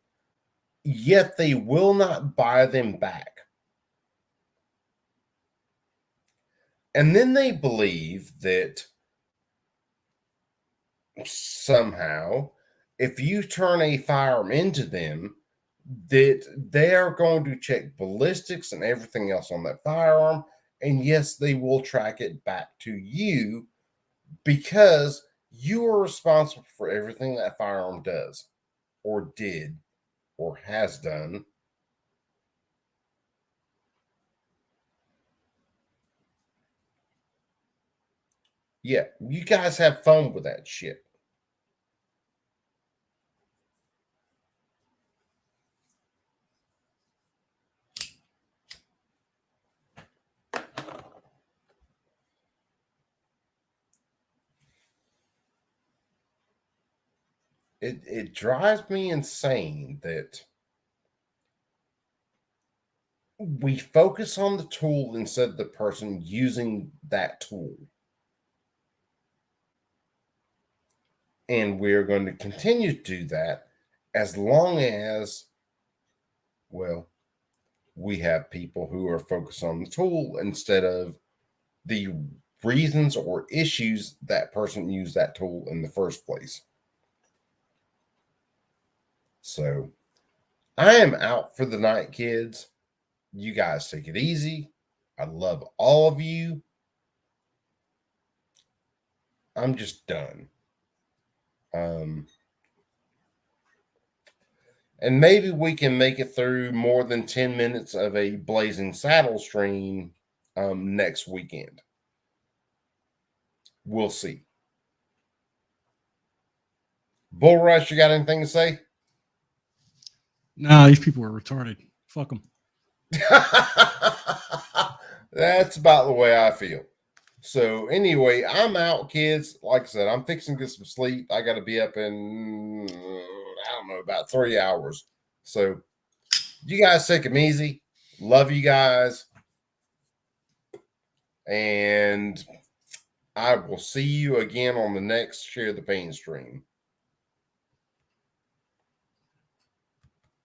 yet they will not buy them back. And then they believe that somehow, if you turn a firearm into them, that they are going to check ballistics and everything else on that firearm. And yes, they will track it back to you because you are responsible for everything that firearm does or did or has done. Yeah, you guys have fun with that shit. It drives me insane that we focus on the tool instead of the person using that tool. And we're going to continue to do that as long as, well, we have people who are focused on the tool instead of the reasons or issues that person used that tool in the first place. So I am out for the night, kids. You guys take it easy. I love all of you. I'm just done. And maybe we can make it through more than 10 minutes of a Blazing Saddle stream next weekend. We'll see. Bull Rush, you got anything to say? Nah, these people are retarded. Fuck them. That's about the way I feel. So anyway, I'm out, kids. Like I said, I'm fixing to get some sleep. I got to be up in, I don't know, about 3 hours. So you guys take them easy. Love you guys. And I will see you again on the next Share the Pain stream.